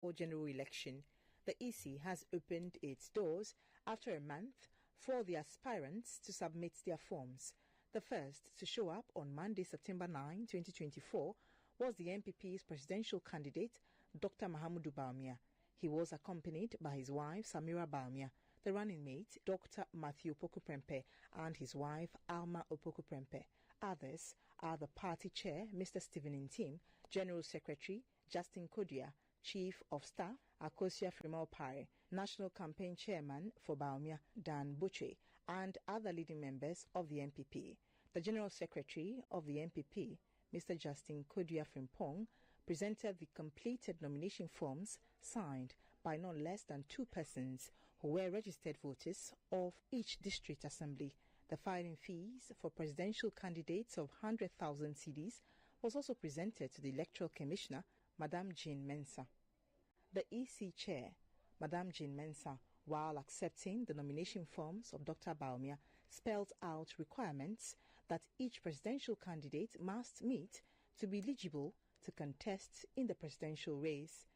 general election, the EC has opened its doors after a month for the aspirants to submit their forms. The first to show up on Monday, September 9, 2024, was the NPP's presidential candidate, Dr. Mahamudu Bawumia. He was accompanied by his wife, Samira Bawumia, the running mate, Dr. Matthew Opoku Prempeh, and his wife, Alma Opoku Prempeh. Others are the party chair, Mr. Stephen Ntim, General Secretary, Justin Kodua, Chief of Staff, Akosua Fremoapare, National Campaign Chairman for Bawumia, Dan Butchie, and other leading members of the NPP. The General Secretary of the NPP, Mr. Justin Kodua Frimpong, presented the completed nomination forms signed by no less than 2 persons who were registered voters of each district assembly. The filing fees for presidential candidates of 100,000 cedis was also presented to the Electoral Commissioner, Madame Jean Mensah. The EC chair, Madame Jean Mensah, while accepting the nomination forms of Dr. Bawumia, spelled out requirements that each presidential candidate must meet to be eligible to contest in the presidential race.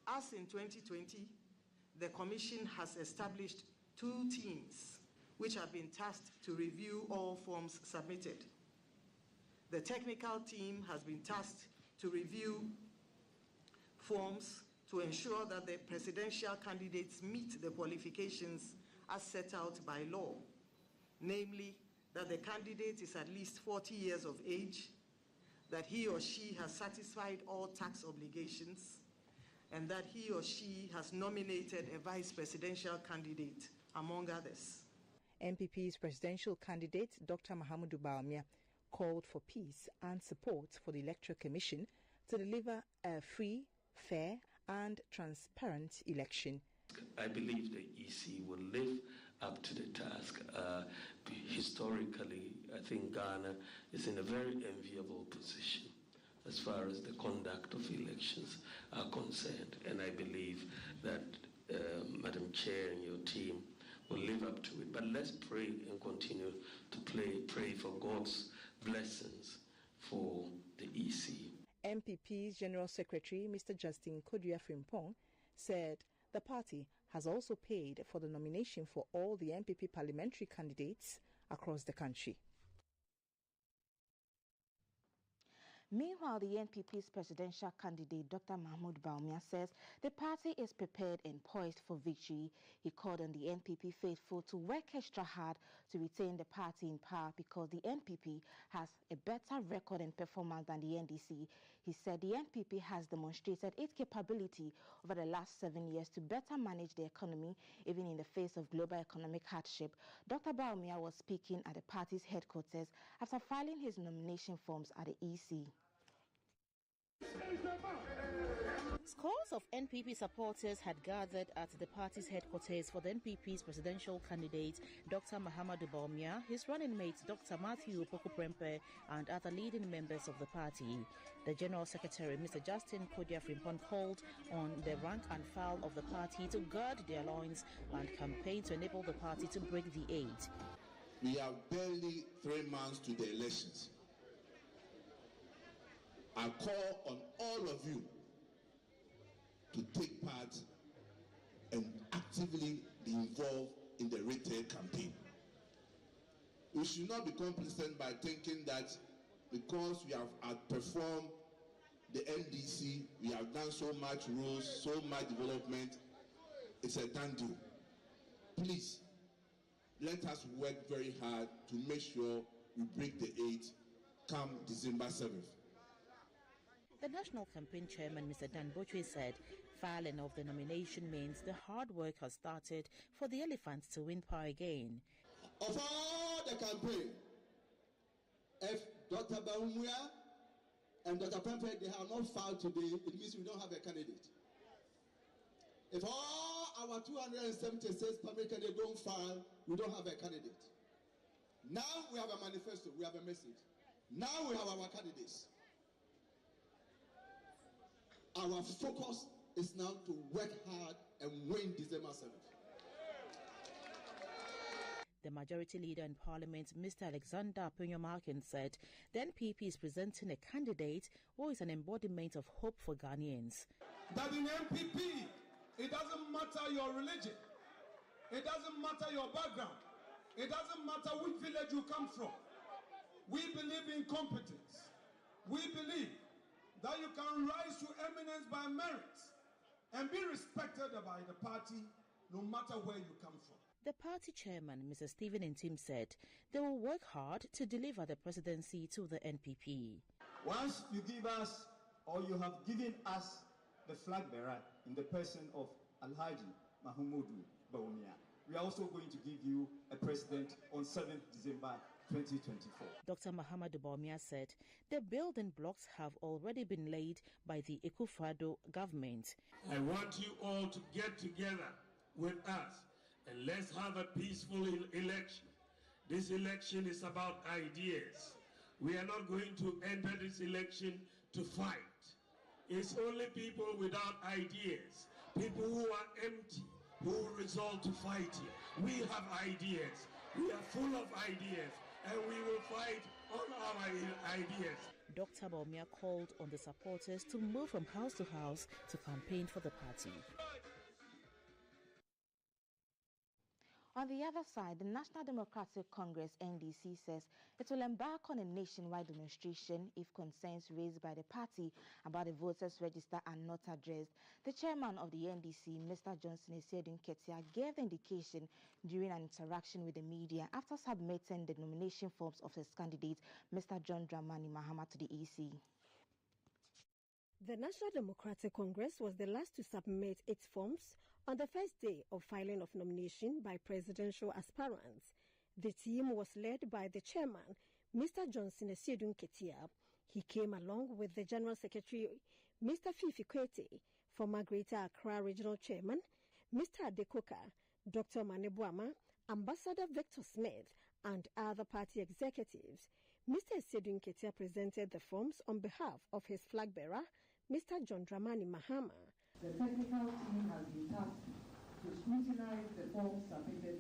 As in 2020, the Commission has established 2 teams which have been tasked to review all forms submitted. The technical team has been tasked to review forms to ensure that the presidential candidates meet the qualifications as set out by law, namely that the candidate is at least 40 years of age, that he or she has satisfied all tax obligations, and that he or she has nominated a vice presidential candidate, among others. NPP's presidential candidate, Dr. Mahamudu Bawumia, called for peace and support for the Electoral Commission to deliver a free, fair and transparent election. I believe the EC will live up to the task. Historically, I think Ghana is in a very enviable position as far as the conduct of elections are concerned. And I believe that Madam Chair and your team will live up to it. But let's pray and continue to pray for God's blessings for the EC. NPP's General Secretary, Mr. Justin Kodua Frimpong, said the party has also paid for the nomination for all the NPP parliamentary candidates across the country. Meanwhile, the NPP's presidential candidate, Dr. Mahamudu Bawumia, says the party is prepared and poised for victory. He called on the NPP faithful to work extra hard to retain the party in power because the NPP has a better record and performance than the NDC. He said the NPP has demonstrated its capability over the last 7 years to better manage the economy, even in the face of global economic hardship. Dr. Bawumia was speaking at the party's headquarters after filing his nomination forms at the EC. Scores of NPP supporters had gathered at the party's headquarters for the NPP's presidential candidate, Dr. Mahamudu Bawumia, his running mate, Dr. Matthew Opoku Prempeh, and other leading members of the party. The General Secretary, Mr. Justin Kodua Frimpong, called on the rank and file of the party to guard their loins and campaign to enable the party to break the 8. We are barely 3 months to the elections. I call on all of you to take part and actively be involved in the retail campaign. We should not be complacent by thinking that because we have outperformed the NDC, we have done so much rules, so much development, it's a done deal. Please, let us work very hard to make sure we break the 8 come December 7th. The National Campaign Chairman, Mr. Dan Butchie, said filing of the nomination means the hard work has started for the Elephants to win power again. Of all the campaign, if Dr. Bawumia and Dr. Prempeh, they have not filed today, it means we don't have a candidate. If all our 276 primary candidates don't file, we don't have a candidate. Now we have a manifesto, we have a message. Now we have our candidates. Our focus is now to work hard and win December 7th. The majority leader in Parliament, Mr. Alexander Aponyo-Markin, said the NPP is presenting a candidate who is an embodiment of hope for Ghanaians. that in NPP, it doesn't matter your religion, it doesn't matter your background, it doesn't matter which village you come from. We believe in competence. We believe that you can rise to eminence by merit and be respected by the party no matter where you come from. The party chairman, Mr. Stephen Ntim, said they will work hard to deliver the presidency to the NPP. Once you give us, or you have given us, the flag bearer in the person of Alhaji Mahamudu Bawumia, we are also going to give you a president on 7th December 2024. Dr. Mahamudu Bawumia said the building blocks have already been laid by the Akufo-Addo government. I want you all to get together with us and let's have a peaceful election. This election is about ideas. We are not going to enter this election to fight. It's only people without ideas, people who are empty, who resolve to fight it. We have ideas. We are full of ideas, and we will fight all our ideas. Dr. Bawumia called on the supporters to move from house to house to campaign for the party. On the other side, the National Democratic Congress, NDC, says it will embark on a nationwide demonstration if concerns raised by the party about the voters' register are not addressed. The chairman of the NDC, Mr. Johnson Esiedun Ketia, gave the indication during an interaction with the media after submitting the nomination forms of his candidate, Mr. John Dramani Mahama, to the EC. The National Democratic Congress was the last to submit its forms on the first day of filing of nomination by presidential aspirants. The team was led by the chairman, Mr. Johnson Esiedun Ketia. He came along with the General Secretary, Mr. Fifi Kwete, former Greater Accra Regional Chairman, Mr. Adekoka, Dr. Manebuama, Ambassador Victor Smith, and other party executives. Mr. Esiedun Ketia presented the forms on behalf of his flag bearer, Mr. John Dramani Mahama. The technical team has been tasked to scrutinize the forms submitted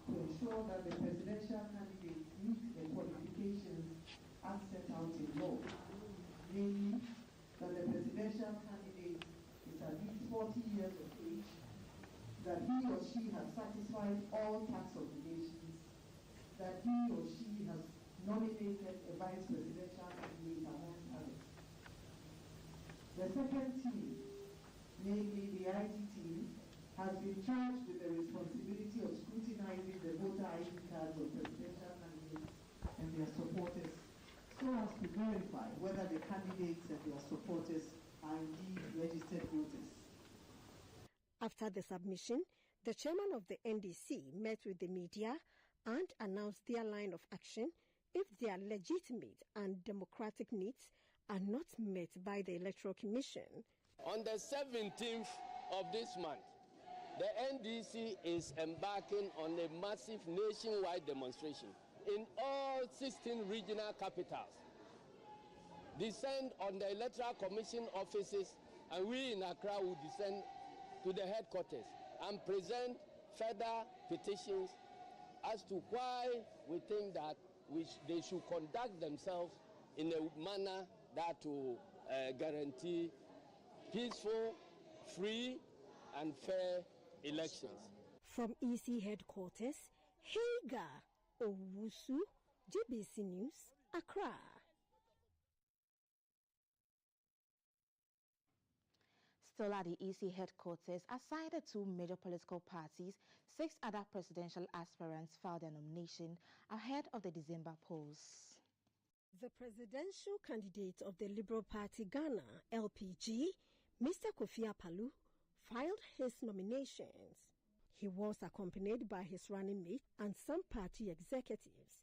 to ensure that the presidential candidates meet the qualifications as set out in law, namely that the presidential candidate is at least 40 years of age, that he or she has satisfied all tax obligations, that he or she has nominated a vice presidential candidate, among others. The second team, namely the IT team, has been charged with the responsibility of scrutinizing the voter ID cards of presidential candidates and their supporters so as to verify whether the candidates and their supporters are indeed registered voters. After the submission, the chairman of the NDC met with the media and announced their line of action if their legitimate and democratic needs are not met by the Electoral Commission. On the 17th of this month, the NDC is embarking on a massive nationwide demonstration in all 16 regional capitals. Descend on the Electoral Commission offices, and we in Accra will descend to the headquarters and present further petitions as to why we think that they should conduct themselves in a manner that will guarantee peaceful, free, and fair elections. From EC headquarters, Heiga Owusu, GBC News, Accra. Still at the EC headquarters, aside the two major political parties, 6 other presidential aspirants filed their nomination ahead of the December polls. The presidential candidate of the Liberal Party Ghana, LPG, Mr. Kofi Apalu, filed his nominations. He was accompanied by his running mate and some party executives.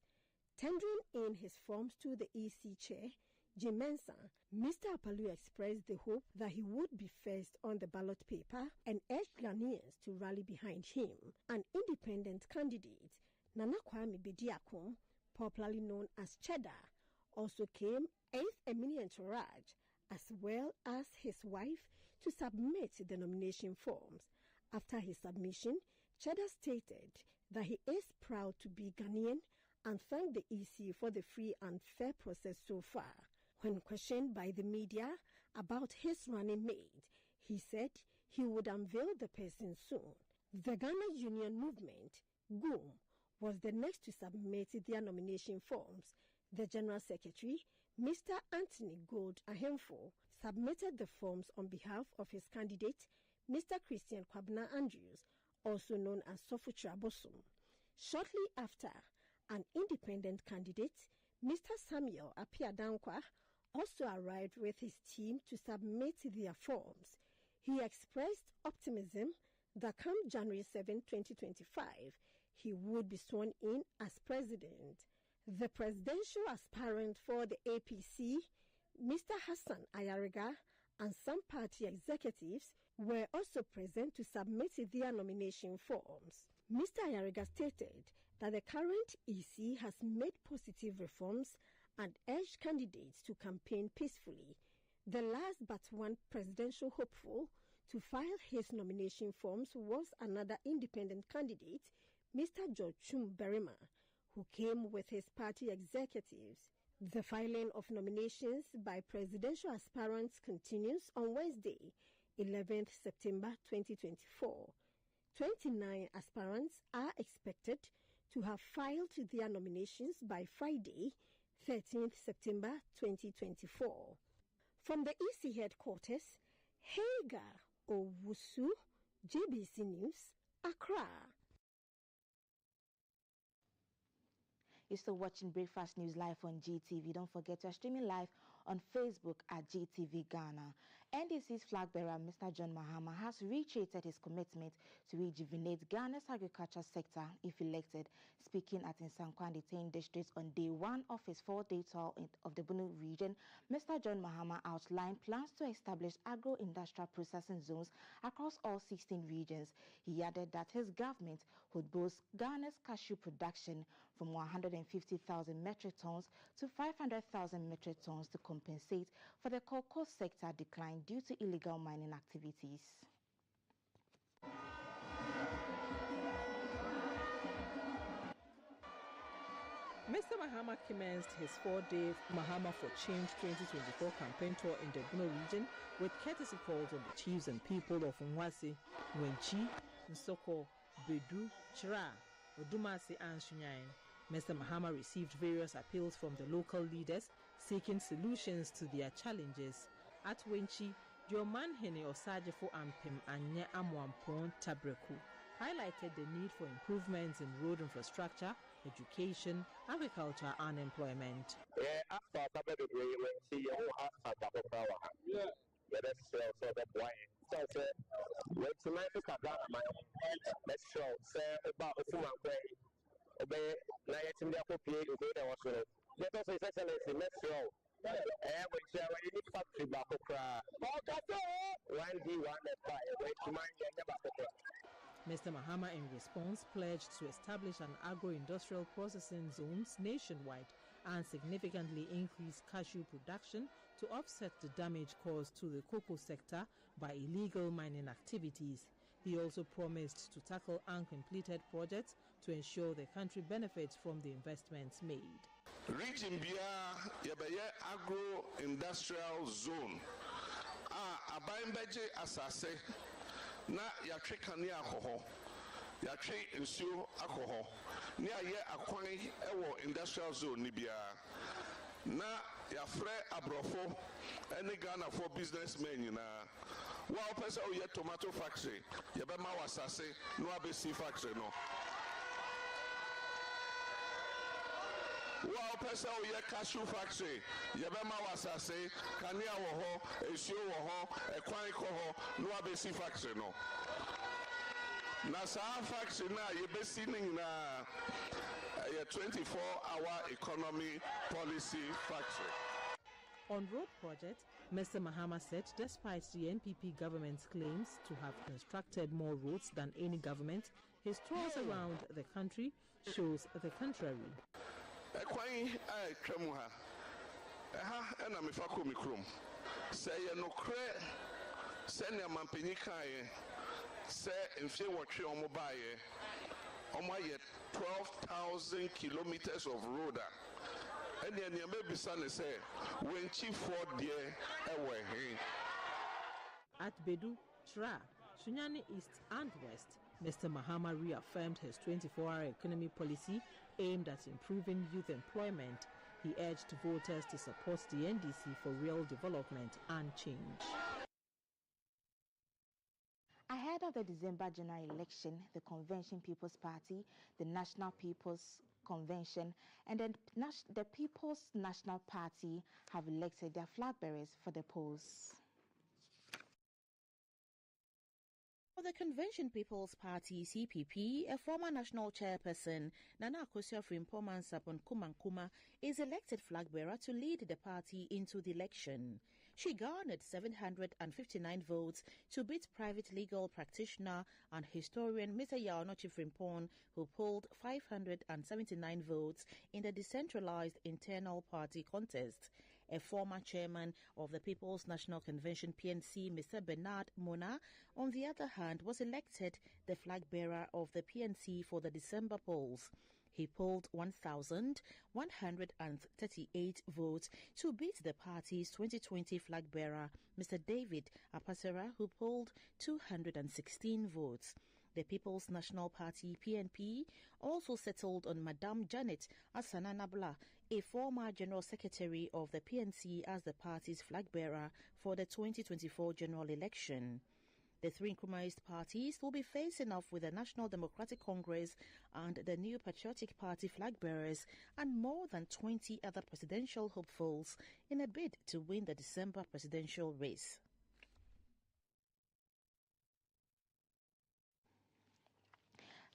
Tendering in his forms to the EC chair, Jim Mensah, Mr. Apalu expressed the hope that he would be first on the ballot paper and urged Ghanaians to rally behind him. An independent candidate, Nana Kwame Bediako, popularly known as Cheddar, also came 8th Emini entourage, as well as his wife, to submit the nomination forms. After his submission, Cheddar stated that he is proud to be Ghanaian and thanked the EC for the free and fair process so far. When questioned by the media about his running mate, He said he would unveil the person soon. The Ghana Union Movement, GUM, was the next to submit their nomination forms. The General Secretary, Mr. Anthony Gold Ahemfo, submitted the forms on behalf of his candidate, Mr. Christian Kwabena Andrews, also known as Sofutra Bosum. Shortly after, an independent candidate, Mr. Samuel Apiadankwa, also arrived with his team to submit their forms. He expressed optimism that come January 7, 2025, he would be sworn in as president. The presidential aspirant for the APC, Mr. Hassan Ayariga, and some party executives were also present to submit their nomination forms. Mr. Ayariga stated that the current EC has made positive reforms and urged candidates to campaign peacefully. The last but one presidential hopeful to file his nomination forms was another independent candidate, Mr. George Chum Berima, who came with his party executives. The filing of nominations by presidential aspirants continues on Wednesday, 11th September 2024. 29 aspirants are expected to have filed their nominations by Friday, 13th September 2024. From the EC headquarters, Hagar Owusu, JBC News, Accra. You're still watching Breakfast News live on GTV. Don't forget to streaming live on Facebook at GTV Ghana. NDC's flag bearer, Mr. John Mahama, has reiterated his commitment to rejuvenate Ghana's agriculture sector if elected. Speaking at Nsankwan Detained District on day one of his 4-day tour of the Bunu region, Mr. John Mahama outlined plans to establish agro-industrial processing zones across all 16 regions. He added that his government would boost Ghana's cashew production from 150,000 metric tons to 500,000 metric tons to compensate for the cocoa sector decline due to illegal mining activities. Mr. Mahama commenced his 4-day Mahama for Change 2024 campaign tour in the Bunu region with courtesy calls on the chiefs and people of Nwasi, Wenchi, Nsoko, Bedu, Chira, Odumasi, and Shunyain. Mr. Mahama received various appeals from the local leaders seeking solutions to their challenges. At Wenchi, Dioman Hene Osajefo Ampem Anye Amwampon Tabreku highlighted the need for improvements in road infrastructure, education, agriculture, and employment. Mr. Mahama, in response, pledged to establish an agro-industrial processing zones nationwide and significantly increase cashew production to offset the damage caused to the cocoa sector by illegal mining activities. He also promised to tackle uncompleted projects to ensure the country benefits from the investments made. Region Bia Yabaya agro-industrial zone. Abaimbeje asase. Na yatwe kane akoho yatwe nsuo akoho ne aye akwan ewo industrial zone ni bia na yafre abrofo ene Ghana for businessmen nyina wa opese o ye tomato factory ye be ma wasase no abesi factory no wa opese o ye cashew factory ye be ma wasase kanea wo ho esuo wo ho ekwan ko ho no abesi factory no na sa factory na ye besi na a 24-hour economy policy factory. On road projects, Mr. Mahama said despite the NPP government's claims to have constructed more roads than any government, his tours around the country shows the contrary. Ekwan ai twam ha ena me fa ko mikrom se ye no kre se ne mampanyi kan se mfie wotwe omo baaye omo aye 12,000 kilometers of road ene ene me bisa ne se Wenchi for there ewe he At Bedu, Tra, Sunyani East and West, Mr. Mahama reaffirmed his 24-hour economy policy aimed at improving youth employment. He urged voters to support the NDC for real development and change. Ahead of the December general election, the Convention People's Party, the National People's Convention, and the People's National Party have elected their flag bearers for the polls. For the Convention People's Party, CPP, a former national chairperson, Nana Akosua-Frimpoh Sapon Kumankuma, is elected flag bearer to lead the party into the election. She garnered 759 votes to beat private legal practitioner and historian Mr. Yaonochi Frimpong, who polled 579 votes in the decentralized internal party contest. A former chairman of the People's National Convention PNC, Mr. Bernard Mona, on the other hand, was elected the flag bearer of the PNC for the December polls. He polled 1,138 votes to beat the party's 2020 flag bearer, Mr. David Apasera, who polled 216 votes. The People's National Party, PNP, also settled on Madame Janet Asananabla, a former General Secretary of the PNC, as the party's flag bearer for the 2024 general election. The three Nkrumahist parties will be facing off with the National Democratic Congress and the New Patriotic Party flag bearers and more than 20 other presidential hopefuls in a bid to win the December presidential race.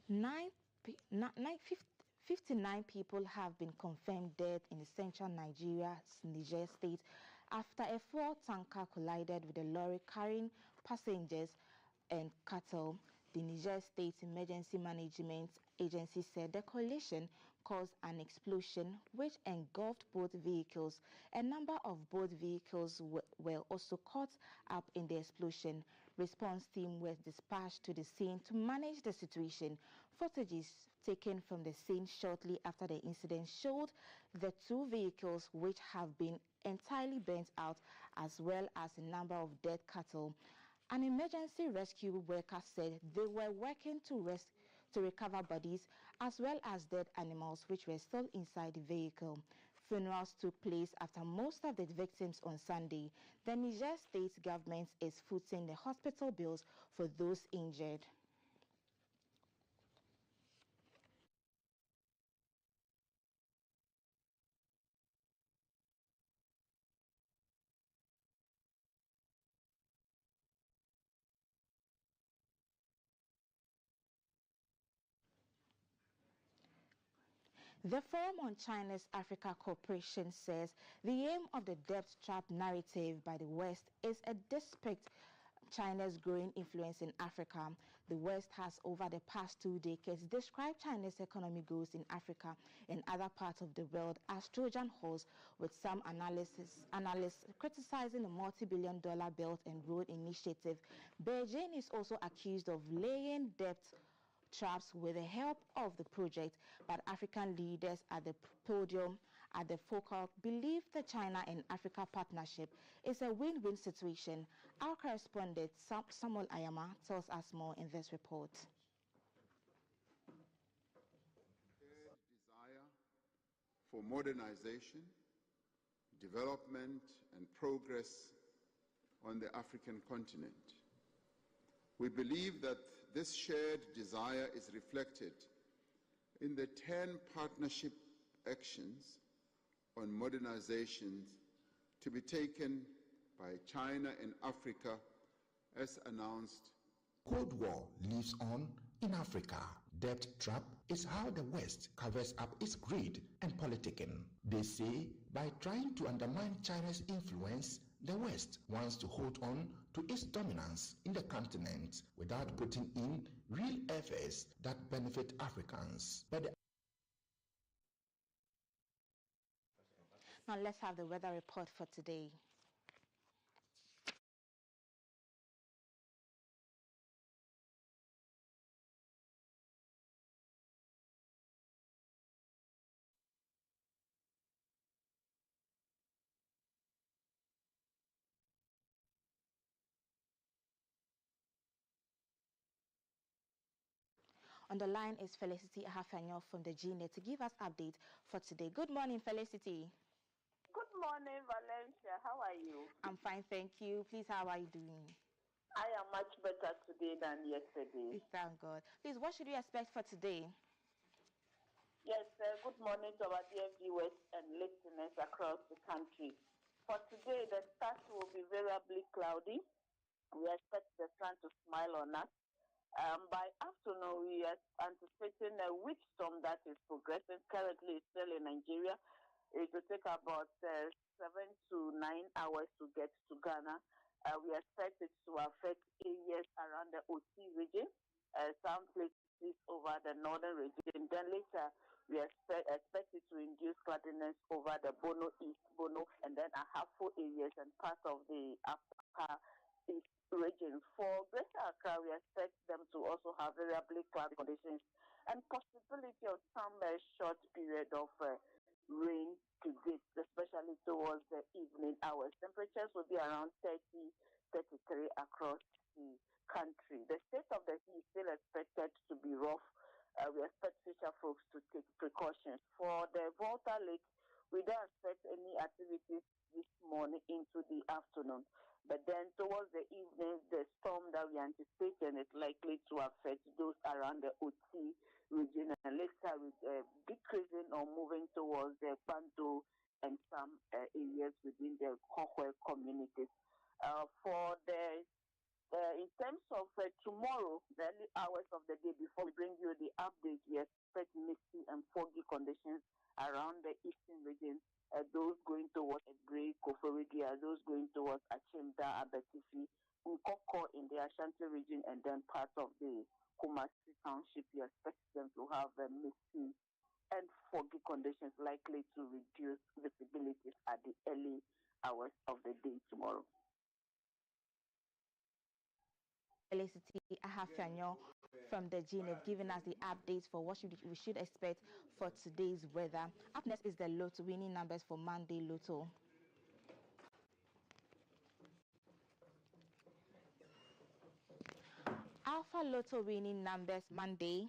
Nine 59 people have been confirmed dead in the central Niger state after a Ford tanker collided with a lorry carrying passengers and cattle. The Niger State Emergency Management Agency said the collision caused an explosion which engulfed both vehicles. A number of both vehicles were also caught up in the explosion. Response team was dispatched to the scene to manage the situation. Footages taken from the scene shortly after the incident showed the two vehicles which have been entirely burnt out, as well as a number of dead cattle. An emergency rescue worker said they were working to recover bodies as well as dead animals which were still inside the vehicle. Funerals took place after most of the victims on Sunday. The Niger State government is footing the hospital bills for those injured. The Forum on China's Africa Cooperation says the aim of the debt trap narrative by the West is a despite China's growing influence in Africa. The West has over the past 2 decades described China's economic growth in Africa and other parts of the world as Trojan horse, with some analysts criticizing the multi-billion-dollar Belt and Road Initiative. Beijing is also accused of laying debt traps with the help of the project, but African leaders at the podium at the focal believe the China and Africa partnership is a win-win situation. Our correspondent Samuel Ayama tells us more in this report. Desire for modernization, development and progress on the African continent. We believe that this shared desire is reflected in the 10 partnership actions on modernization to be taken by China and Africa as announced. Cold War lives on in Africa. Debt trap is how the West covers up its greed and politicking. They say by trying to undermine China's influence, the West wants to hold on to its dominance in the continent without putting in real efforts that benefit Africans. Now let's have the weather report for today. On the line is Felicity Ahafanyo from the GNet to give us updates for today. Good morning, Felicity. Good morning, Valencia. How are you? I'm fine, thank you. Please, how are you doing? I am much better today than yesterday. Thank God. Please, what should we expect for today? Yes, good morning to our dear viewers and listeners across the country. For today, the start will be variably cloudy. We expect the sun to smile on us. By afternoon, we are anticipating a weak storm that is progressing. Currently, it's still in Nigeria. It will take about 7 to 9 hours to get to Ghana. We expect it to affect areas around the OT region, some places over the northern region. Then later, we expect it to induce cloudiness over the Bono East, Bono, and then Ahafo areas and parts of the Upper East region. For Greater Accra, we expect them to also have variably cloudy conditions and possibility of some short period of rain to this, especially towards the evening hours. Temperatures will be around 30, 33 across the country. The state of the sea is still expected to be rough. We expect fisher folks to take precautions. For the Volta Lake, we don't expect any activities this morning into the afternoon. But then towards the evening, the storm that we anticipate is likely to affect those around the OT region and later decreasing or moving towards the Bantu and some areas within the Kokwe communities. For the in terms of tomorrow, the early hours of the day before we bring you the update, we expect misty and foggy conditions around the eastern region. Those going towards Edgrey, Koforidia, those going towards Achimda, Abetifi, Nkoko in the Ashanti region, and then parts of the Kumasi Township. You expect them to have misty and foggy conditions likely to reduce visibility at the early hours of the day tomorrow. Felicity Ahafanyo from the GNet giving us the updates for what we should expect for today's weather. Up next is the Lotto winning numbers for Monday Lotto. Alpha Lotto winning numbers Monday: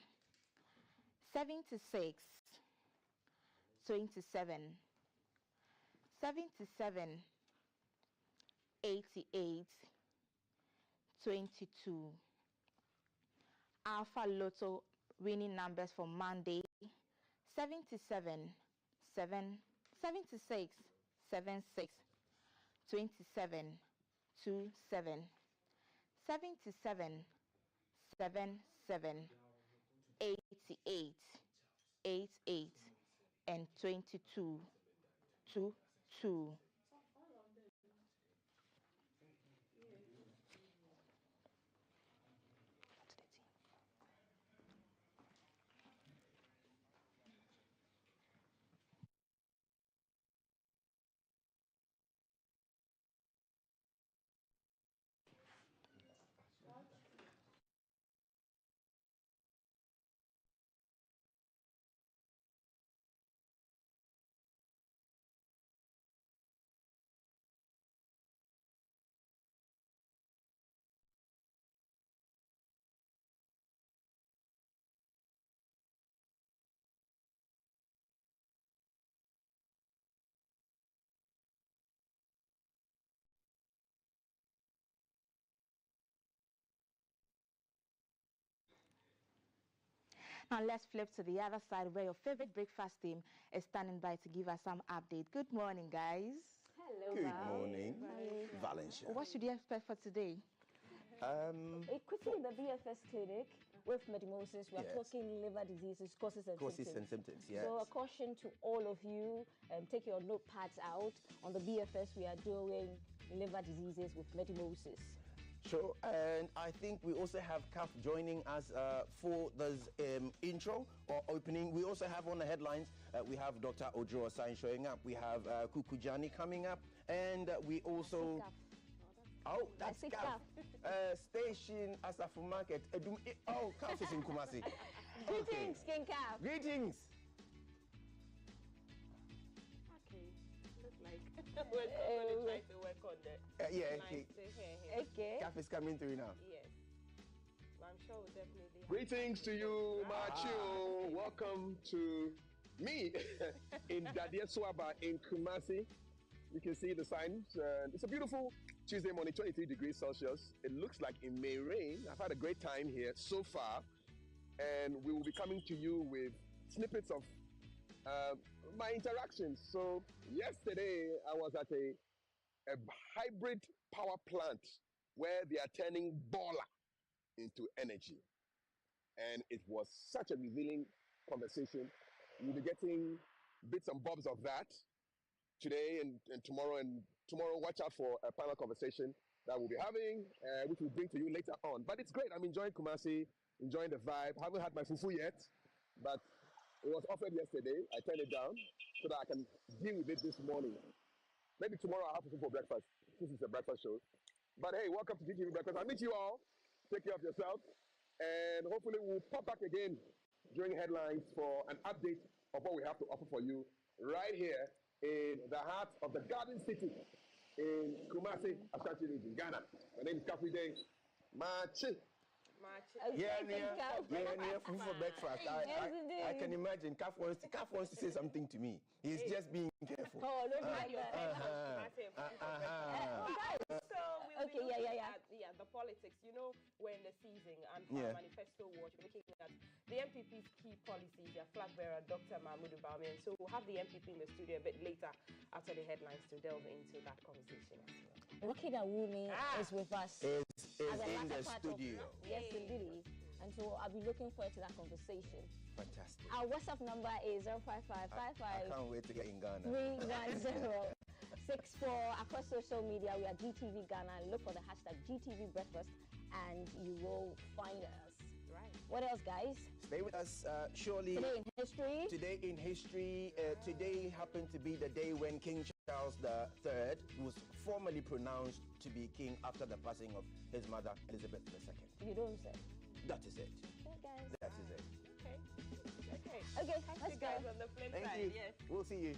76, 27, 77, 88, 22. Alpha Lotto winning numbers for Monday: 77, 76, 76, 27, 27, 77, 77, 88, 88, and 22, 22. Now let's flip to the other side where your favorite breakfast team is standing by to give us some update. Good morning, guys. Hello. Good morning, Valencia. What should you expect for today? Quickly in the BFS clinic with Medimosis, we are talking liver diseases, causes and symptoms. Yes. So a caution to all of you, take your notepads out. On the BFS, we are doing liver diseases with Medimosis. Sure, and I think we also have CAF joining us for this intro or opening. We also have on the headlines, we have Dr. Ojo Osai showing up. We have Kukujani coming up, and we also... Oh, that's CAF. Station Asafu Market. Oh, CAF is in Kumasi. Greetings, King CAF. Greetings. Okay, looks like we're going to try to work on that. Yeah, nice okay. to hear him. Okay. CAF is coming through now. Yes. I'm sure we'll definitely. Greetings to you, Macho. Welcome to me in Dadia Swaba in Kumasi. You can see the signs. It's a beautiful Tuesday morning, 23 degrees Celsius. It looks like it may rain. I've had a great time here so far. And we will be coming to you with snippets of my interactions. So yesterday, I was at a hybrid power plant where they are turning boiler into energy. And it was such a revealing conversation. We'll be getting bits and bobs of that today and tomorrow. And tomorrow, watch out for a panel conversation that we'll be having, which we'll bring to you later on. But it's great. I'm enjoying Kumasi, enjoying the vibe. Haven't had my fufu yet, but it was offered yesterday. I turned it down so that I can deal with it this morning. Maybe tomorrow I'll have fufu for breakfast. This is a breakfast show. But hey, welcome to GTV Breakfast. I'll meet you all. Take care of yourself. And hopefully we'll pop back again during headlines for an update of what we have to offer for you right here in the heart of the Garden City in Kumasi, Ashanti region, Ghana. My name is Kafide Machi. Near food for breakfast. I can imagine. Kaf wants to say something to me. He's just being careful. Oh, don't mind your So we at the politics. You know, we're in the season, and for our manifesto watch, we're looking at the MPP's key policies. Their flag bearer, Dr. Mahmoud Bawumia. And so we'll have the MPP in the studio a bit later after the headlines to delve into that conversation as well. Rocky Dawuni is with us. Is in the studio. Yes, indeed. And so I'll be looking forward to that conversation. Fantastic. Our WhatsApp number is 05555. I can't wait to get in Ghana. 31064. Across social media, we are GTV Ghana. Look for the hashtag GTV Breakfast and you will find us. Right. What else, guys? Stay with us. Surely. Today in history. Today in history. Today happened to be the day when King Charles III was formally pronounced to be king after the passing of his mother, Elizabeth II. You don't say. That is it. Okay, guys. That is it. Okay, Catch you guys on the flip Thank side. you. Yes. We'll see you.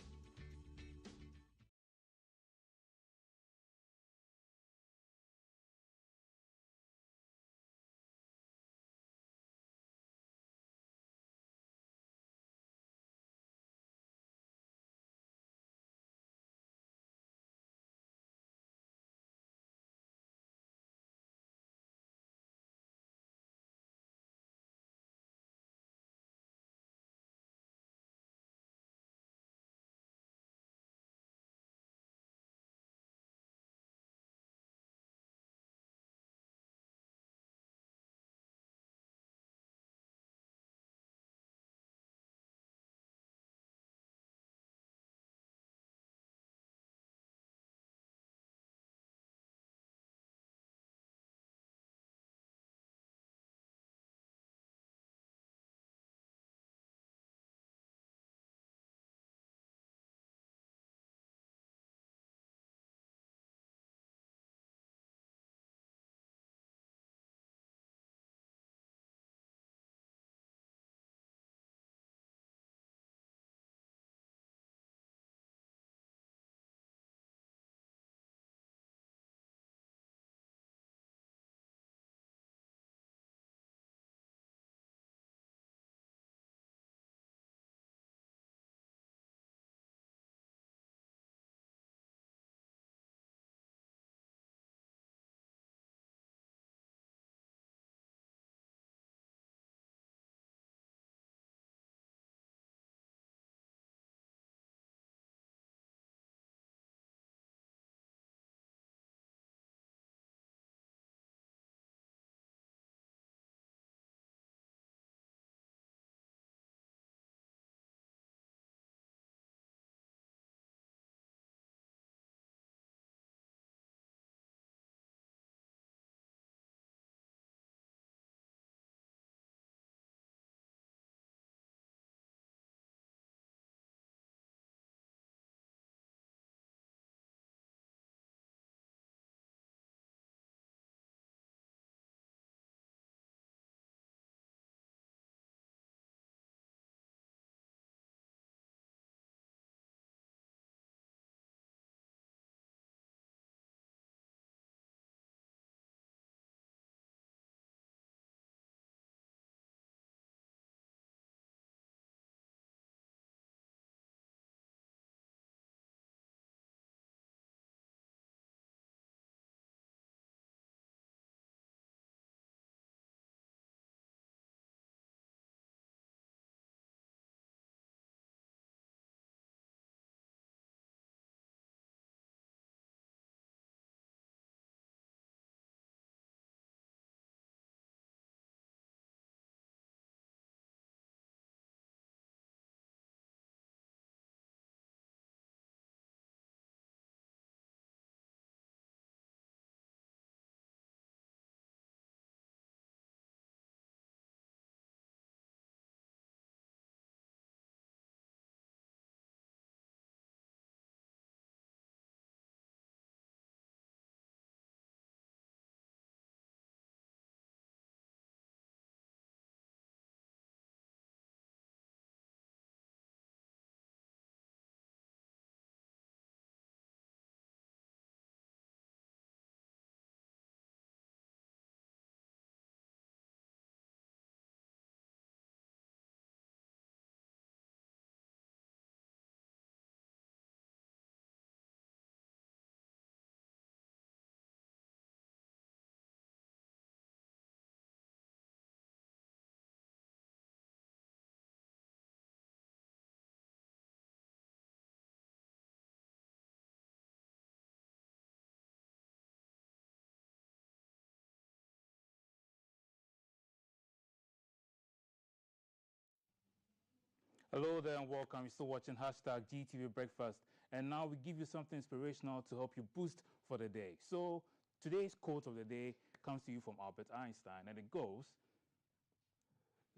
Hello there and welcome. You're still watching hashtag GTV Breakfast. And now we give you something inspirational to help you boost for the day. So today's quote of the day comes to you from Albert Einstein, and it goes,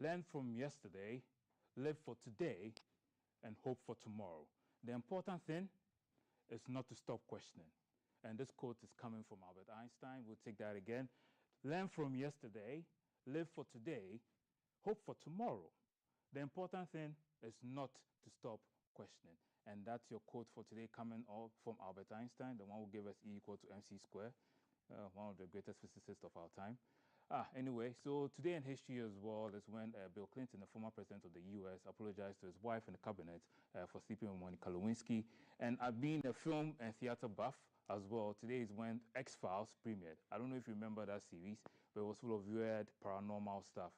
learn from yesterday, live for today, and hope for tomorrow. The important thing is not to stop questioning. And this quote is coming from Albert Einstein. We'll take that again. Learn from yesterday, live for today, hope for tomorrow. The important thing is not to stop questioning. And that's your quote for today, coming off from Albert Einstein, the one who gave us E equal to MC squared, one of the greatest physicists of our time. Anyway, so today in history as well is when Bill Clinton, the former president of the U.S., apologized to his wife in the cabinet for sleeping with Monica Lewinsky. And being a film and theater buff as well, today is when X-Files premiered. I don't know if you remember that series, but it was full of weird paranormal stuff.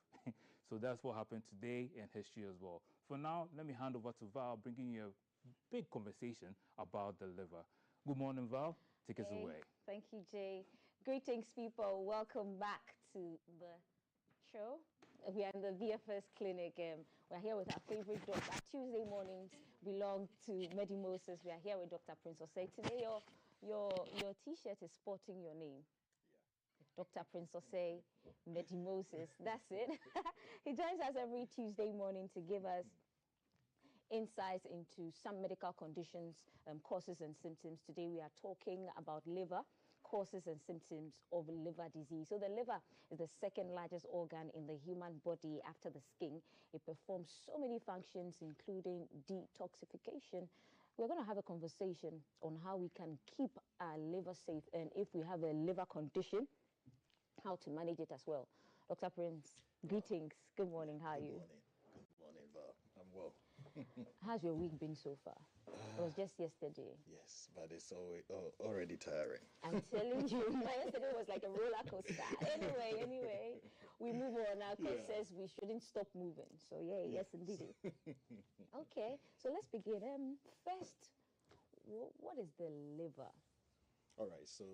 So that's what happened today in history as well. For now, let me hand over to Val, bringing you a big conversation about the liver. Good morning, Val. Take us away. Thank you, Jay. Greetings, people. Welcome back to the show. We are in the VFS clinic. We're here with our favorite doctor. Our Tuesday mornings belong to Medimosis. We are here with Dr. Prince Osei. Today, your T-shirt is sporting your name. Dr. Prince Osei, Medimosis. That's it. He joins us every Tuesday morning to give us insights into some medical conditions, causes and symptoms. Today we are talking about liver, causes and symptoms of liver disease. So the liver is the second largest organ in the human body after the skin. It performs so many functions, including detoxification. We're going to have a conversation on how we can keep our liver safe, and if we have a liver condition, how to manage it as well. Dr. Prince, greetings. Good morning. How are you? Good morning, Val. I'm well. How's your week been so far? It was just yesterday. Yes, but it's already tiring. I'm telling you, yesterday was like a roller coaster. Anyway, we move on. Our coach says we shouldn't stop moving. So yes indeed. Okay, so let's begin. First, what is the liver? All right, so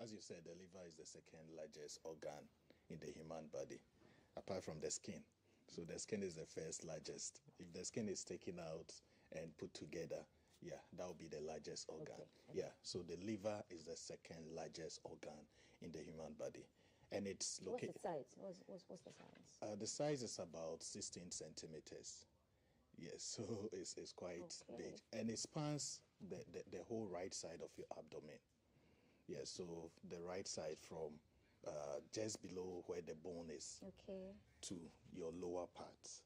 as you said, the liver is the second largest organ in the human body, apart from the skin. So the skin is the first largest. If the skin is taken out and put together, that will be the largest organ. Okay. So the liver is the second largest organ in the human body. And it's located... What's the size? What's the size? The size is about 16 centimeters. Yes, so it's quite big. And it spans the whole right side of your abdomen. Yes, so the right side from just below where the bone is to your lower parts.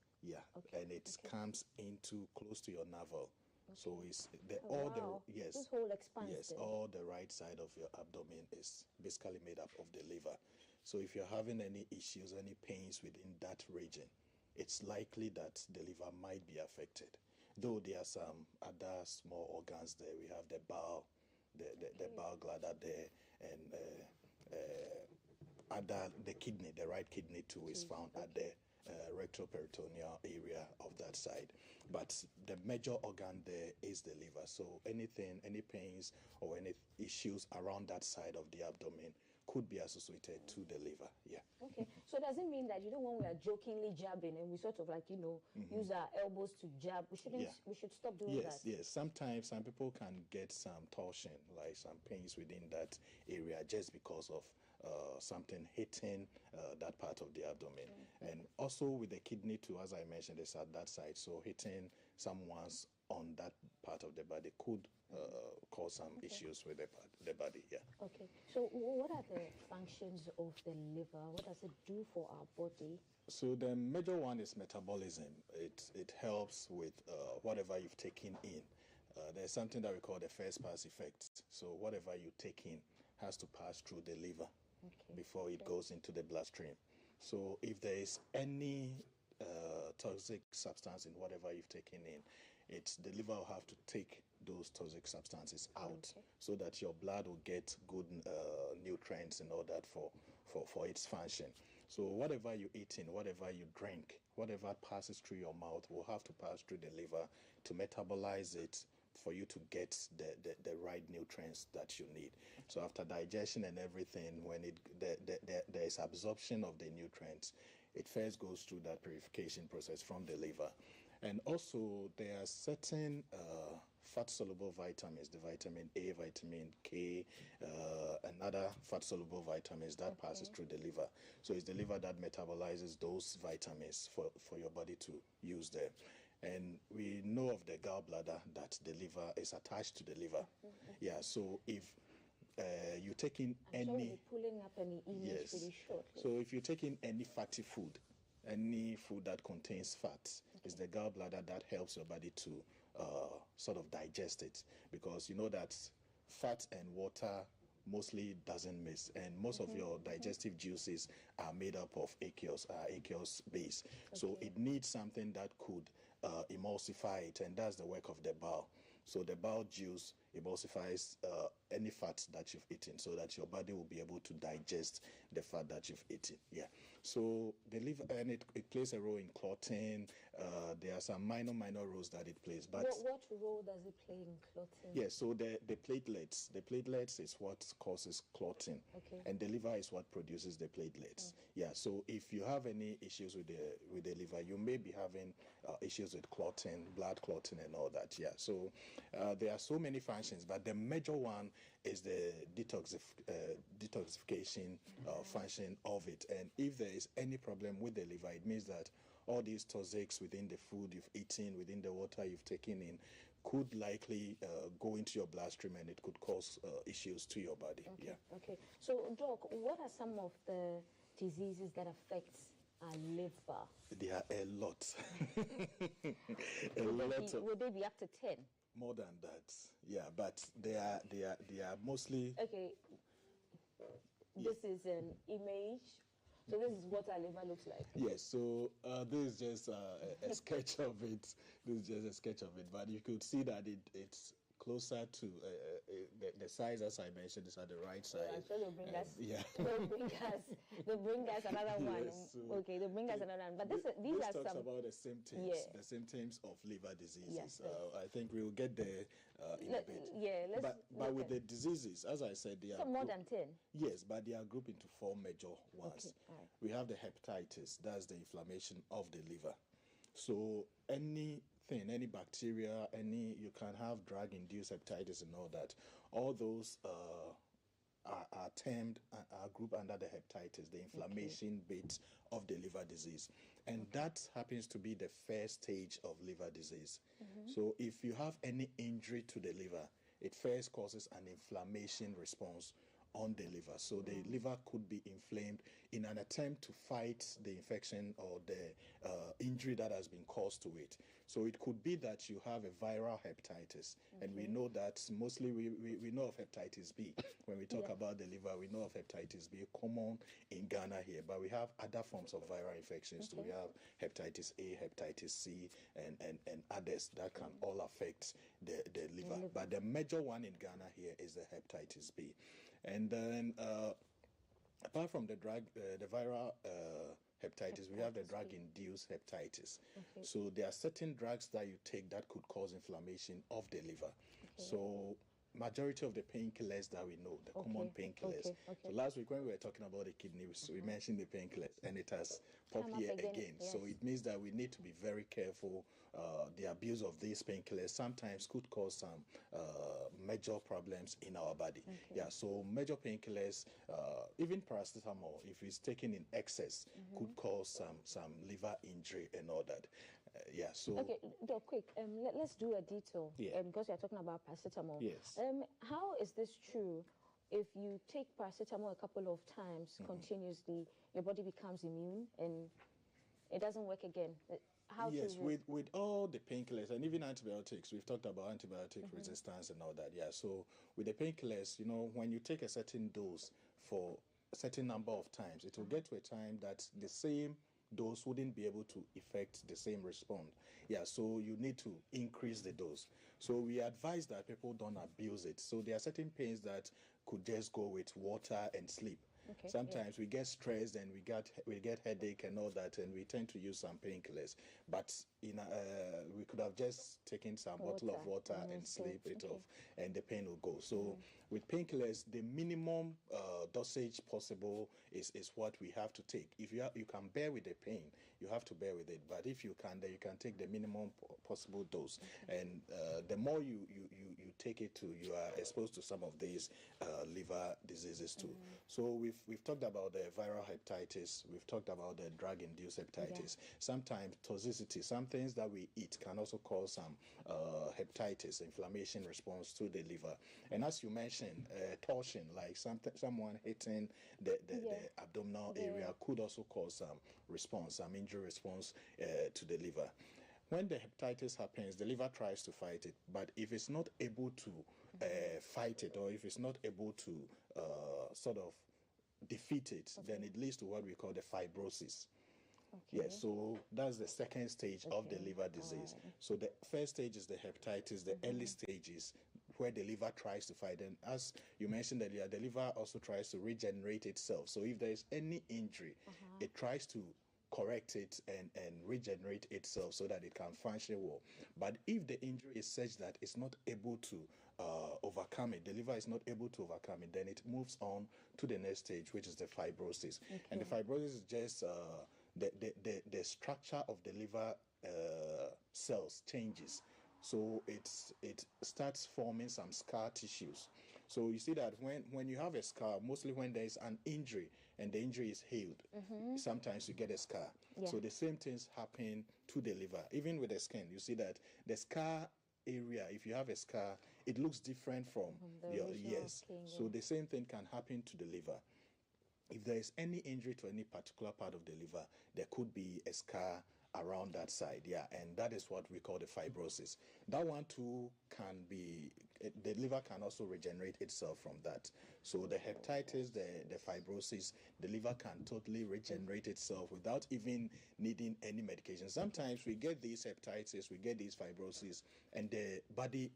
And it comes into close to your navel. So it's this whole expanse. Yes, all the right side of your abdomen is basically made up of the liver. So if you're having any issues, any pains within that region, it's likely that the liver might be affected. Though there are some other small organs there. We have the bowel, the bowel bladder there, and the kidney, the right kidney too, is found at the rectoperitoneal area of that side. But the major organ there is the liver. So any pains or any issues around that side of the abdomen could be associated to the liver. Okay. So does it mean that, when we are jokingly jabbing and we sort of use our elbows to jab, we should stop doing that? Yes. Sometimes some people can get some torsion, like some pains within that area just because of something hitting that part of the abdomen. And also with the kidney too, as I mentioned, it's at that side. So hitting someone's on that part of the body could cause some issues with the body. Okay. So what are the functions of the liver? What does it do for our body? So the major one is metabolism. It helps with whatever you've taken in. There's something that we call the first pass effect. So whatever you take in has to pass through the liver before it goes into the bloodstream. So if there is any toxic substance in whatever you've taken in, the liver will have to take those toxic substances out so that your blood will get good nutrients and all that for its function. So whatever you eat in, whatever you drink, whatever passes through your mouth will have to pass through the liver to metabolize it for you to get the right nutrients that you need. So after digestion and everything, when there is absorption of the nutrients, it first goes through that purification process from the liver. And also, there are certain fat-soluble vitamins, the vitamin A, vitamin K, and other fat-soluble vitamins that passes through the liver. So it's the liver that metabolizes those vitamins for your body to use them. And we know of the gallbladder that the liver is attached to the liver. Yeah, so if you take in I'm sure any... we'll be pulling up any image pretty shortly. So if you take in any fatty food, any food that contains fat, it's the gallbladder that helps your body to sort of digest it, because you know that fat and water mostly doesn't mix, and most of your digestive juices are made up of aqueous base. So it needs something that could emulsify it, and that's the work of the bowel. So the bowel juice emulsifies any fat that you've eaten, so that your body will be able to digest the fat that you've eaten. Yeah. So the liver, and it plays a role in clotting. There are some minor roles that it plays. But what role does it play in clotting? yeah, so the platelets is what causes clotting, and the liver is what produces the platelets. Yeah, so if you have any issues with the liver, you may be having issues with clotting, blood clotting, and all that. Yeah, so there are so many functions, but the major one is the detoxification function of it. And if there is any problem with the liver, it means that all these toxics within the food you've eaten, within the water you've taken in, could likely go into your bloodstream, and it could cause issues to your body. Okay. So, Doc, what are some of the diseases that affect our liver? There are a lot. Would they be up to 10? More than that, yeah, but they are mostly... Okay, this is an image. So this is what our liver looks like. Yes, so this is just a sketch of it. This is just a sketch of it, but you could see that it's closer to the size, as I mentioned, is at the right side. I'm sure they'll bring us. Yeah. They'll bring us another one. Yes, so okay, they'll bring us another one. But these are talks some about the symptoms. Yeah. The symptoms of liver diseases. Yes, I think we will get there in a bit. Yeah, but with the diseases, as I said, they are more than 10. Yes, but they are grouped into 4 major ones. Okay, right. We have the hepatitis. That's the inflammation of the liver. So any bacteria, you can have drug-induced hepatitis and all that. All those are termed, are grouped under the hepatitis, the inflammation bit of the liver disease. And that happens to be the first stage of liver disease. So if you have any injury to the liver, it first causes an inflammation response on the liver. So the liver could be inflamed in an attempt to fight the infection or the injury that has been caused to it. So it could be that you have a viral hepatitis, and we know that mostly we know of hepatitis B. When we talk about the liver, we know of hepatitis B, common in Ghana here, but we have other forms of viral infections. So we have hepatitis A, hepatitis C, and others that can all affect the liver. But the major one in Ghana here is the hepatitis B. And then, apart from the viral hepatitis, we have the drug-induced hepatitis. So there are certain drugs that you take that could cause inflammation of the liver. So majority of the painkillers that we know, the common painkillers. So last week when we were talking about the kidneys, we mentioned the painkillers, and it has popped here again. Yes. So it means that we need to be very careful. The abuse of these painkillers sometimes could cause some major problems in our body. Yeah, so major painkillers, even paracetamol, if it's taken in excess, could cause some liver injury and all that. Yeah, so... Okay, Doc, quick, let's do a detour, because you're talking about paracetamol. Yes. How is this true? If you take paracetamol a couple of times continuously, your body becomes immune and it doesn't work again. How yes, with all the painkillers and even antibiotics, we've talked about antibiotic resistance and all that. Yeah, so with the painkillers, when you take a certain dose for a certain number of times, it will get to a time that the same dose wouldn't be able to effect the same response. Yeah, so you need to increase the dose. So we advise that people don't abuse it. So there are certain pains that could just go with water and sleep. Sometimes we get stressed and we get headache and all that, and we tend to use some painkillers. But we could have just taken some bottle of water and sleep it off, and the pain will go. So With painkillers, the minimum dosage possible is what we have to take. If you can bear with the pain, you have to bear with it. But if you can, then you can take the minimum possible dose. And the more you take it, you are exposed to some of these liver diseases too. So we've talked about the viral hepatitis. We've talked about the drug-induced hepatitis. Sometimes toxicity, some things that we eat can also cause some hepatitis, inflammation response to the liver. And as you mentioned, torsion, like someone hitting the abdominal area could also cause some response, some injury response to the liver. When the hepatitis happens, the liver tries to fight it, but if it's not able to fight it, or if it's not able to sort of defeat it, then it leads to what we call the fibrosis. Yes, so that's the second stage of the liver disease. So the first stage is the hepatitis, the early stage is where the liver tries to fight. And as you mentioned earlier, the liver also tries to regenerate itself. So if there is any injury, it tries to correct it and regenerate itself so that it can function well. But if the injury is such that it's not able to overcome it, the liver is not able to overcome it, then it moves on to the next stage, which is the fibrosis. And the fibrosis is just the structure of the liver cells changes. So it starts forming some scar tissues. So you see that when you have a scar, mostly when there is an injury and the injury is healed, sometimes you get a scar. So the same things happen to the liver. Even with the skin, you see that the scar area, if you have a scar, it looks different from your ears. So the same thing can happen to the liver. If there is any injury to any particular part of the liver, there could be a scar around that side, and that is what we call the fibrosis. That one too can be, the liver can also regenerate itself from that. So the hepatitis, the fibrosis, the liver can totally regenerate itself without even needing any medication. Sometimes we get these hepatitis, we get these fibrosis, and the body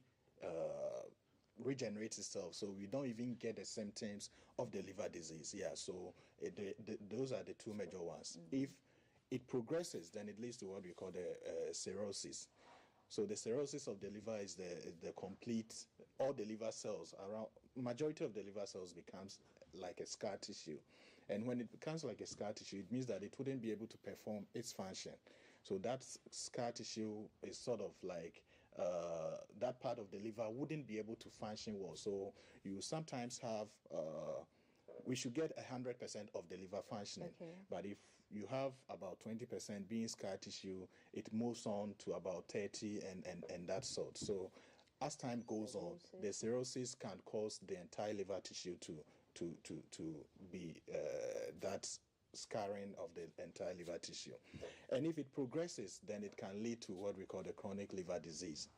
regenerates itself, so we don't even get the symptoms of the liver disease. So those are the two major ones. If it progresses, then it leads to what we call the cirrhosis. So the cirrhosis of the liver is the complete, all the liver cells around, majority of the liver cells becomes like a scar tissue. And when it becomes like a scar tissue, it means that it wouldn't be able to perform its function. So that scar tissue is sort of like that part of the liver wouldn't be able to function well. So you sometimes have, we should get 100% of the liver functioning. But if you have about 20% being scar tissue, it moves on to about 30 and that sort. So as time goes on, the cirrhosis can cause the entire liver tissue to be that scarring of the entire liver tissue. And if it progresses, then it can lead to what we call the chronic liver disease.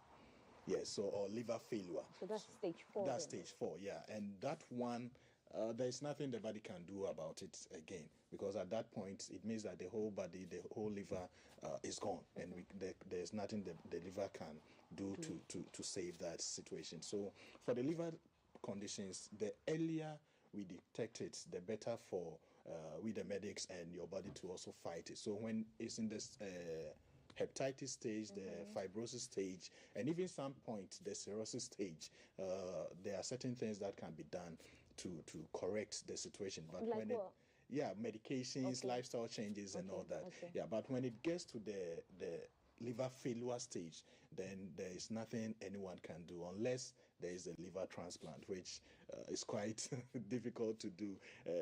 Or liver failure. So that's stage 4. That's stage 4, and that one, there's nothing the body can do about it again, because at that point it means that the whole body, the whole liver is gone, and there's nothing the liver can do to save that situation. So for the liver conditions, the earlier we detect it, the better for we the medics and your body to also fight it. So when it's in this hepatitis stage, the fibrosis stage, and even some point the cirrhosis stage, there are certain things that can be done to correct the situation. But like when what? Medications, lifestyle changes, and all that. But when it gets to the liver failure stage, then there is nothing anyone can do unless there is a liver transplant, which is quite difficult to do,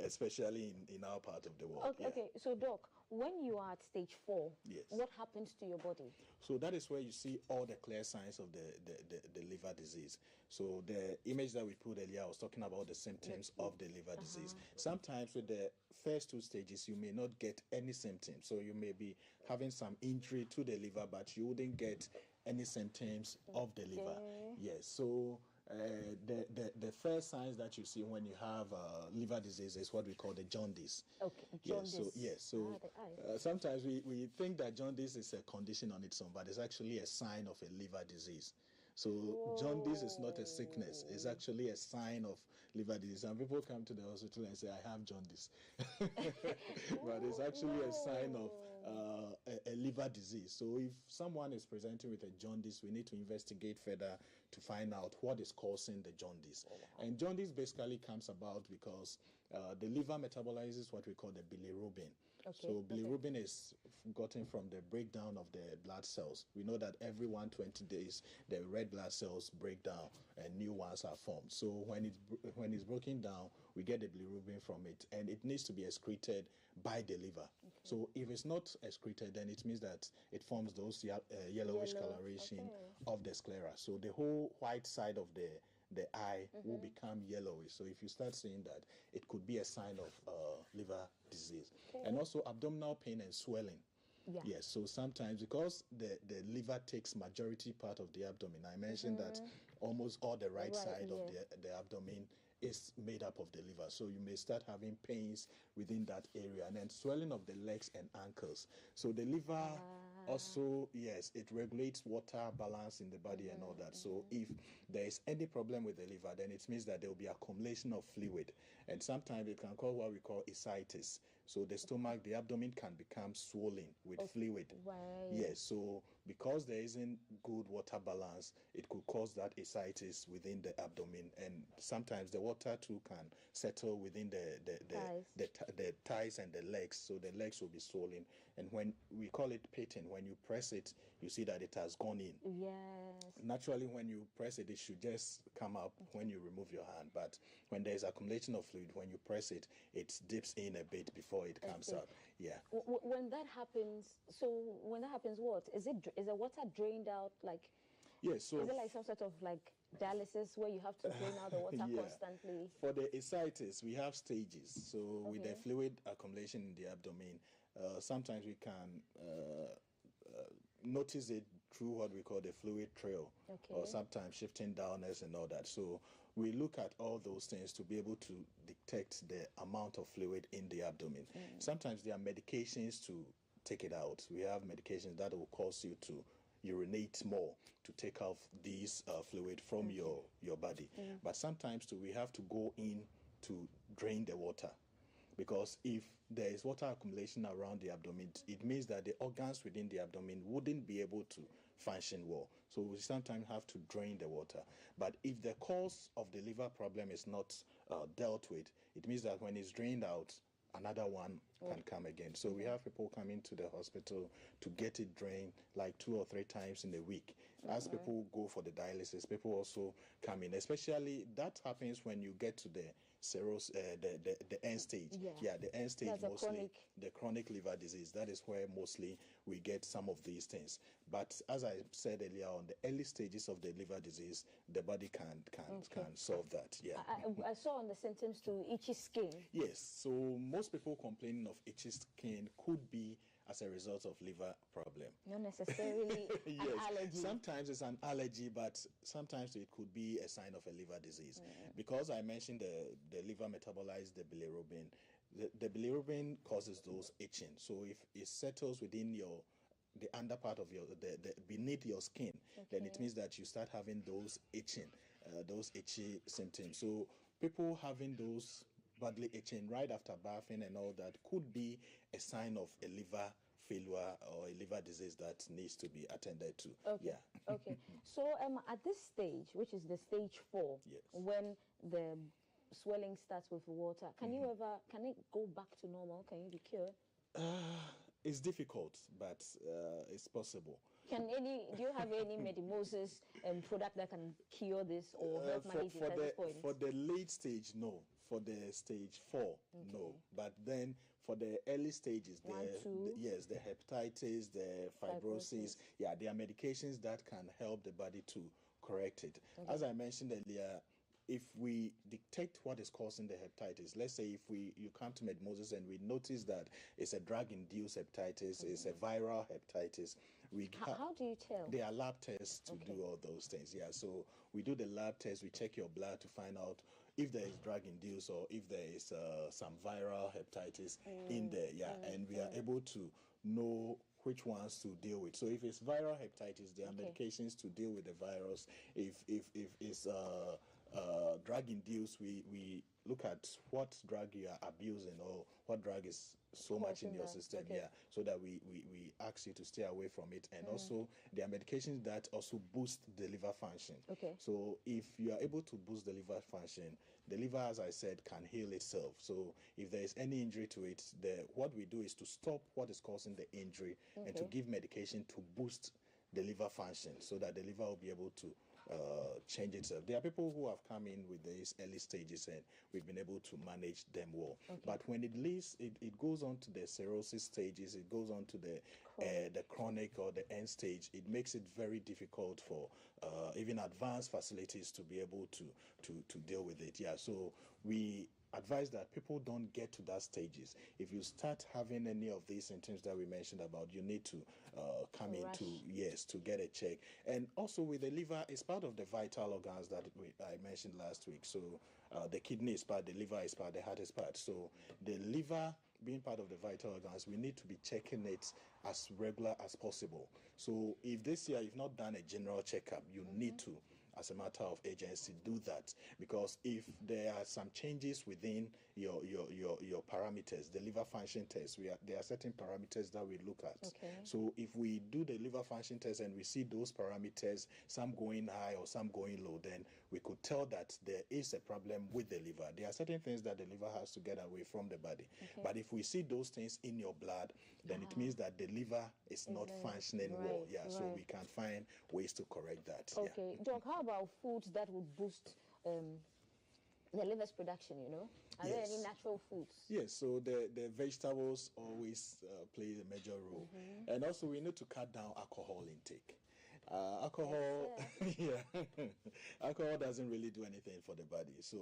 especially in our part of the world. Okay, so Doc, when you are at stage 4, what happens to your body? So that is where you see all the clear signs of the liver disease. So the image that we put earlier, I was talking about the symptoms of the liver disease. Sometimes with the first 2 stages, you may not get any symptoms. So you may be having some injury to the liver, but you wouldn't get any symptoms of the liver. So the first signs that you see when you have liver disease is what we call the jaundice. Jaundice. Sometimes we think that jaundice is a condition on its own, but it's actually a sign of a liver disease. So jaundice is not a sickness; it's actually a sign of liver disease. And people come to the hospital and say, "I have jaundice," but it's actually a sign of a liver disease. So if someone is presenting with a jaundice, we need to investigate further to find out what is causing the jaundice. And jaundice basically comes about because the liver metabolizes what we call the bilirubin. So bilirubin is gotten from the breakdown of the blood cells. We know that every 120 days, the red blood cells break down and new ones are formed. So when it's broken down, we get the bilirubin from it, and it needs to be excreted by the liver. So if it's not excreted, then it means that it forms those yellowish coloration of the sclera. So the whole white side of the eye will become yellowish. So if you start seeing that, it could be a sign of liver disease. And also abdominal pain and swelling. Yes, so sometimes because the liver takes majority part of the abdomen, I mentioned that almost all the right side of the abdomen is made up of the liver. So you may start having pains within that area, and then swelling of the legs and ankles. So the liver also, yes, it regulates water balance in the body and all that. So if there is any problem with the liver, then it means that there will be accumulation of fluid, and sometimes it can cause what we call ascites. So the stomach, the abdomen can become swollen with fluid. Yes, so because there isn't good water balance, it could cause that ascites within the abdomen, and sometimes the water too can settle within the thighs and the legs, so the legs will be swollen. And when we call it pitting, when you press it, you see that it has gone in. Yes. Naturally, when you press it, it should just come up when you remove your hand. But when there's accumulation of fluid, when you press it, it dips in a bit before it comes out. Yeah. When that happens, what is it? Is the water drained out? Like, yes. So is it like some sort of like dialysis where you have to drain out the water constantly? For the ascites, we have stages. So with the fluid accumulation in the abdomen, sometimes we can notice it through what we call the fluid trail, or sometimes shifting downwards and all that. So we look at all those things to be able to detect the amount of fluid in the abdomen. Sometimes there are medications to take it out. We have medications that will cause you to urinate more to take off these fluid from your body. But sometimes too, we have to go in to drain the water, because if there is water accumulation around the abdomen, it means that the organs within the abdomen wouldn't be able to function well. So we sometimes have to drain the water. But if the cause of the liver problem is not dealt with, it means that when it's drained out, another one can come again. So we have people coming to the hospital to get it drained like 2 or 3 times in a week. As people go for the dialysis, people also come in. Especially that happens when you get to the the end stage. The end stage, that's mostly the chronic liver disease. That is where mostly we get some of these things. But as I said earlier on, the early stages of the liver disease, the body can solve that. I saw on the symptoms to itchy skin. Yes, so most people complaining of itchy skin could be as a result of liver problem. Not necessarily an allergy. Sometimes it's an allergy, but sometimes it could be a sign of a liver disease. Because I mentioned the liver metabolizes the bilirubin. The bilirubin causes those itching. So if it settles within the under part of the beneath your skin, then it means that you start having those itchy symptoms. So people having those badly itching right after bathing and all that could be a sign of a liver failure or a liver disease that needs to be attended to. Okay. So at this stage, which is the stage 4, when the swelling starts with water, can it go back to normal? Can it be cured? It's difficult, but it's possible. Do you have any Medimosis product that can cure this or help manage it at this point? For the late stage, no. For the stage 4, no. But then for the early stages, the hepatitis, the fibrosis, there are medications that can help the body to correct it. As I mentioned earlier, if we detect what is causing the hepatitis, let's say if you come to Medimosis and we notice that it's a drug-induced hepatitis, it's a viral hepatitis, how do you tell? There are lab tests to do all those things. So we do the lab test, we check your blood to find out if there is drug-induced or if there is some viral hepatitis in there. And we are able to know which ones to deal with. So if it's viral hepatitis, there are medications to deal with the virus. If it's drug-induced, we look at what drug you are abusing or what drug is so much in your system, so that we ask you to stay away from it. And also, there are medications that also boost the liver function. So if you are able to boost the liver function, the liver, as I said, can heal itself. So if there is any injury to it, what we do is to stop what is causing the injury and to give medication to boost the liver function so that the liver will be able to change itself. There are people who have come in with these early stages and we've been able to manage them well. But when it leaves, it goes on to the cirrhosis stages, it goes on to the chronic or the end stage. It makes it very difficult for even advanced facilities to be able to deal with it. So we advise that people don't get to that stages. If you start having any of these symptoms that we mentioned about, you need to come in to get a check. And also with the liver, it's part of the vital organs that I mentioned last week. So the kidney is part, the liver is part, the heart is part. So the liver being part of the vital organs, we need to be checking it as regular as possible. So if this year you've not done a general checkup, you need to, as a matter of urgency, do that, because if there are some changes within your parameters, the liver function test, there are certain parameters that we look at. So if we do the liver function test and we see those parameters, some going high or some going low, then we could tell that there is a problem with the liver. There are certain things that the liver has to get away from the body. But if we see those things in your blood, then it means that the liver is not functioning well. So we can find ways to correct that. Doc, how about foods that would boost the liver's production, Are there any natural foods? Yes, so the vegetables always play a major role. And also we need to cut down alcohol intake. Alcohol, alcohol doesn't really do anything for the body. So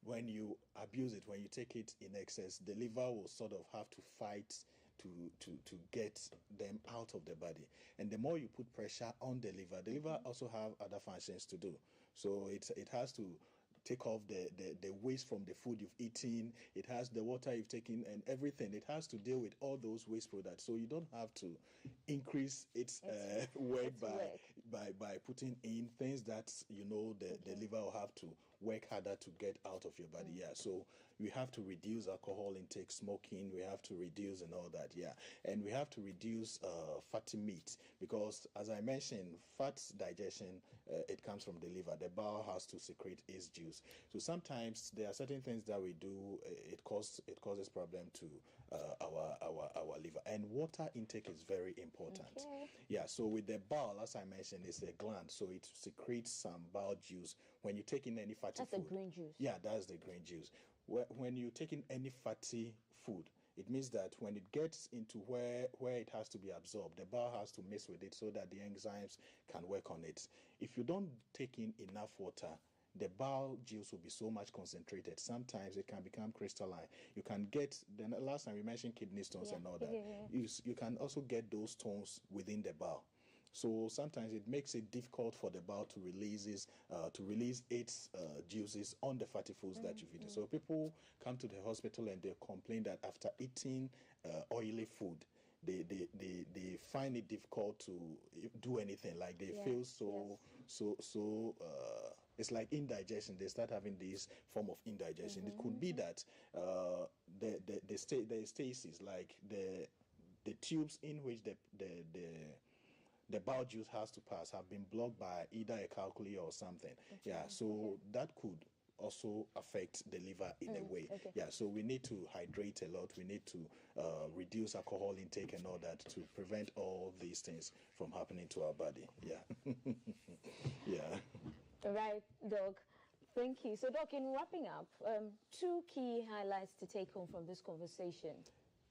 when you abuse it, when you take it in excess, the liver will sort of have to fight to get them out of the body. And the more you put pressure on the liver also have other functions to do. So it has to take off the waste from the food you've eaten. It has the water you've taken and everything. It has to deal with all those waste products. So you don't have to increase its work by putting in things that the liver will have to work harder to get out of your body. So we have to reduce alcohol intake, smoking. We have to reduce and all that. And we have to reduce fatty meat, because as I mentioned, fat digestion, it comes from the liver. The bowel has to secrete its juice. So sometimes there are certain things that we do, it causes problem to our liver. And water intake is very important. So with the bowel, as I mentioned, it's a gland, so it secretes some bowel juice when you take in any fatty food. That's the green juice. That's the green juice. When you take in any fatty food, it means that when it gets into where it has to be absorbed, the bowel has to mess with it so that the enzymes can work on it. If you don't take in enough water, the bowel juice will be so much concentrated. Sometimes it can become crystalline. You can get, the last time we mentioned kidney stones and all that. You can also get those stones within the bowel. So sometimes it makes it difficult for the bowel to release its juices on the fatty foods that you've eaten. So people come to the hospital and they complain that after eating oily food, they find it difficult to do anything. Like they feel so it's like indigestion. They start having this form of indigestion. It could be that the stasis, like the tubes in which the bowel juice has to pass, have been blocked by either a calculi or something. So that could also affect the liver in a way. So we need to hydrate a lot. We need to reduce alcohol intake and all that to prevent all these things from happening to our body. Right, Doc. Thank you. So, Doc, in wrapping up, 2 key highlights to take home from this conversation.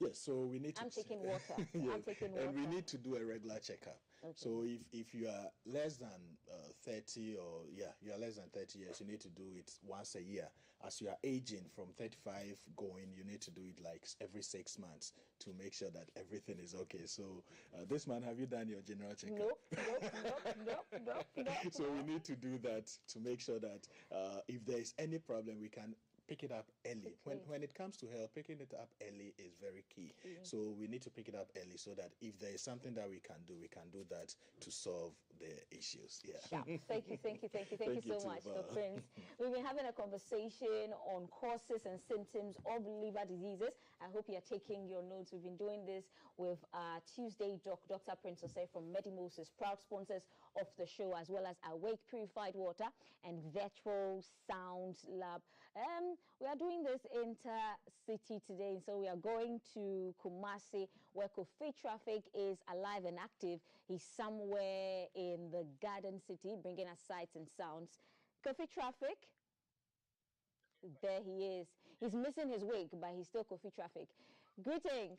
Yes, so we need to... I'm taking water. I'm taking water. And we need to do a regular checkup. So if you are less than 30 or, you are less than 30 years, you need to do it once a year. As you are aging from 35 going, you need to do it like every 6 months to make sure that everything is okay. So this month, have you done your general checkup? Nope. So we need to do that to make sure that if there is any problem, we can pick it up early. When it comes to health, picking it up early is very key. So we need to pick it up early so that if there is something that we can do that to solve the issues. Yeah. Thank you so much, Dr. Prince. We've been having a conversation on causes and symptoms of liver diseases. I hope you're taking your notes. We've been doing this with Tuesday Doc, Dr. Prince Osei from Medimosis, proud sponsors of the show, as well as Awake Purified Water and Virtual Sound Lab. We are doing this intercity today, so we are going to Kumasi, where Kofi Traffic is alive and active. He's somewhere in the Garden City, bringing us sights and sounds. Kofi Traffic, there he is. He's missing his wig, but he's still Kofi Traffic. Greetings.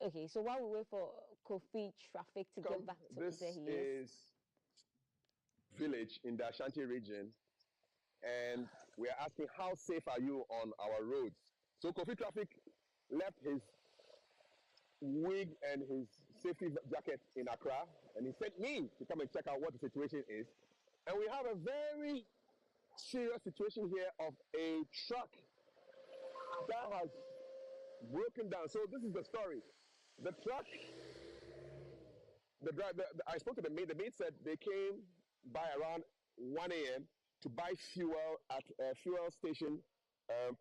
Okay, so while we wait for Kofi Traffic to get back to this where he is. Village in the Ashanti region, and we are asking how safe are you on our roads. So Kofi Traffic left his wig and his safety jacket in Accra, and he sent me to come and check out what the situation is. And we have a very serious situation here of a truck that has broken down. So this is the story. The truck, I spoke to the maid. The maid said they came by around 1 a.m. to buy fuel at a fuel station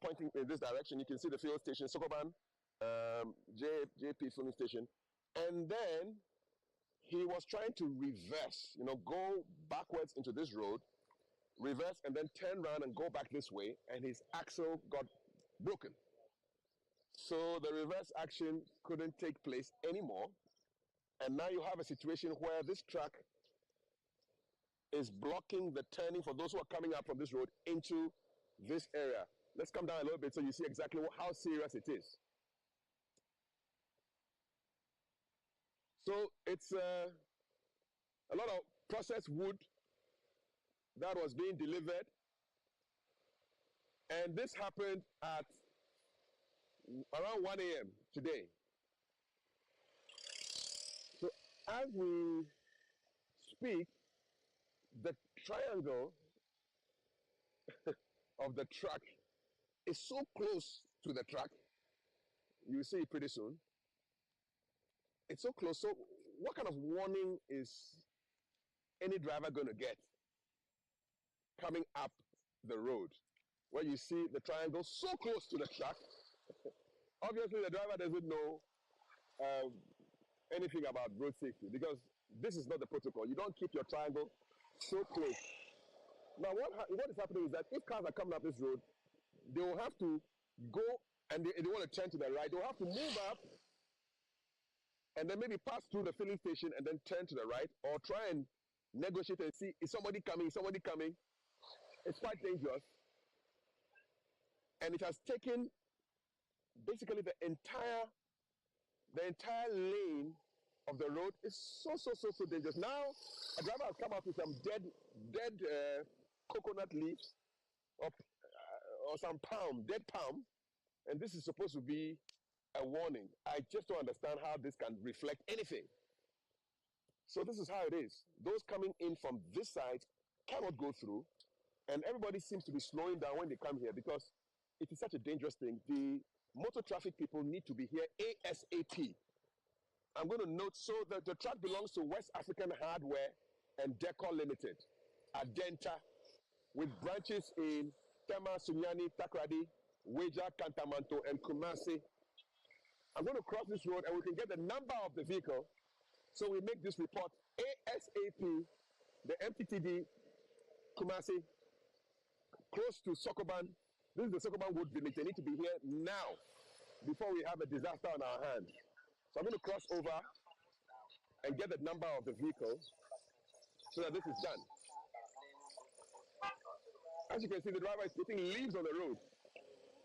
pointing in this direction. You can see the fuel station, Sokoban, JP filling station. And then he was trying to reverse, go backwards into this road, reverse, and then turn around and go back this way, and his axle got broken. So the reverse action couldn't take place anymore. And now you have a situation where this truck is blocking the turning for those who are coming up from this road into this area. Let's come down a little bit so you see exactly how serious it is. So it's a lot of processed wood that was being delivered. And this happened at around 1 a.m. today. So as we speak, the triangle of the truck is so close to the truck. You'll see it pretty soon. It's so close. So what kind of warning is any driver going to get coming up the road where you see the triangle so close to the truck? Obviously, the driver doesn't know anything about road safety, because this is not the protocol. You don't keep your triangle so close. Now, what is happening is that if cars are coming up this road, they will have to go, and they want to turn to the right. They'll have to move up and then maybe pass through the filling station and then turn to the right, or try and negotiate and see, is somebody coming, somebody coming. It's quite dangerous. And it has taken basically the entire lane of the road is so dangerous. Now, a driver has come up with some dead coconut leaves or some dead palm, and this is supposed to be a warning. I just don't understand how this can reflect anything. So this is how it is. Those coming in from this side cannot go through, and everybody seems to be slowing down when they come here because it is such a dangerous thing. The motor traffic people need to be here ASAP. I'm going to note, so that the truck belongs to West African Hardware and Decor Limited, Adenta, with branches in Tema, Sunyani, Takrady, Weja, Kantamanto, and Kumasi. I'm going to cross this road and we can get the number of the vehicle. So we make this report ASAP, the MTTD, Kumasi, close to Sokoban. This is the Sokoban Wood Village. They need to be here now before we have a disaster on our hands. So I'm going to cross over and get the number of the vehicle so that this is done. As you can see, the driver is putting leaves on the road.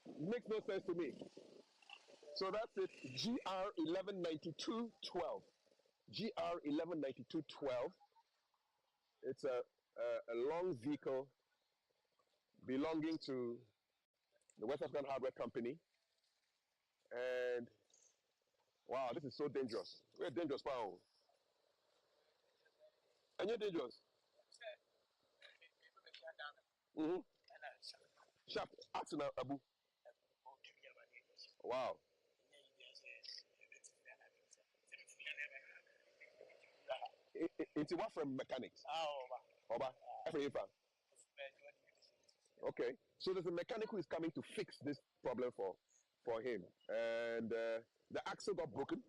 It makes no sense to me. So that's it, GR 119212. GR 119212. It's a long vehicle belonging to the West African Hardware Company. And wow, this is so dangerous. Very dangerous, pal. And you're dangerous. Shaft. Ask now, Abu. Wow. It's what from mechanics? Oba. Okay. So there's a mechanic who is coming to fix this problem for him. And the axle got broken.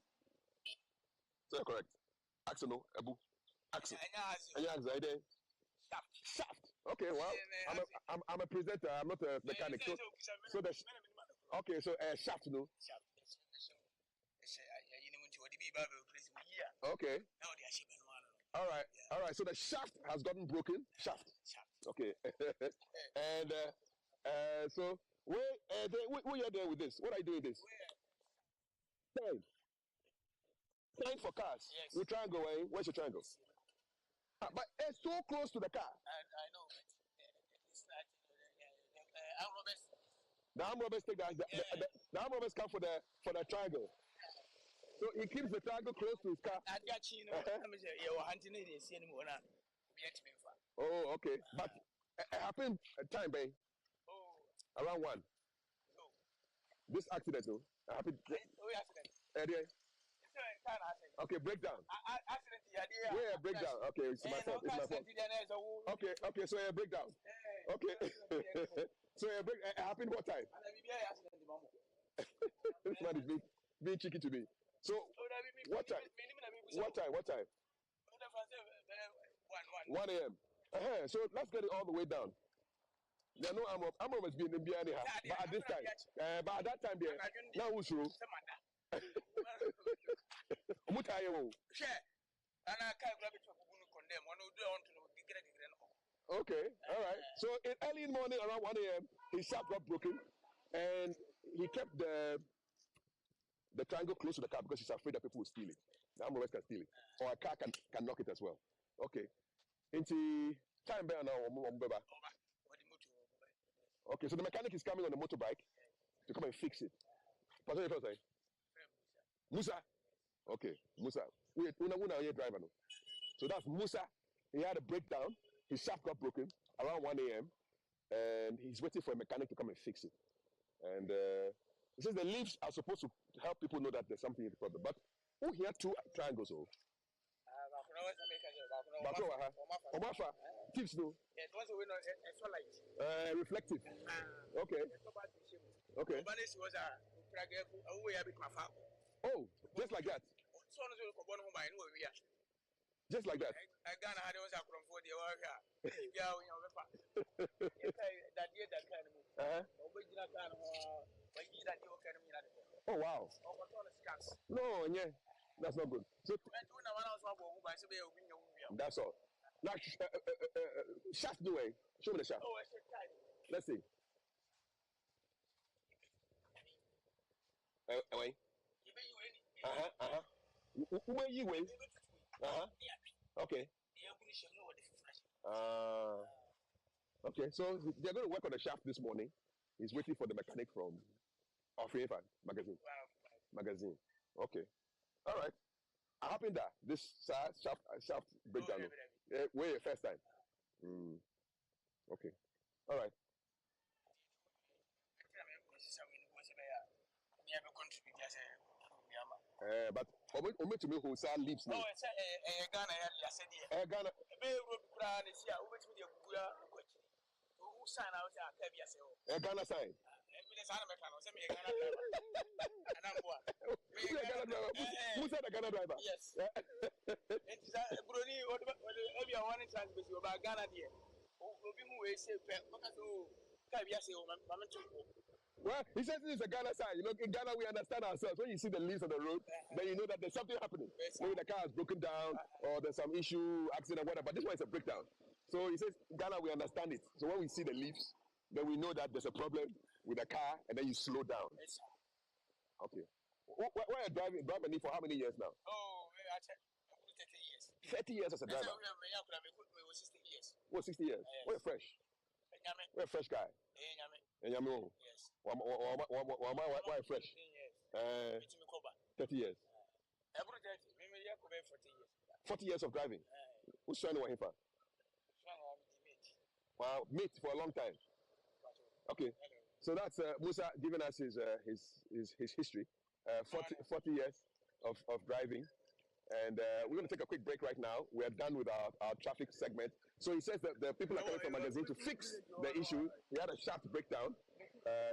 So correct. Axle no, Abu. Axle. Shaft. Okay, well, I'm a presenter. I'm not a mechanic. So the okay, so shaft no. Okay. All right. So the shaft has gotten broken. Shaft. Okay. And so where you are there with this? What are you doing with this? Sign for cars. Yes. With triangle, eh? Where's your triangle? But it's so close to the car. I know. It's not arm robbers. The arm robbers take the arm robbers come for the triangle. So he keeps the triangle close to his car. Oh, okay. But it happened time, babe. Around 1. This accident, no? Happened. Okay, breakdown. Where breakdown? Okay, it's my fault. It's my fault. Okay, so breakdown. Okay. So it happened what time? This man is being cheeky to me. So what time? 1 a.m. So let's get it all the way down. There are no arm robbers being in behind anyhow. But at this time, but at that time there, now who's through? Okay, all right. So early in the morning, around 1 a.m., his shaft got broken, and he kept the triangle close to the car because he's afraid that people will steal it. The arm robbers can steal it, or a car can knock it as well. Okay. Into time bear now. Okay, so the mechanic is coming on the motorbike to come and fix it. Musa. Okay, Musa. Una driver no. So that's Musa. He had a breakdown. His shaft got broken around 1 a.m. and he's waiting for a mechanic to come and fix it. And he says the leaves are supposed to help people know that there's something in the problem. But who here 2 triangles? Oh. Omafa. Tips no. Reflective. Okay. Okay. Oh, just like that. Just like that. Oh wow. No, yeah, that's not good. So that's all. Now, shaft the way. Show me the shaft. Let's see. Away. Where you win? Okay. Okay, so they're going to work on the shaft this morning. He's waiting for the mechanic from Afrifa magazine. Okay. All right. I happened that this shaft breakdown. Where first time? Okay. All right. But Ome to me who say leaves now. Ghana. Ghana. Ghana sign. Who said the Ghana driver? Yes. Well, he says this is a Ghana sign. You know, in Ghana we understand ourselves. When you see the leaves on the road, then you know that there's something happening. Maybe the car has broken down or there's some issue, accident, whatever. But this one is a breakdown. So he says, Ghana, we understand it. So when we see the leaves, then we know that there's a problem with the car, and then you slow down. Okay. Where are you driving for how many years now? Oh, I checked 30 years. 30 years as a driver? 60 years. Oh, 60 years. Yes. We're fresh. We're a fresh guy. Yes. Why fresh? 30 years. 40 years of driving. Who's trying to work for? Meet for a long time. Okay, so that's Musa giving us his history, 40 years of driving. And we're going to take a quick break right now. We are done with our traffic segment. So he says that the people are coming from magazine to fix the issue. He had a shaft breakdown.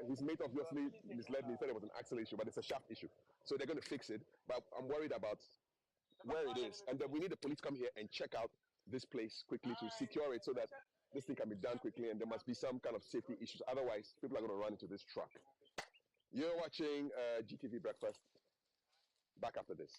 His mate obviously misled me. He said it was an axle issue, but it's a shaft issue. So they're going to fix it. But I'm worried about where it is. And then we need the police to come here and check out this place quickly to secure it so that this thing can be done quickly. And there must be some kind of safety issues. Otherwise, people are going to run into this truck. You're watching GTV Breakfast. Back after this.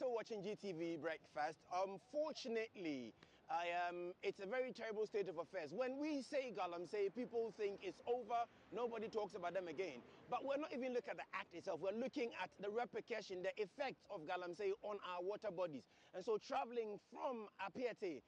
still watching GTV Breakfast. Unfortunately, it's a very terrible state of affairs. When we say Galamsey, people think it's over, nobody talks about them again. But we're not even looking at the act itself, we're looking at the repercussion, the effects of Galamsey on our water bodies. And so traveling from Apiate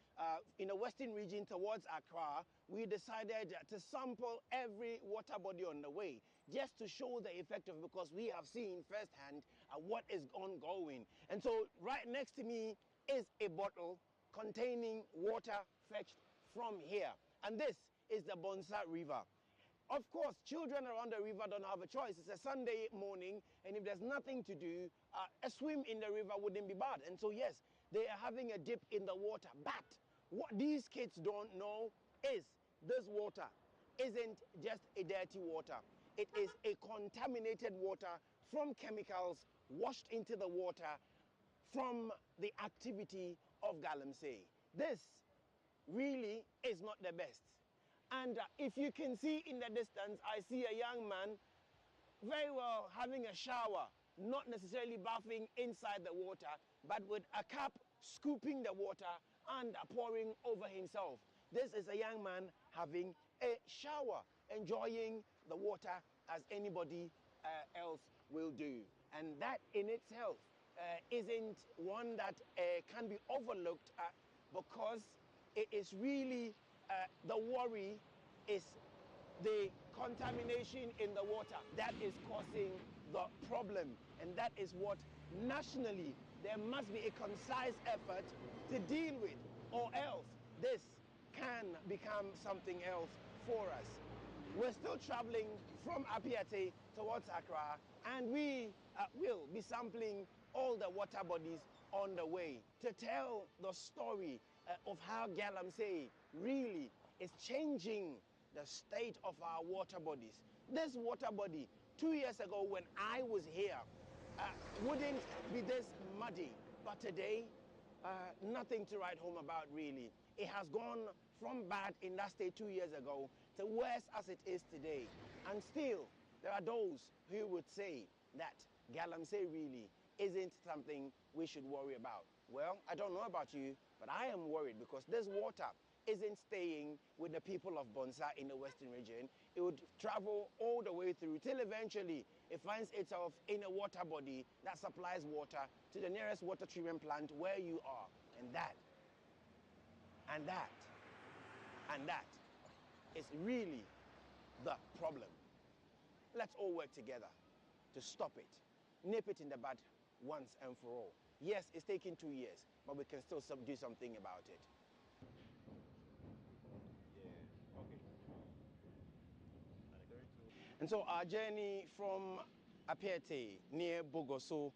in the western region towards Accra, we decided to sample every water body on the way, just to show the effect of it, because we have seen firsthand what is ongoing. And so right next to me is a bottle containing water fetched from here. And this is the Bonsa River. Of course, children around the river don't have a choice. It's a Sunday morning, and if there's nothing to do, a swim in the river wouldn't be bad. And so yes, they are having a dip in the water. But what these kids don't know is this water isn't just a dirty water. It is a contaminated water from chemicals washed into the water from the activity of Galamsey. This really is not the best. And if you can see in the distance, I see a young man very well having a shower, not necessarily bathing inside the water, but with a cup scooping the water and pouring over himself. This is a young man having a shower, enjoying the water as anybody else will do. And that in itself isn't one that can be overlooked because it is really the worry is the contamination in the water that is causing the problem, and that is what nationally there must be a concise effort to deal with, or else this can become something else for us. We're still traveling from Apiate towards Accra, and we will be sampling all the water bodies on the way to tell the story of how Galamsey really is changing the state of our water bodies. This water body, 2 years ago when I was here, wouldn't be this muddy, but today, nothing to write home about really. It has gone from bad in that state 2 years ago to worse as it is today. And still, there are those who would say that Galamsey really isn't something we should worry about. Well, I don't know about you, but I am worried because this water isn't staying with the people of Bonsa in the western region. It would travel all the way through till eventually it finds itself in a water body that supplies water to the nearest water treatment plant where you are. And that is really the problem. Let's all work together to stop it, nip it in the bud once and for all. Yes, it's taken 2 years, but we can still do something about it. And so our journey from Apiate near Bogoso,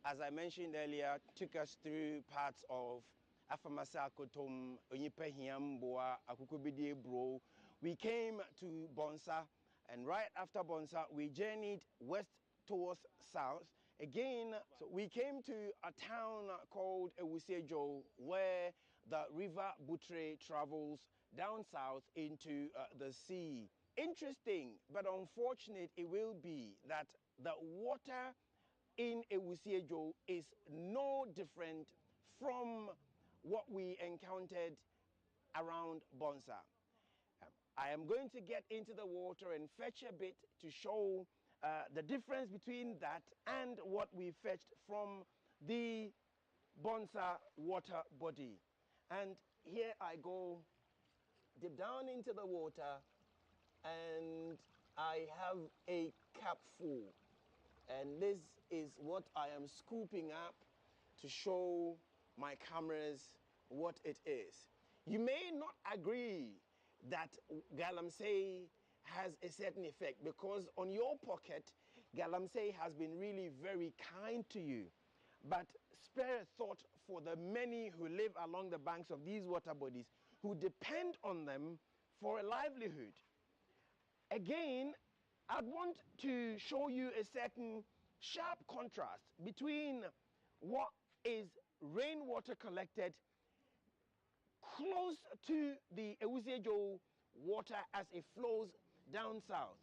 as I mentioned earlier, took us through parts of Afamasa Kotom, Onyipehiam, Boa, Akukubidi Bro. We came to Bonsa, and right after Bonsa, we journeyed west towards south. Again, so we came to a town called Ewusiejo, where the river Butre travels down south into the sea. Interesting, but unfortunate it will be that the water in Ewusiejo is no different from what we encountered around Bonsa. I am going to get into the water and fetch a bit to show the difference between that and what we fetched from the Bonsa water body. And here I go, dip down into the water, and I have a cup full. And this is what I am scooping up to show my cameras what it is. You may not agree that Galamsey has a certain effect, because on your pocket, Galamsey has been really very kind to you. But spare thought for the many who live along the banks of these water bodies, who depend on them for a livelihood. Again, I'd want to show you a certain sharp contrast between what is rainwater collected close to the Ewusiejo water as it flows down south.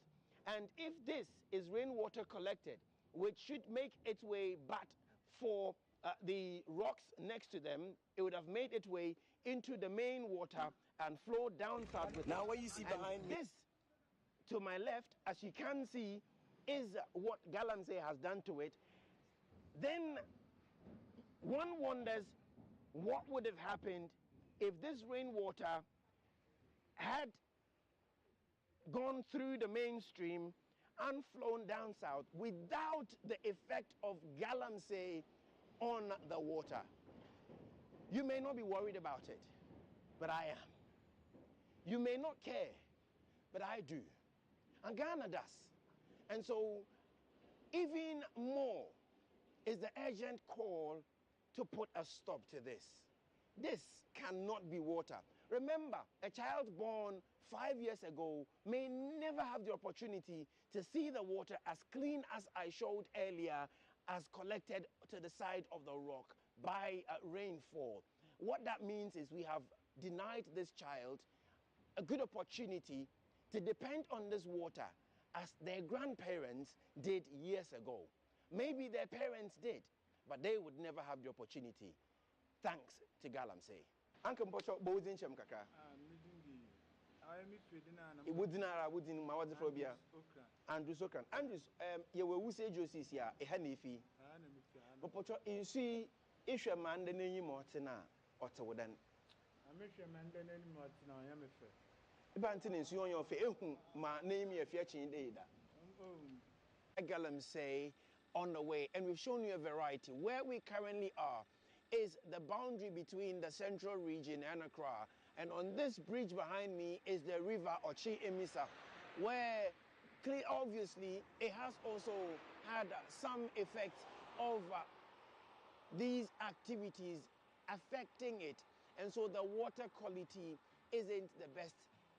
And if this is rainwater collected, which should make its way back for the rocks next to them, it would have made its way into the main water and flow down south with now what you see behind me. This, to my left, as you can see, is what Galamsey has done to it. Then one wonders what would have happened if this rainwater had gone through the mainstream and flown down south without the effect of Galamsey on the water. You may not be worried about it, but I am. You may not care, but I do. And Ghana does. And so, even more is the urgent call to put a stop to this. This cannot be water. Remember, a child born 5 years ago may never have the opportunity to see the water as clean as I showed earlier, as collected to the side of the rock by rainfall. What that means is we have denied this child a good opportunity to depend on this water as their grandparents did years ago. Maybe their parents did, but they would never have the opportunity. Thanks to Galamsey. Uncle Pocho, Bozin Chemkaka. Wudin Mawaziphobia. Andrews Okran. Andrews, you will say Josis ya, a hanifi. Pocho, you see, if your man the name Mortina, Ottawadan. I make your man the name Mortina, I am a fair. Bantinins, you on your face, my name your fetching data. Galamsey on the way, and we've shown you a variety. Where we currently are is the boundary between the central region and Accra, and on this bridge behind me is the river Ochi Emisa, where obviously it has also had some effect of these activities affecting it, and so the water quality isn't the best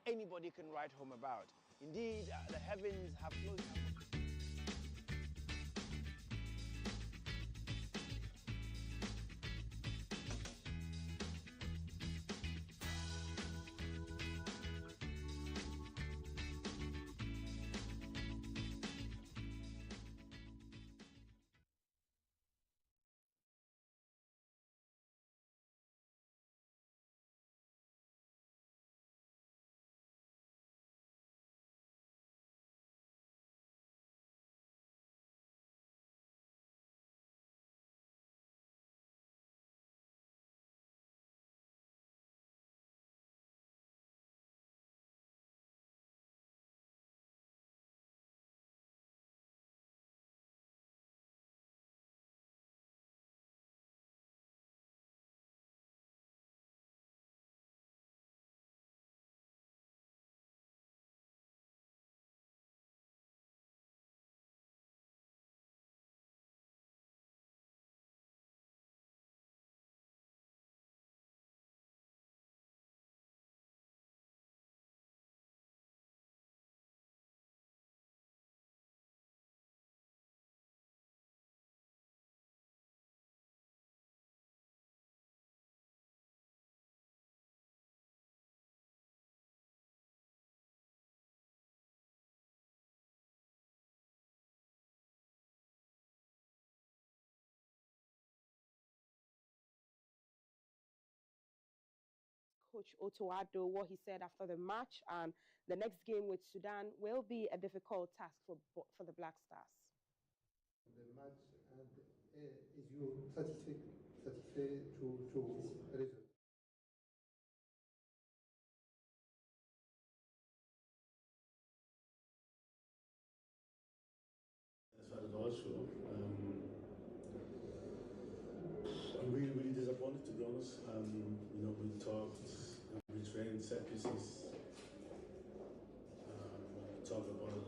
anybody can write home about. Indeed, the heavens have closed. Coach Otto Addo what he said after the match, and the next game with Sudan will be a difficult task for the Black Stars. The match is you satisfied to result? As far as also, I'm really disappointed, to be honest. You know, we talked, we trained set pieces, we talked about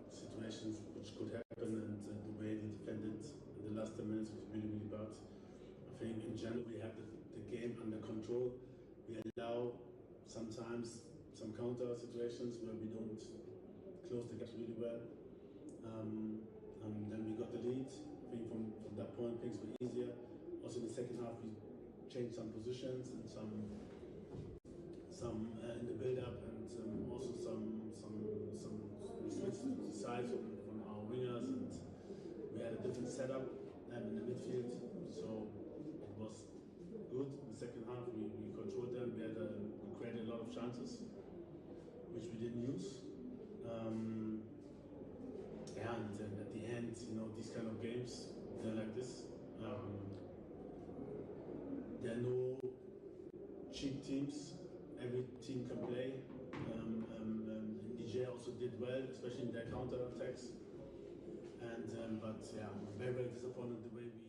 situations which could happen, and the way they defended in the last 10 minutes was really bad. I think in general we have the game under control. We allow sometimes some counter situations where we don't close the gaps really well. Then we got the lead. I think from that point things were easier. Also in the second half we changed some positions and some in the build-up, and also some switched to the sides from our wingers, and we had a different setup in the midfield. So second half, we controlled them. We created a lot of chances, which we didn't use. And at the end, these kind of games, they're like this. There are no cheap teams. Every team can play. Niger also did well, especially in their counter attacks. But I'm very, very disappointed the way we.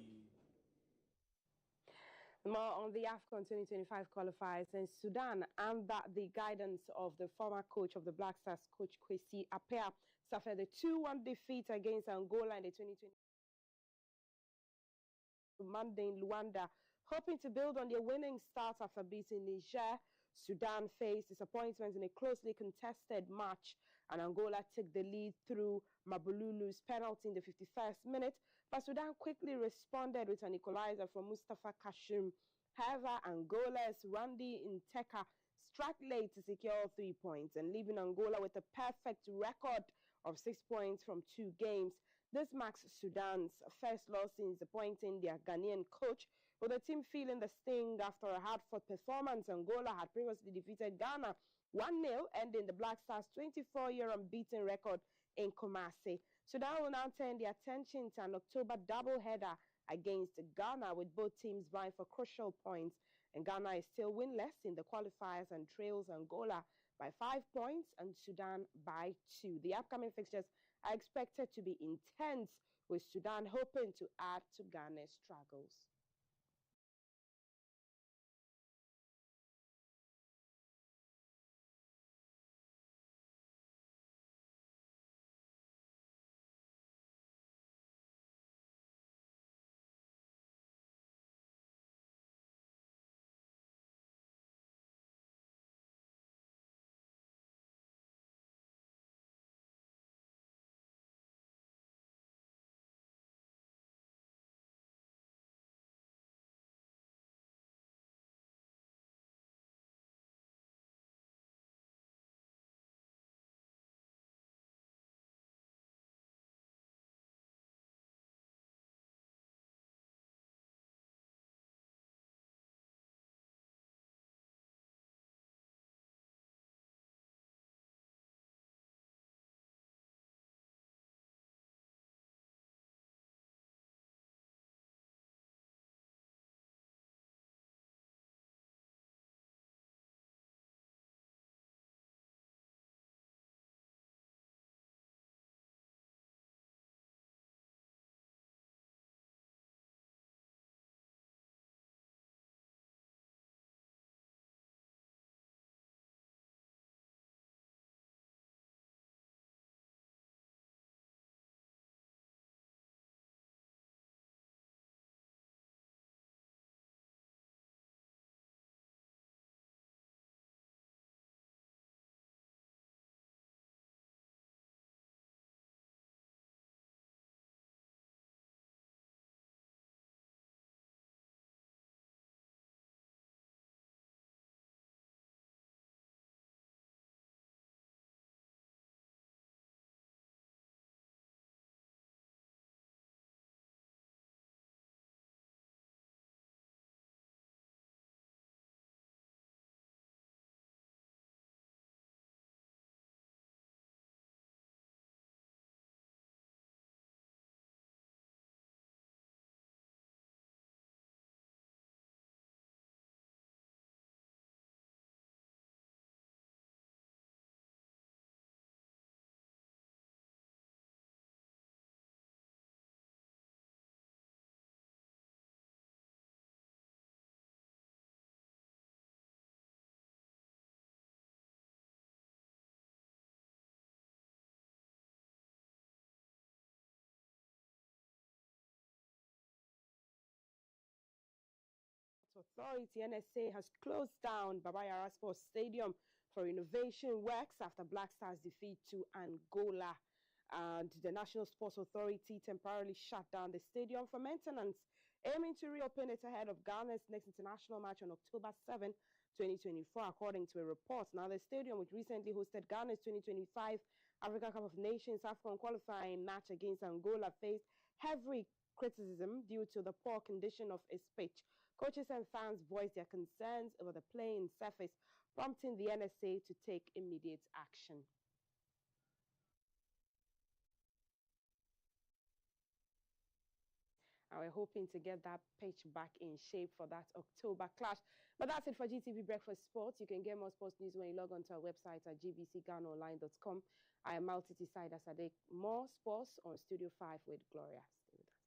More on the AFCON 2025 qualifiers in Sudan, and that the guidance of the former coach of the Black Stars, Coach Kwesi Appiah, suffered a 2-1 defeat against Angola in the 2020 Monday in Luanda, hoping to build on their winning start after beating Niger. Sudan faced disappointment in a closely contested match, and Angola took the lead through Mabululu's penalty in the 51st minute, but Sudan quickly responded with an equalizer from Mustafa Kashim. However, Angola's Randy Nteka struck late to secure 3 points and leaving Angola with a perfect record of 6 points from 2 games. This marks Sudan's first loss since appointing their Ghanaian coach, with the team feeling the sting after a hard-fought performance. Angola had previously defeated Ghana 1-0, ending the Black Stars' 24-year unbeaten record in Kumasi. Sudan will now turn their attention to an October doubleheader against Ghana, with both teams vying for crucial points. And Ghana is still winless in the qualifiers and trails Angola by 5 points and Sudan by 2. The upcoming fixtures are expected to be intense, with Sudan hoping to add to Ghana's struggles. Authority, NSA, has closed down Baba Yara Sports Stadium for renovation works after Black Stars' defeat to Angola. And the National Sports Authority temporarily shut down the stadium for maintenance, aiming to reopen it ahead of Ghana's next international match on October 7, 2024, according to a report. Now, the stadium, which recently hosted Ghana's 2025 Africa Cup of Nations AFCON qualifying match against Angola, faced heavy criticism due to the poor condition of its pitch. Coaches and fans voiced their concerns over the playing surface, prompting the NSA to take immediate action. And we're hoping to get that pitch back in shape for that October clash. But that's it for GTV Breakfast Sports. You can get more sports news when you log on to our website at gbcghanaonline.com. I am Maltiti Saida Sadek. More sports on Studio 5 with Gloria. Stay with us.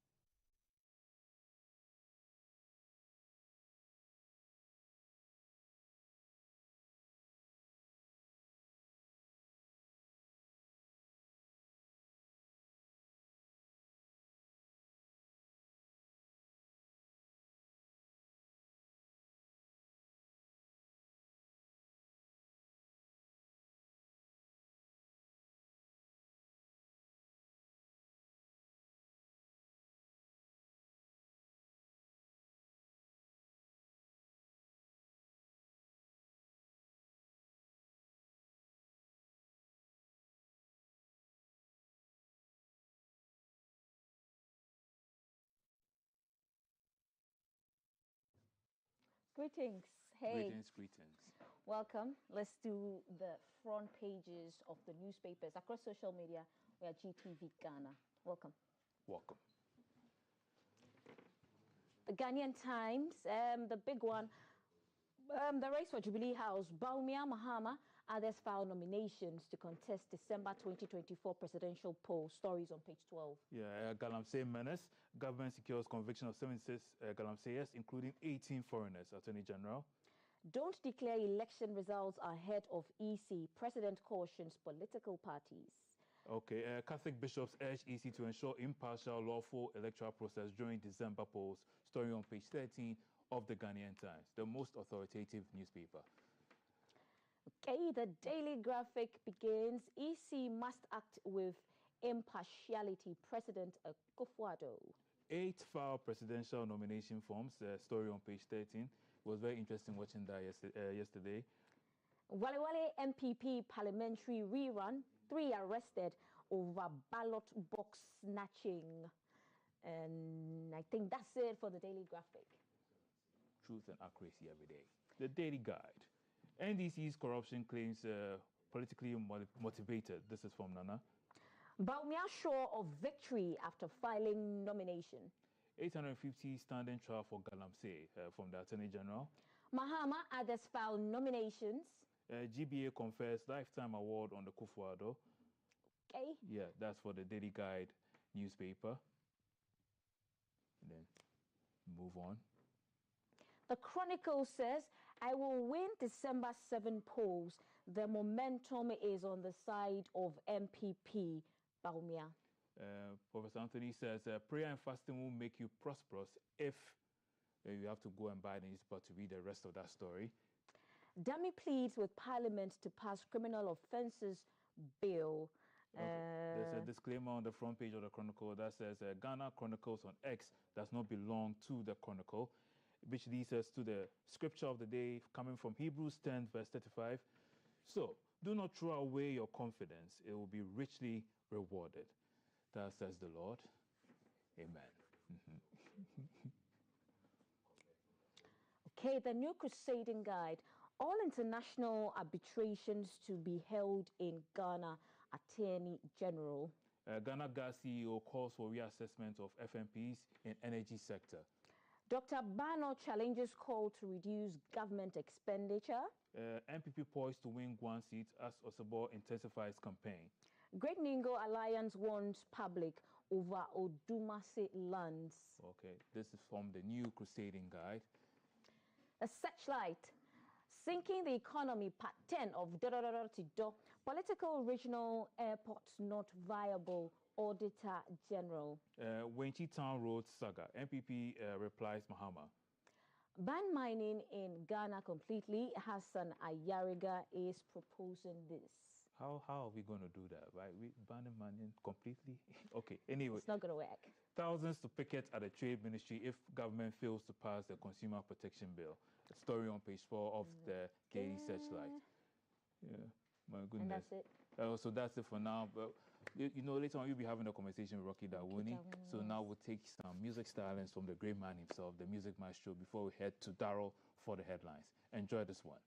Greetings. Hey. Greetings. Welcome. Let's do the front pages of the newspapers across social media. We are GTV Ghana. Welcome. Welcome. The Ghanaian Times, the big one, the race for Jubilee House, Bawumia Mahama, others filed nominations to contest December 2024 presidential poll. Stories on page 12. Yeah, Galamsey menace. Government secures conviction of 76 Galamseyers, including 18 foreigners, Attorney General. Don't declare election results ahead of EC. President cautions political parties. Okay, Catholic bishops urge EC to ensure impartial, lawful electoral process during December polls. Story on page 13 of the Ghanaian Times, the most authoritative newspaper. Okay, the Daily Graphic begins. EC must act with impartiality. President Akufo-Addo. 8 file presidential nomination forms. Story on page 13. It was very interesting watching that yesterday. Wale Wale MPP parliamentary rerun. 3 arrested over ballot box snatching. And I think that's it for the Daily Graphic. Truth and accuracy every day. The Daily Guide. NDC's corruption claims politically motivated. This is from Nana. Bawumia sure of victory after filing nomination. 850 standing trial for Galamsey from the Attorney General. Mahama, others filed nominations. GBA confers lifetime award on the Akufo-Addo. Okay. Yeah, that's for the Daily Guide newspaper. And then move on. The Chronicle says, I will win December 7 polls. The momentum is on the side of MPP. Bawumia. Professor Anthony says, prayer and fasting will make you prosperous if you have to go and buy the newspaper to read the rest of that story. Dami pleads with Parliament to pass criminal offences bill. Okay. There's a disclaimer on the front page of the Chronicle that says Ghana Chronicles on X does not belong to the Chronicle, which leads us to the scripture of the day coming from Hebrews 10 verse 35. So, do not throw away your confidence. It will be richly rewarded. That says the Lord. Amen. Okay, the new crusading guide. All international arbitrations to be held in Ghana. Attorney General. Ghana Gas CEO calls for reassessment of FMPs in energy sector. Dr. Bano challenges call to reduce government expenditure. MPP poised to win one seat as Osebo intensifies campaign. Great Ningo Alliance wants public over Odumase lands. Okay, this is from the new crusading guide. A searchlight. Sinking the economy, part 10 of Tido. Political regional airports not viable. Auditor General. Wenchi Town Road saga. MPP replies Mahama. Ban mining in Ghana completely. Hassan Ayariga is proposing this. How are we going to do that, right? We banning mining completely? Okay, anyway. It's not going to work. Thousands to picket at the Trade Ministry if government fails to pass the Consumer Protection Bill. A story on page 4 of the Daily Searchlight. Yeah, my goodness. And that's it. So that's it for now. But later on you'll be having a conversation with Rocky Dawuni. So now we'll take some music stylings from the great man himself, the music maestro, before we head to Darrell for the headlines. Enjoy this one.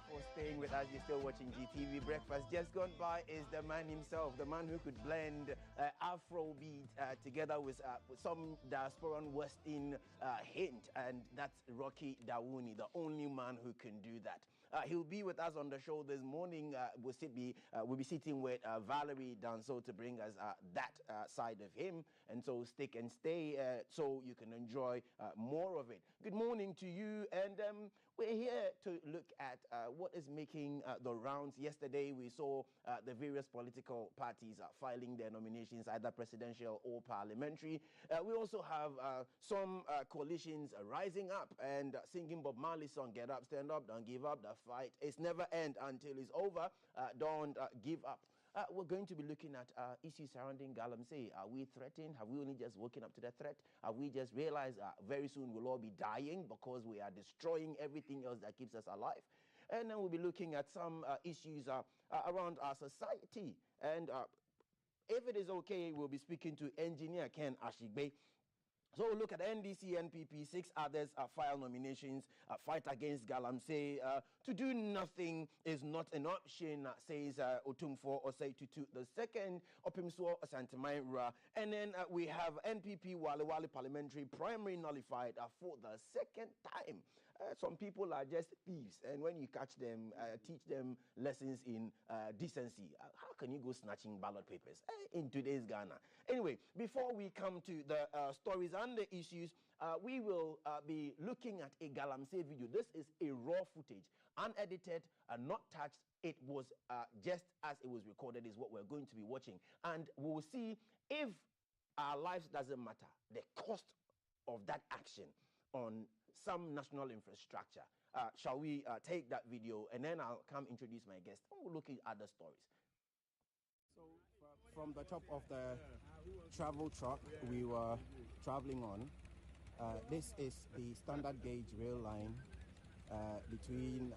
For staying with us, you're still watching GTV Breakfast. Just gone by is the man himself, the man who could blend Afrobeat together with some diasporan Western hint, and that's Rocky Dawuni, the only man who can do that. He'll be with us on the show this morning. We'll be sitting with Valerie Danso to bring us that side of him, and so stick and stay so you can enjoy more of it. Good morning to you, and we're here to look at what is making the rounds. Yesterday, we saw the various political parties filing their nominations, either presidential or parliamentary. We also have some coalitions rising up and singing Bob Marley's song, Get Up, Stand Up, Don't Give Up. The fight is never end until it's over. Don't give up. We're going to be looking at issues surrounding Galamsey. Are we threatened? Have we only just woken up to the threat? Have we just realized very soon we'll all be dying because we are destroying everything else that keeps us alive? And then we'll be looking at some issues around our society. And if it is okay, we'll be speaking to Engineer Ken Ashigbe. So look at NDC, NPP, 6 others file nominations, fight against Galamsey. To do nothing is not an option, says Otumfo Osei Tutu II, Opimsuo Asantemaira. And then we have NPP Wale Wale parliamentary primary nullified for the second time. Some people are just thieves, and when you catch them, teach them lessons in decency. How can you go snatching ballot papers in today's Ghana? Anyway, before we come to the stories and the issues, we will be looking at a Galamsey video. This is a raw footage, unedited and not touched. It was just as it was recorded is what we're going to be watching. And we'll see if our lives doesn't matter, the cost of that action on some national infrastructure. Shall we take that video, and then I'll come introduce my guest, and we'll look at the stories. So from the top of the travel truck we were traveling on, this is the standard gauge rail line between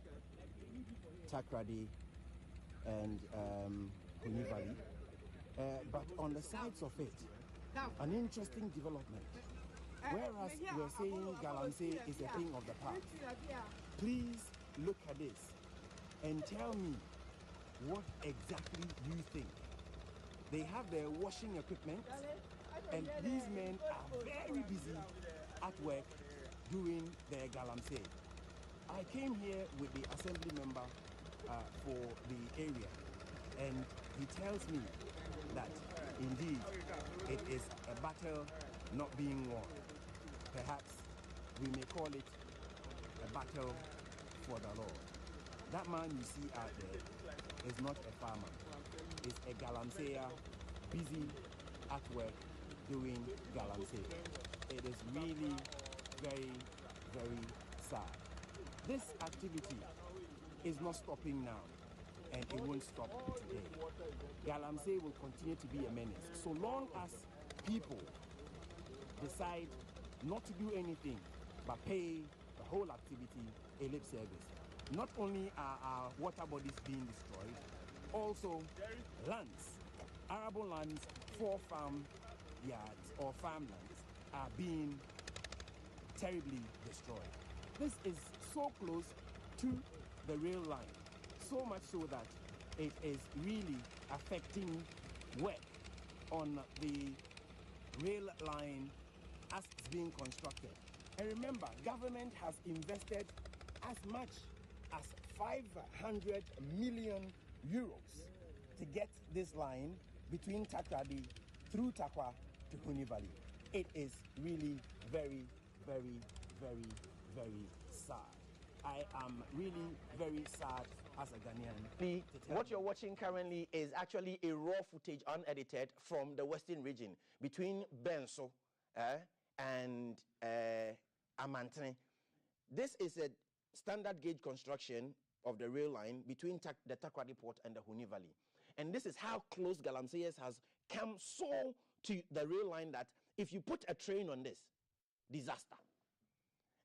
Takrady and Kuni Valley. But on the sides of it, an interesting development. Whereas we're saying Galamsey is a thing of the past, please look at this and tell me what exactly you think. They have their washing equipment, and these men are very busy at work doing their Galamsey. I came here with the assembly member for the area, and he tells me that indeed it is a battle not being won. Perhaps we may call it a battle for the Lord. That man you see out there is not a farmer. It's a galamsey busy at work doing galamsey. It is really very, very sad. This activity is not stopping now, and it won't stop today. Galamsey will continue to be a menace so long as people decide not to do anything but pay the whole activity a lip service. Not only are our water bodies being destroyed, also lands, arable lands for farm yards or farmlands are being terribly destroyed. This is so close to the rail line, so much so that it is really affecting work on the rail line as it's being constructed. And remember, government has invested as much as 500 million euros to get this line between Takoradi through Tarkwa to Huni Valley. It is really very, very, very, very sad. I am really very sad as a Ghanaian. What you're watching currently is actually a raw footage, unedited, from the Western region between Benso and Amantene. This is a standard gauge construction of the rail line between the Takoradi Port and the Huni Valley. And this is how close Galamseyers has come so to the rail line that if you put a train on this, disaster.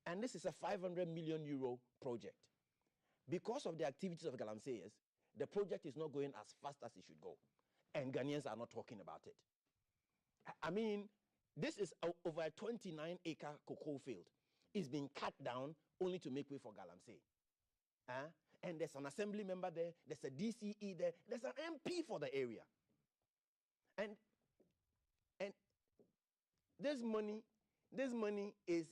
And this is a 500 million euro project. Because of the activities of Galamseyers, the project is not going as fast as it should go. And Ghanaians are not talking about it. I mean, this is over a 29-acre cocoa field. It's been cut down only to make way for Galamsey. And there's an assembly member there, there's a DCE there, there's an MP for the area. And this money is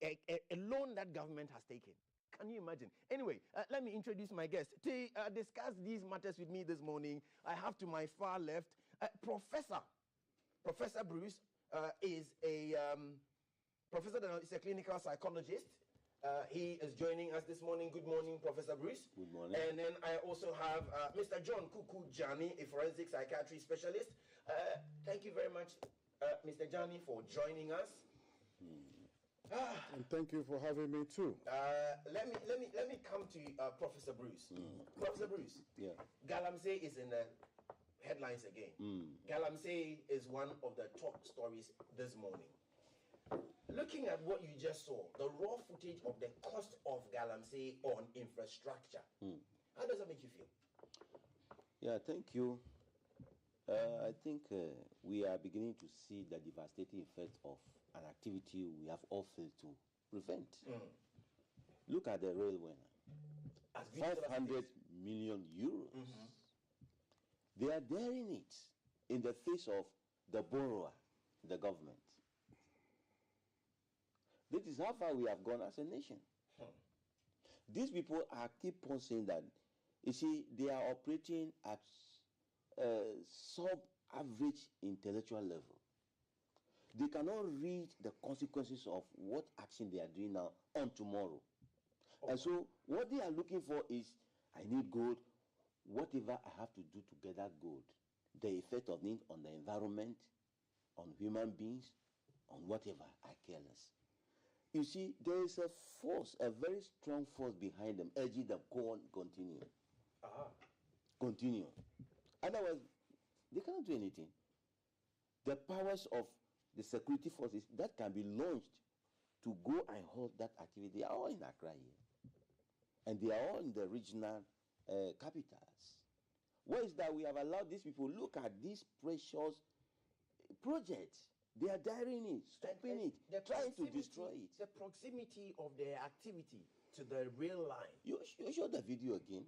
a loan that government has taken. Can you imagine? Anyway, let me introduce my guest. To discuss these matters with me this morning, I have to my far left, Professor Bruce is a clinical psychologist. He is joining us this morning. Good morning, Professor Bruce. Good morning. And then I also have Mr. John Kuku Jani, a forensic psychiatry specialist. Thank you very much, Mr. Jani, for joining us. And thank you for having me too. Let me come to Professor Bruce. Professor Bruce. Yeah. Galamsey is in the headlines again. Galamsey is one of the top stories this morning. Looking at what you just saw, the raw footage of the cost of Galamsey on infrastructure, how does that make you feel? Yeah, thank you. I think we are beginning to see the devastating effect of an activity we have all failed to prevent. Look at the railway. 500 million euros. They are daring it in the face of the borrower, the government. This is how far we have gone as a nation. These people keep on saying that, you see, they are operating at sub-average intellectual level. They cannot read the consequences of what action they are doing now on tomorrow. And so what they are looking for is, I need gold. Whatever I have to do to get that gold, the effect of it on the environment, on human beings, on whatever, I care less. You see, there is a force, a very strong force behind them, urging them, go on, continue. Continue. Otherwise, they cannot do anything. The powers of the security forces that can be launched to go and hold that activity, they are all in Accra here. And they are all in the regional capitals. Where is that we have allowed these people, look at these precious projects. They are daring it, stopping it, trying to destroy it. The proximity of their activity to the rail line. You show the video again.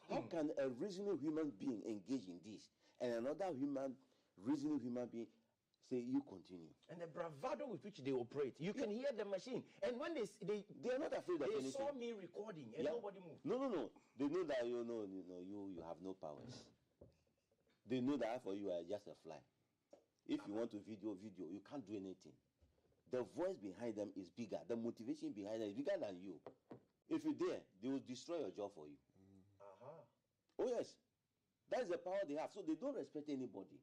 How can a reasonable human being engage in this and another reasonable human being say, you continue? And the bravado with which they operate. You can hear the machine. And when they are not afraid of anything. They saw me recording and nobody moved. No. They know that you have no powers. They know that for you are just a fly. If you want to video, you can't do anything. the voice behind them is bigger. The motivation behind them is bigger than you. If you're there, they will destroy your job for you. Oh yes, that is the power they have. So they don't respect anybody.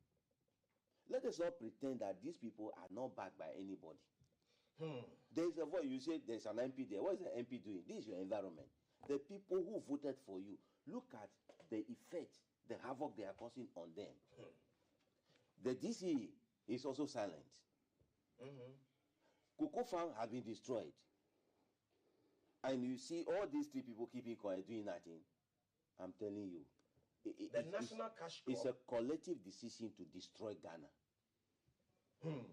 Let us not pretend that these people are not backed by anybody. There is a voice. You say there's an MP there. What is the MP doing? This is your environment. The people who voted for you, look at the effect, the havoc they are causing on them. The DCE is also silent. Cocoa farm has been destroyed. And you see all these three people keeping quiet, doing nothing. I'm telling you. The National Cash Crop. It's a collective decision to destroy Ghana.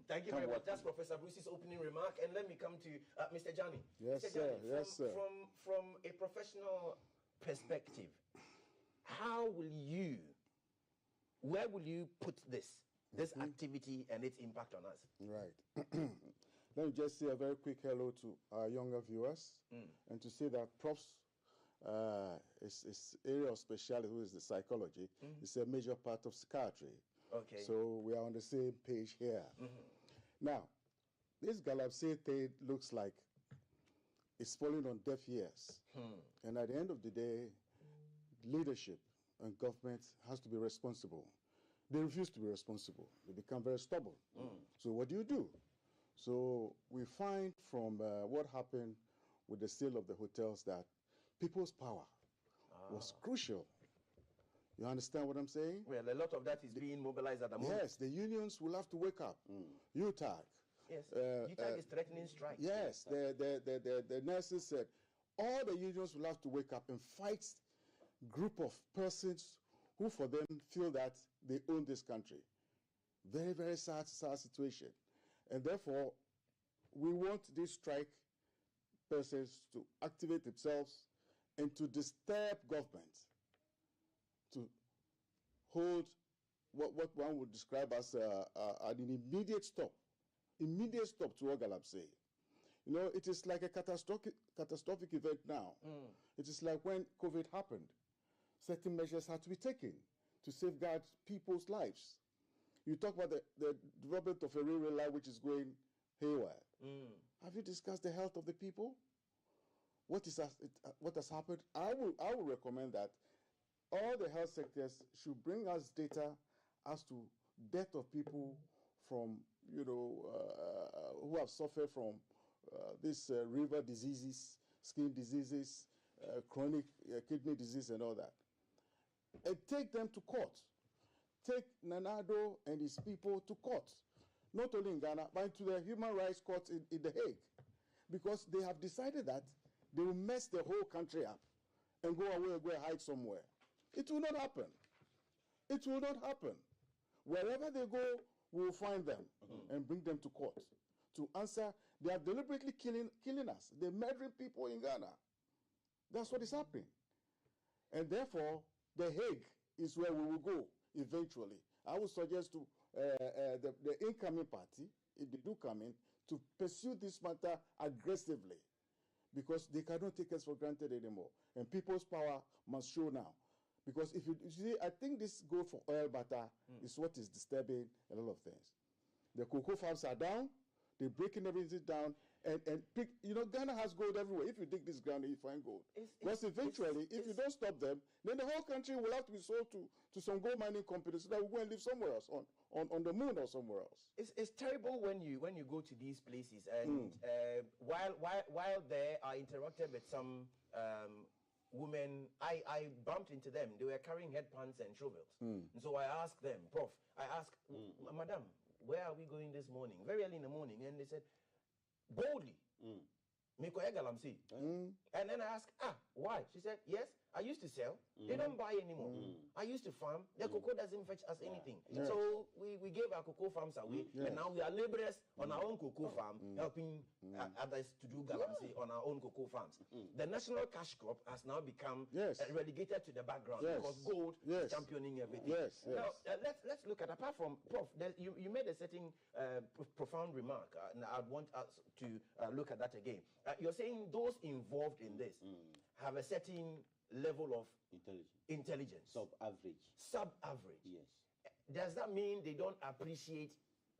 Thank you very much. That's Professor Bruce's opening remark. And let me come to Mr. Jani. Yes, Mr. sir. Jani, Yes, sir. From a professional perspective, where will you put this activity and its impact on us? Right. Let me just say a very quick hello to our younger viewers and to say that Prof's area of specialty, which is the psychology, is a major part of psychiatry. Okay. So we are on the same page here. Now, this Galamsey thing looks like it's falling on deaf ears. And at the end of the day, leadership and government has to be responsible. They refuse to be responsible. They become very stubborn. So what do? So we find from what happened with the sale of the hotels that people's power was crucial. You understand what I'm saying? Well, a lot of that is being mobilized at the moment. Yes, the unions will have to wake up. UTAG. Yes, UTAG is threatening strike. Yes, the nurses said all the unions will have to wake up and fight group of persons who for them feel that they own this country. Very, very sad situation. And therefore, we want these strike persons to activate themselves and to disturb government, to hold what one would describe as an immediate stop to what Galap say. You know, it is like a catastrophic event now. It is like when COVID happened. Certain measures had to be taken to safeguard people's lives. You talk about the development of a railway line which is going haywire. Have you discussed the health of the people? What has happened? I will recommend that all the health sectors should bring us data as to death of people from, who have suffered from these river diseases, skin diseases, chronic kidney disease and all that. And take them to court. Take Nanado and his people to court. Not only in Ghana, but to the human rights court in The Hague. Because they have decided that they will mess the whole country up and go away and go and hide somewhere. It will not happen. It will not happen. Wherever they go, we will find them and bring them to court to answer. They are deliberately killing us. They're murdering people in Ghana. That's what is happening. And therefore, The Hague is where we will go eventually. I would suggest to the incoming party, if they do come in, to pursue this matter aggressively, because they cannot take us for granted anymore. And people's power must show now. Because if you see, I think this go for oil butter is what is disturbing a lot of things. The cocoa farms are down, they're breaking everything down, and pick, Ghana has gold everywhere. If you dig this ground, you find gold. Because eventually, if you don't stop them, then the whole country will have to be sold to some gold mining companies so that we go and live somewhere else, on the moon or somewhere else. It's terrible when you go to these places and while there, I interacted with some women. I bumped into them. They were carrying headpans and shovels. And so I asked them, Prof, Madam, where are we going this morning? Very early in the morning. And they said, boldly. And then I asked, why? She said, yes, I used to sell. They don't buy anymore. I used to farm. The cocoa doesn't fetch us anything. So we gave our cocoa farms away. And now we are laborers on our own cocoa farm, helping others to do galamsey on our own cocoa farms. The national cash crop has now become relegated to the background because gold is championing everything. Now, let's look at, apart from, Prof, you made a certain profound remark, and I'd want us to look at that again. You're saying those involved in this have a certain level of intelligence. Sub-average. Yes. Does that mean they don't appreciate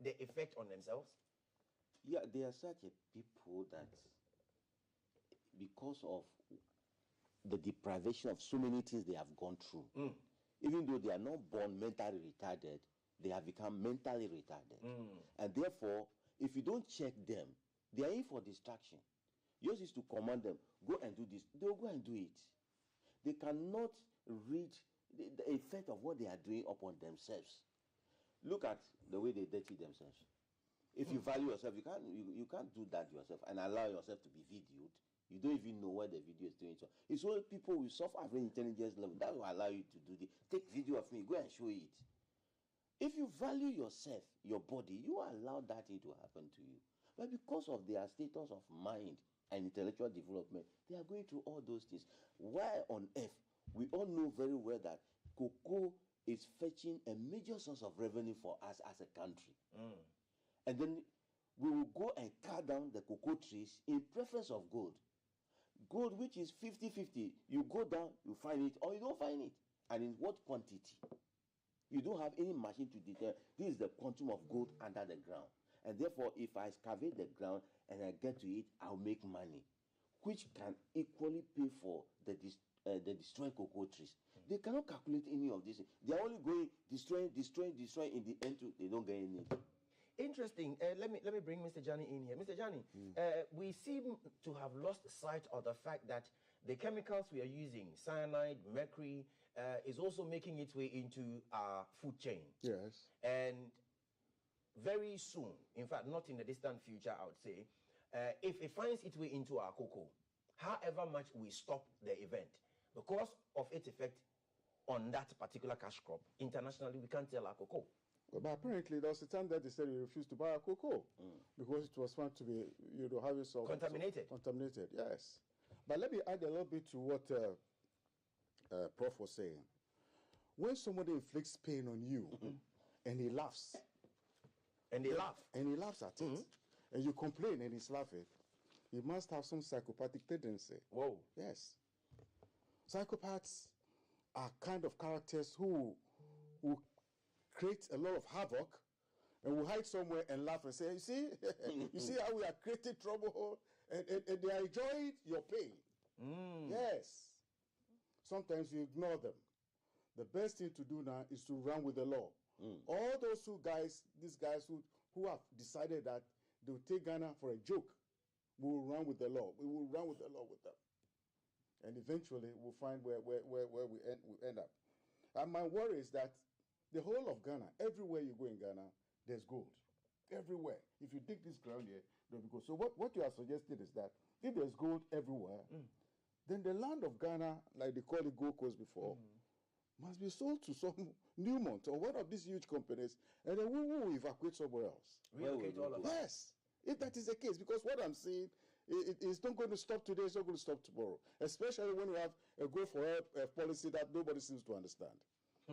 the effect on themselves? Yeah, there are such a people that because of the deprivation of so many things they have gone through, even though they are not born mentally retarded, they have become mentally retarded. And therefore, if you don't check them, they are in for distraction. Yours is to command them, go and do this. They'll go and do it. They cannot read the effect of what they are doing upon themselves. Look at the way they dirty themselves. If you value yourself, you can't do that yourself and allow yourself to be videoed. You don't even know what the video is doing. So it's only people with soft-average intelligence level that will allow you to do this. Take video of me, go and show it. If you value yourself, your body, you allow that thing to happen to you. But because of their status of mind and intellectual development, they are going through all those things. Why on earth? We all know very well that cocoa is fetching a major source of revenue for us as a country. And then we will go and cut down the cocoa trees in preference of gold. Gold, which is 50-50, you go down, you find it, or you don't find it. And in what quantity? You don't have any machine to determine this is the quantum of gold under the ground. And therefore, if I excavate the ground and I get to it, I'll make money, which can equally pay for the destroyed cocoa trees. They cannot calculate any of this. They are only going destroying. In the end, they don't get anything. Interesting. Let me bring Mr. Jani in here. Mr. Jani, we seem to have lost sight of the fact that the chemicals we are using, cyanide, mercury, is also making its way into our food chain. Yes. And very soon, in fact, not in the distant future, I would say, if it finds its way into our cocoa, however much we stop the event, because of its effect on that particular cash crop, internationally, we can't sell our cocoa. Well, but apparently, there was a time that they said we refused to buy our cocoa because it was found to be, having some contaminated. Contaminated, yes. But let me add a little bit to what Prof was saying. When somebody inflicts pain on you and he laughs, and he laughs at it, and you complain and he's laughing, he must have some psychopathic tendency. Whoa. Yes. Psychopaths are kind of characters who create a lot of havoc and will hide somewhere and laugh and say, you see how we are creating trouble, and they are enjoying your pain. Yes. Sometimes you ignore them. The best thing to do now is to run with the law. All those these guys who have decided that they will take Ghana for a joke, we will run with the law. We will run with the law with them. And eventually we'll find where we end up. And my worry is that the whole of Ghana, everywhere you go in Ghana, there's gold. Everywhere. If you dig this ground here, there'll be gold. So what you are suggesting is that if there's gold everywhere, then the land of Ghana, like they call it Gold Coast before, must be sold to some Newmont or one of these huge companies, and then we will evacuate somewhere else. Relocate all of us. Yes, if that is the case, because what I'm saying, it's not going to stop today, it's not going to stop tomorrow, especially when we have a go for help policy that nobody seems to understand.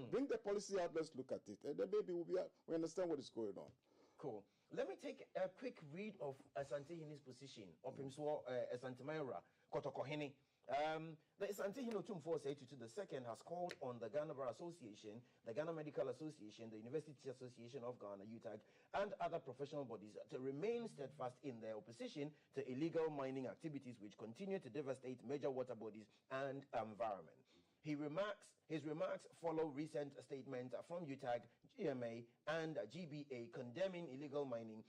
Bring the policy out, let's look at it, and then maybe we understand what is going on. Cool. Let me take a quick read of Asante Hine's position, Opimswo Asante Mayura, Kotokohini. The Asante Hine Otumfuo Osei-Tutu II has called on the Ghana Bar Association, the Ghana Medical Association, the University Association of Ghana, UTAG, and other professional bodies to remain steadfast in their opposition to illegal mining activities which continue to devastate major water bodies and environment. His remarks follow recent statements from UTAG, GMA, and GBA condemning illegal mining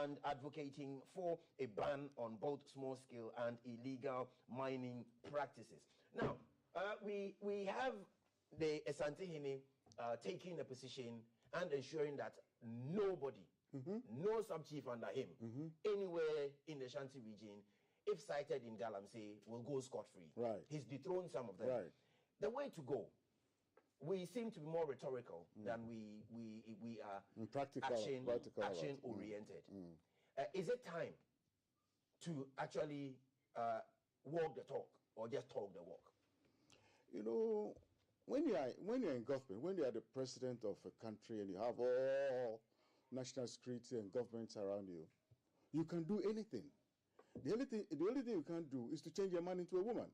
and advocating for a ban on both small-scale and illegal mining practices. Now, we have the Asante Hine taking a position and ensuring that nobody, no sub-chief under him, anywhere in the Shanti region, if cited in Galamsey, will go scot-free. Right. He's dethroned some of them. Right. The way to go, we seem to be more rhetorical than we are action oriented. Is it time to actually walk the talk or just talk the walk? You know, when you're in government, when you are the president of a country and you have all national security and governments around you, you can do anything. The only thing you can't do is to change a man into a woman.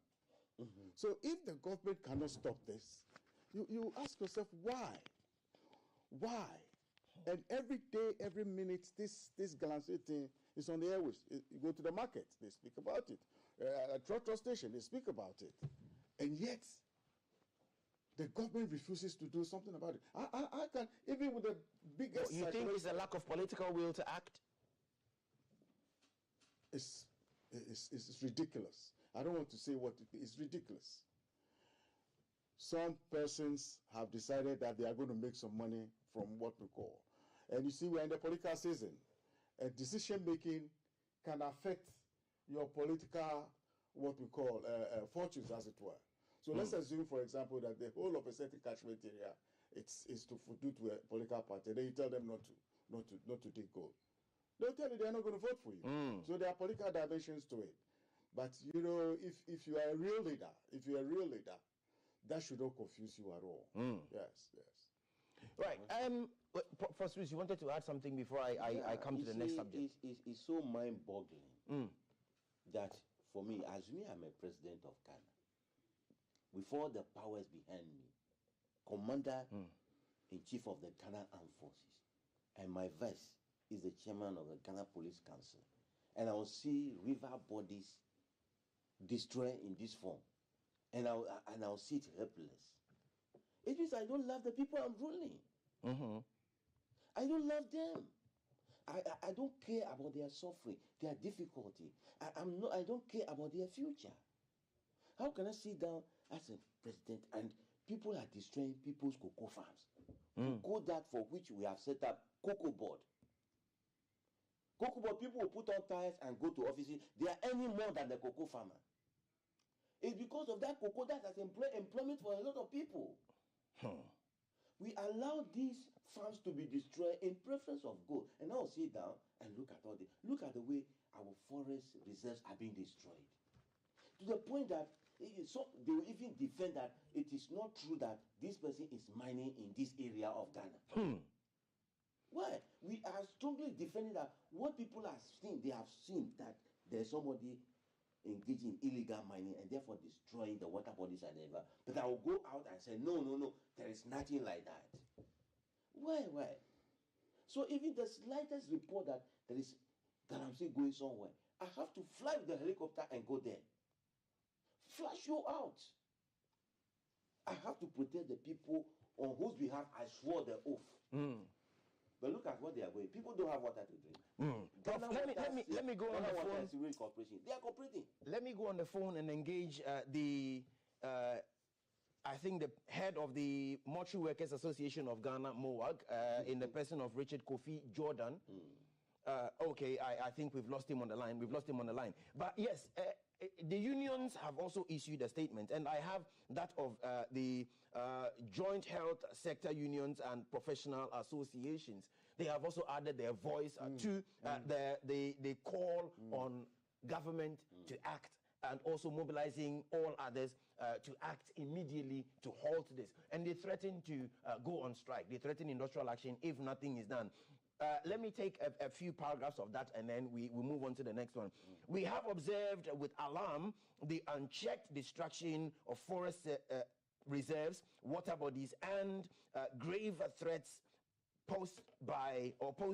So if the government cannot stop this, you ask yourself why? Why? And every day, every minute, this Galamsey thing is on the airwaves. You go to the market, they speak about it. At Trotro Station, they speak about it. And yet, the government refuses to do something about it. I can, even with the biggest... You think it's a lack of political will to act? It's ridiculous. I don't want to say what it's ridiculous. Some persons have decided that they are going to make some money from what we call. And you see, we're in the political season. And decision-making can affect your political, what we call, fortunes, as it were. So let's assume, for example, that the whole of a certain catchment area is due to a political party. Then you tell them not to dig gold. They'll tell you they're not going to vote for you. So there are political dimensions to it. But you know, if you are a real leader, that should not confuse you at all. Yes. Right. First, you wanted to add something before I come to the next subject. It's so mind-boggling that for me, assuming I'm a president of Ghana, with all the powers behind me, Commander-in-Chief of the Ghana Armed Forces, and my vice is the chairman of the Ghana Police Council, and I will see river bodies destroyed in this form, and I'll see it helpless. It means I don't love the people I'm ruling. I don't love them. I don't care about their suffering, their difficulty. I don't care about their future. How can I sit down as a president and people are destroying people's cocoa farms? Cocoa that for which we have set up cocoa board. Cocoa board, people will put on tires and go to offices. They are earning more than the cocoa farmer. It's because of that cocoa that has employment for a lot of people. We allow these farms to be destroyed in preference of gold. And now sit down and look at the way our forest reserves are being destroyed. To the point that they will even defend that it is not true that this person is mining in this area of Ghana. Why? We are strongly defending that what people have seen, they have seen that there's somebody engaging in illegal mining and therefore destroying the water bodies and ever. But I will go out and say, no, there is nothing like that. Why? So even the slightest report that there is Galamsey going somewhere, I have to fly with the helicopter and go there. Flash you out. I have to protect the people on whose behalf I swore the oath. But look at what they are going. People don't have water to drink. Let me go on the phone. They are cooperating. Let me go on the phone and engage I think the head of the Mortuary Workers Association of Ghana, MOWAG, in the person of Richard Kofi Jordan. Okay, I think we've lost him on the line. But yes, the unions have also issued a statement, and I have that of the joint health sector unions and professional associations. They have also added their voice to the call on government to act, and also mobilizing all others to act immediately to halt this. And they threaten to go on strike. They threaten industrial action if nothing is done. Let me take a few paragraphs of that, and then we move on to the next one. We have observed with alarm the unchecked destruction of forest reserves, water bodies, and grave threats posed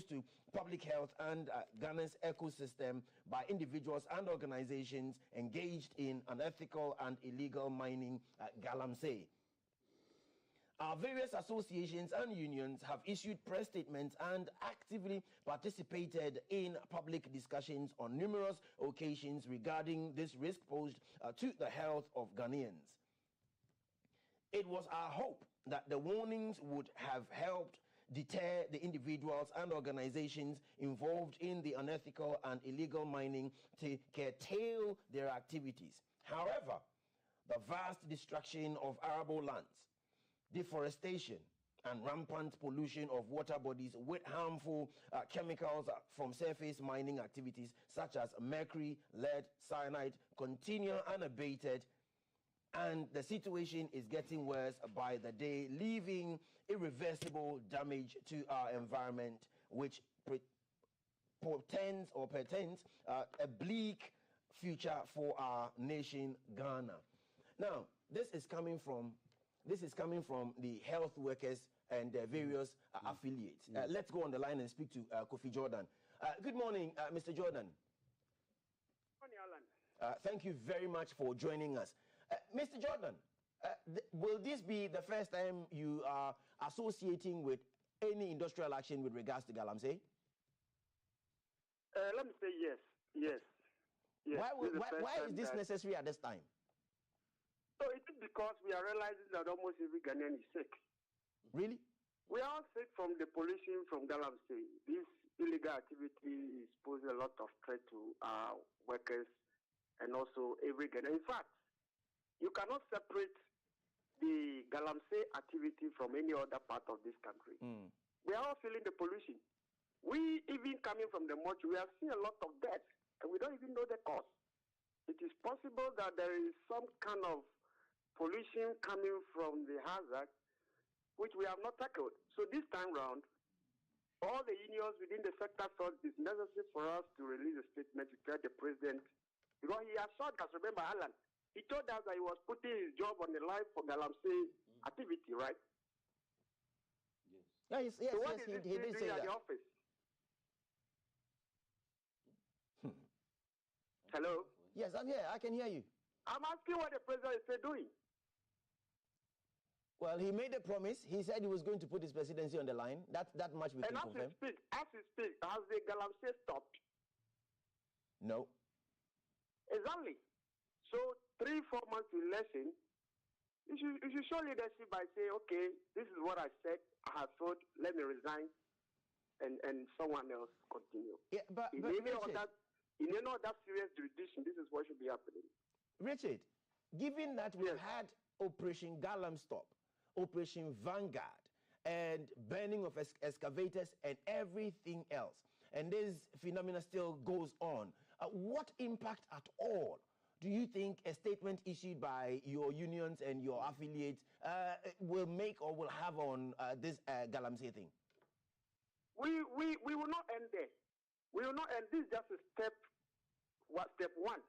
to public health and Ghana's ecosystem by individuals and organizations engaged in unethical and illegal mining at Galamsey. Our various associations and unions have issued press statements and actively participated in public discussions on numerous occasions regarding this risk posed to the health of Ghanaians. It was our hope that the warnings would have helped deter the individuals and organizations involved in the unethical and illegal mining to curtail their activities. However, the vast destruction of arable lands, deforestation, and rampant pollution of water bodies with harmful chemicals from surface mining activities such as mercury, lead, cyanide continue unabated, and the situation is getting worse by the day, leaving irreversible damage to our environment, which portends a bleak future for our nation, Ghana. Now, this is coming from the Health Workers and various affiliates. Let's go on the line and speak to Kofi Jordan. Good morning, Mr. Jordan. Good morning, Alan. Thank you very much for joining us. Mr. Jordan, will this be the first time you are associating with any industrial action with regards to Galamsey? Let me say yes. Yes. Why is this necessary at this time? So it is because we are realizing that almost every Ghanaian is sick. Really? We are all sick from the pollution from Galamsey. This illegal activity is posing a lot of threat to our workers and also every Ghanaian. In fact, you cannot separate the Galamsey activity from any other part of this country. We are all feeling the pollution. We, even coming from the mortuary, we have seen a lot of deaths, and we don't even know the cause. It is possible that there is some kind of pollution coming from the hazard, which we have not tackled. So this time round, all the unions within the sector thought it's necessary for us to release a statement to tell the president, because he assured us, remember, Alan, he told us that he was putting his job on the line for Galamsey activity, right? Yes, so what he did say at that. the office? Hello? Yes, I'm here. I can hear you. I'm asking what the president is doing. Well, he made a promise. He said he was going to put his presidency on the line. That much we can confirm. As we speak, has the Galamsey stopped? No. Exactly. So 3-4 months to election, you should show leadership by saying, okay, this is what I said, I have thought, let me resign, and someone else continue. Yeah, but in any other serious jurisdiction, this is what should be happening. Richard, given that we've had Operation Galam Stop, Operation Vanguard, and burning of excavators and everything else, and this phenomena still goes on, what impact at all do you think a statement issued by your unions and your affiliates will make or will have on this Galamsey thing? We will not end there. We will not end. This is just a step one.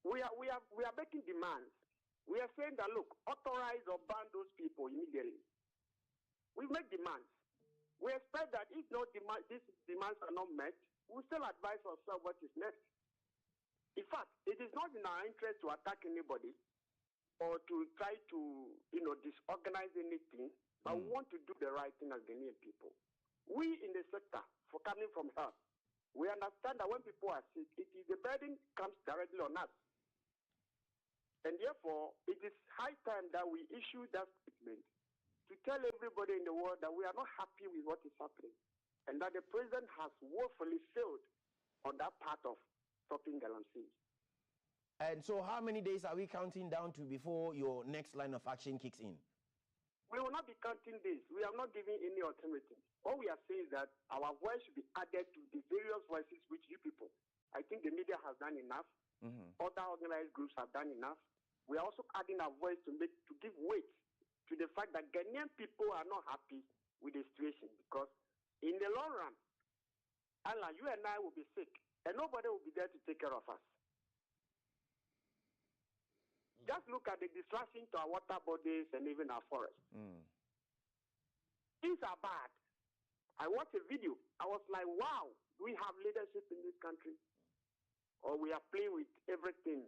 We are making demands. We are saying that, look, authorize or ban those people immediately. We make demands. We expect that if these demands are not met, we'll still advise ourselves what is next. In fact, it is not in our interest to attack anybody or to try to, disorganize anything, but we want to do the right thing as Ghanaian people. We in the sector, for coming from health, we understand that when people are sick, the burden comes directly on us. And therefore, it is high time that we issue that statement to tell everybody in the world that we are not happy with what is happening and that the president has woefully failed on that part of stopping Galamsey. And so how many days are we counting down to before your next line of action kicks in? We will not be counting days. We are not giving any alternative. All we are saying is that our voice should be added to the various voices which you people. I think the media has done enough. Other organized groups have done enough. We are also adding our voice to give weight to the fact that Ghanaian people are not happy with the situation, because in the long run, Allah, you and I will be sick, and nobody will be there to take care of us. Just look at the destruction to our water bodies and even our forests. Things are bad. I watched a video. I was like, wow, do we have leadership in this country? Or we are playing with everything?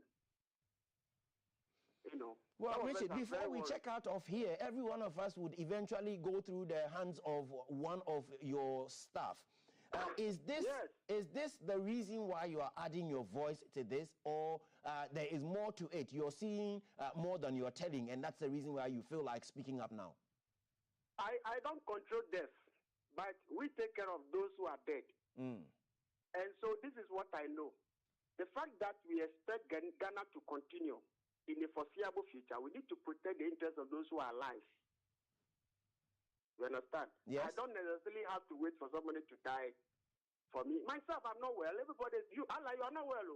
Well, Richard, before we check out of here, every one of us would eventually go through the hands of one of your staff. Is this the reason why you are adding your voice to this, or there is more to it? You're seeing more than you're telling, and that's the reason why you feel like speaking up now? I don't control death, but we take care of those who are dead. And so this is what I know. The fact that we expect Ghana to continue in the foreseeable future, we need to protect the interests of those who are alive. You understand? Yes. I don't necessarily have to wait for somebody to die for me. Myself, I'm not well. Everybody, Allah, you are not well.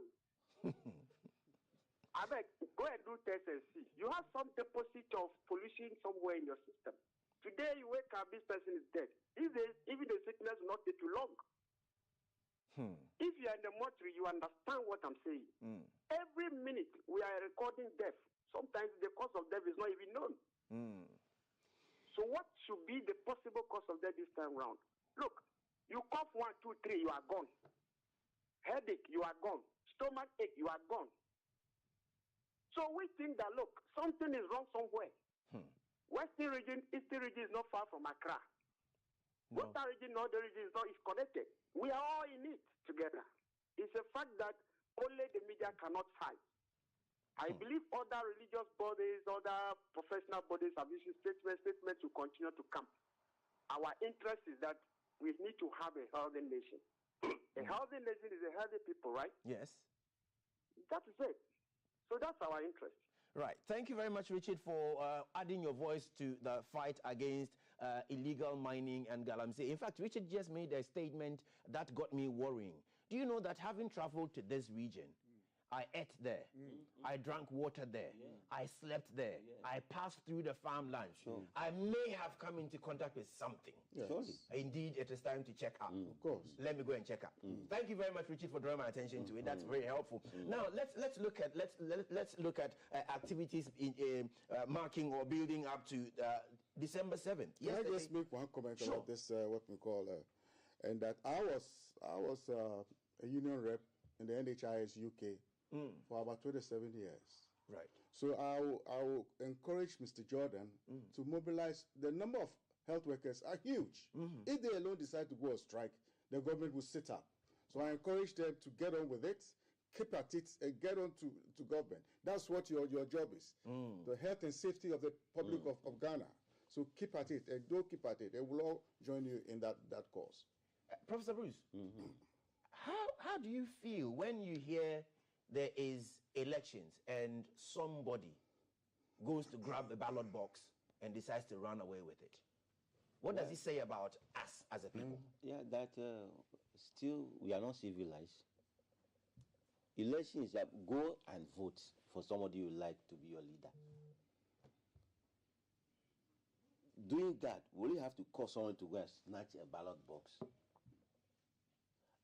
I beg, go and do tests and see. You have some deposit of pollution somewhere in your system. Today you wake up, this person is dead. Even the sickness will not take too long. If you are in the mortuary, you understand what I'm saying. Every minute we are recording death. Sometimes the cause of death is not even known. So what should be the possible cause of death this time round? Look, you cough 1, 2, 3, you are gone. Headache, you are gone. Stomach ache, you are gone. So we think that, look, something is wrong somewhere. Western region, Eastern region is not far from Accra. No. Western region, Northern region is connected. We are all in it together. It's a fact that only the media cannot fight. I believe other religious bodies, other professional bodies have issued statements to continue to come. Our interest is that we need to have a healthy nation. A healthy nation is a healthy people, right? Yes. That is it. So that's our interest. Right. Thank you very much, Richard, for adding your voice to the fight against illegal mining and galamsey. In fact, Richard just made a statement that got me worrying. Do you know that having traveled to this region, I ate there, I drank water there, I slept there, I passed through the farmlands. I may have come into contact with something. Indeed, it is time to check up. Of course. Let me go and check up. Thank you very much, Richard, for drawing my attention to it. That's very helpful. Now let's look at activities in marking or building up to December 7th. Can I just make one comment about this? What we call, and that I was a union rep in the NHIS UK for about 27 years. Right. So I will encourage Mr. Jordan to mobilize. The number of health workers are huge. If they alone decide to go on strike, the government will sit up. So I encourage them to get on with it, keep at it, and get on to government. That's what your job is. The health and safety of the public of Ghana. So keep at it, and don't keep at it. And we'll all join you in that cause. Professor Bruce, how do you feel when you hear there is elections and somebody goes to grab the ballot box and decides to run away with it? What does it say about us as a people? Yeah, that still we are not civilized. Elections, go and vote for somebody you like to be your leader. Doing that, will you have to call someone to go and snatch a ballot box?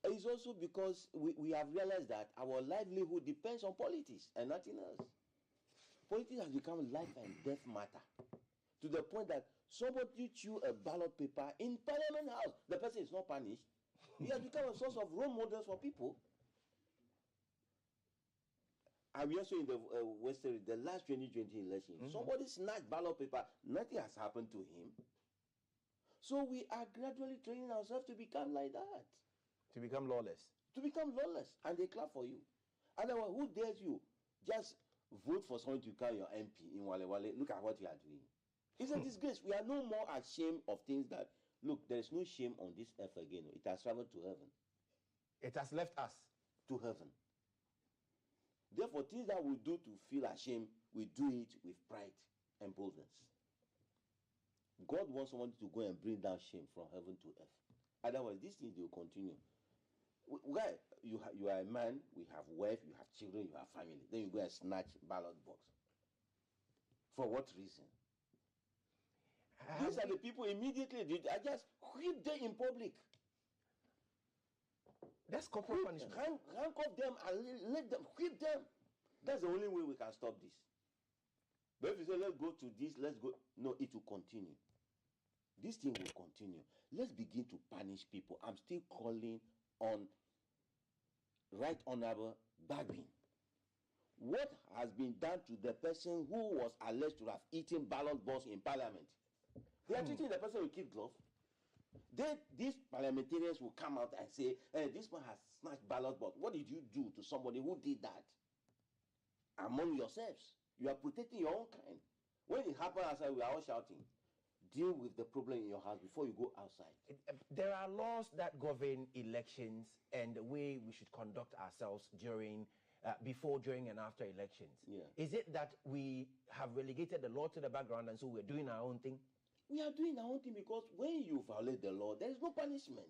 It's also because we have realized that our livelihood depends on politics and nothing else. Politics has become life and death matter, to the point that somebody chew a ballot paper in Parliament House, the person is not punished. He has become a source of role models for people. And we also in the Western, the last 2020 election, somebody snatched ballot paper, nothing has happened to him. So we are gradually training ourselves to become like that. To become lawless. To become lawless, and they clap for you. Otherwise, who dares you? Just vote for someone to become your MP in Wale Wale. Look at what you are doing. It's a disgrace. We are no more ashamed of things that, look, there is no shame on this earth again. It has traveled to heaven. It has left us. To heaven. Therefore, things that we do to feel ashamed, we do it with pride and boldness. God wants someone to go and bring down shame from heaven to earth. Otherwise, these things will continue. Why? You are a man, we have wife, you have children, you have family. Then you go and snatch ballot box. For what reason? These are the people immediately, I just whip them in public. That's corporal punishment. Handcuff them and let them, whip them. That's the only way we can stop this. But if you say, let's go to this, let's go, no, it will continue. This thing will continue. Let's begin to punish people. I'm still calling on Right Honorable Bagbin. What has been done to the person who was alleged to have eaten ballot box in Parliament? They are treating the person with kid glove. These parliamentarians will come out and say, this man has snatched ballot box. What did you do to somebody who did that? Among yourselves. You are protecting your own kind. When it happens outside, we are all shouting. Deal with the problem in your house before you go outside. There are laws that govern elections and the way we should conduct ourselves during, before, during, and after elections. Yeah. Is it that we have relegated the law to the background and so we're doing our own thing? We are doing our own thing because when you violate the law, there is no punishment.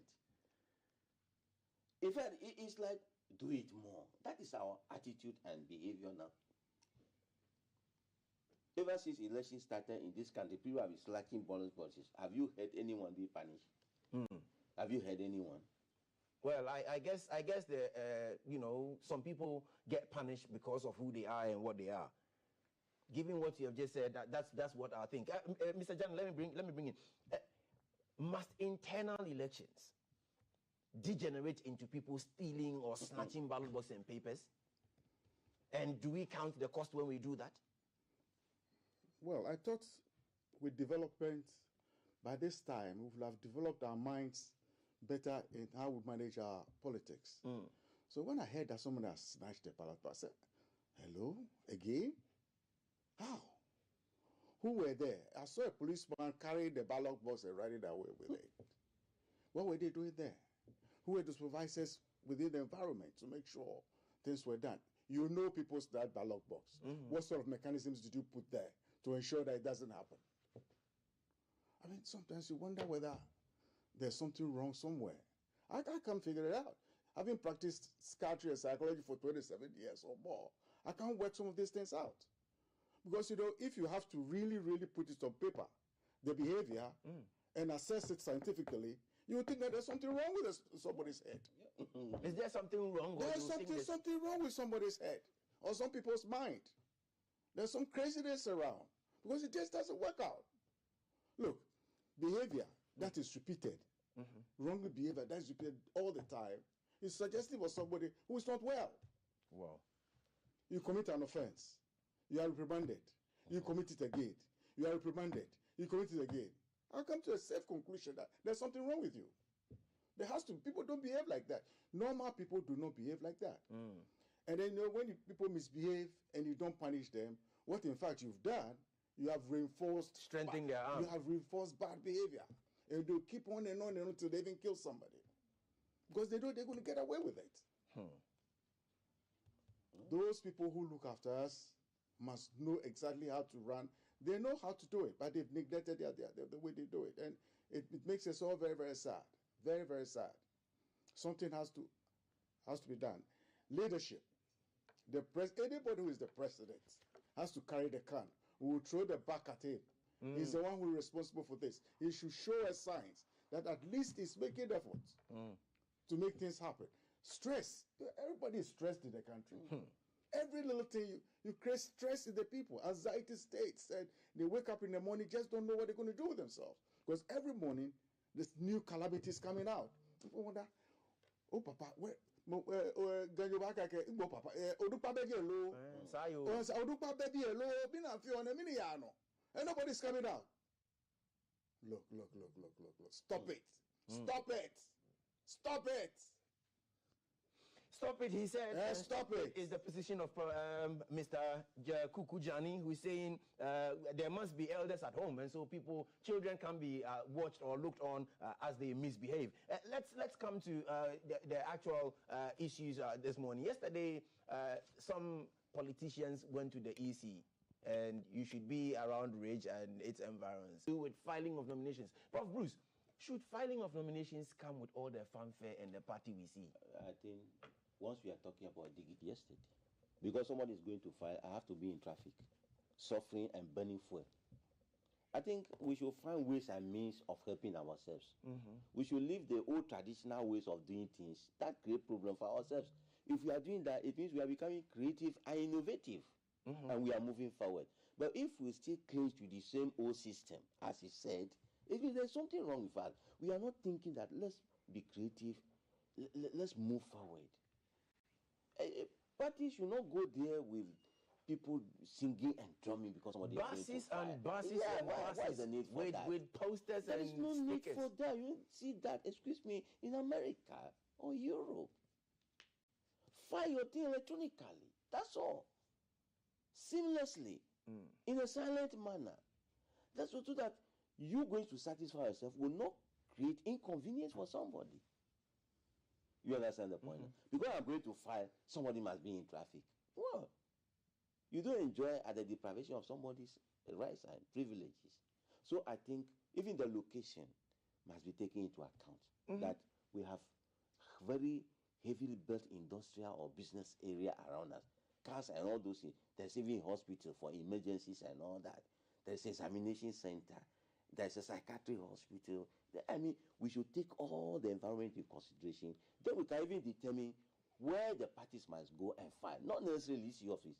In fact, it's like, do it more. That is our attitude and behavior now. Ever since election started in this country, people have been slacking ballot boxes. Have you heard anyone be punished? Have you heard anyone? Well, I guess the some people get punished because of who they are and what they are. given what you have just said, that's what I think. Mr. Jan, let me bring in. Must internal elections degenerate into people stealing or snatching ballot boxes and papers? And do we count the cost when we do that? Well, I thought with development, by this time, we will have developed our minds better in how we manage our politics. So when I heard that someone has snatched the ballot box, I said, hello, again? How? Who were there? I saw a policeman carrying the ballot box and riding away with it. What were they doing there? Who were the supervisors within the environment to make sure things were done? You know people snatch ballot box. What sort of mechanisms did you put there to ensure that it doesn't happen? I mean, sometimes you wonder whether there's something wrong somewhere. I can't figure it out. Having practiced psychiatry and psychology for 27 years or more, I can't work some of these things out. Because, you know, if you have to really, really put it on paper, the behavior, and assess it scientifically, you would think that there's something wrong with somebody's head. Is there something wrong? There's something wrong with somebody's head or some people's mind. There's some craziness around because it just doesn't work out. Look, behavior that is repeated, wrong behavior that is repeated all the time, is suggestive of somebody who is not well. Wow. You commit an offense, you are reprimanded. You commit it again, you are reprimanded. You commit it again. I'll come to a safe conclusion that there's something wrong with you. There has to be. People don't behave like that. Normal people do not behave like that. And then, you know, when people misbehave and you don't punish them, what in fact you've done, you have reinforced, strengthening their arm. You have reinforced bad behavior. And they'll keep on and on until they even kill somebody. Because they know they're going to get away with it. Those people who look after us must know exactly how to run. They know how to do it, but they've neglected the way they do it. And it makes us all very, very sad. Very, very sad. Something has to be done. Leadership. Anybody who is the president has to carry the can. We will throw the back at him. He's the one who is responsible for this. He should show us signs that at least he's making efforts to make things happen. Stress. Everybody is stressed in the country. Every little thing, you create stress in the people. Anxiety states. And they wake up in the morning, just don't know what they're going to do with themselves. Because every morning, there's new calamities coming out. People wonder, oh, Papa, where? And nobody's coming out. Look. Stop it. Stop it. Stop it. Stop it, he said. Stop it. Is the position of Mr. Kukujani, who is saying there must be elders at home, and so children can be watched or looked on as they misbehave. Let's come to the actual issues this morning. Yesterday, some politicians went to the EC, and you should be around Ridge and its environs. With filing of nominations. Prof. Bruce, should filing of nominations come with all the fanfare and the party we see? I think once we are talking about yesterday, because someone is going to file, I have to be in traffic, suffering and burning fuel. I think we should find ways and means of helping ourselves. We should leave the old traditional ways of doing things. That create problem for ourselves. If we are doing that, it means we are becoming creative and innovative, and we are moving forward. But if we still cling to the same old system, as he said, it means there's something wrong with us. We are not thinking that let's be creative, let's move forward. Parties should not go there with people singing and drumming because somebody buses and buses and buses. What is the need for that? With posters there and is no stickers. need for that. You see that, excuse me, in America or Europe. File your thing electronically. That's all. Seamlessly, in a silent manner. That's so that you going to satisfy yourself will not create inconvenience for somebody. You understand the point? Because I'm going to file, somebody must be in traffic. Well, you don't enjoy at the deprivation of somebody's rights and privileges. So I think even the location must be taken into account. That we have very heavily built industrial or business area around us. Cars and all those things. There's even hospital for emergencies and all that. There's examination center. There's a psychiatric hospital. I mean, we should take all the environment into consideration. Then we can even determine where the parties must go and file. Not necessarily EC office.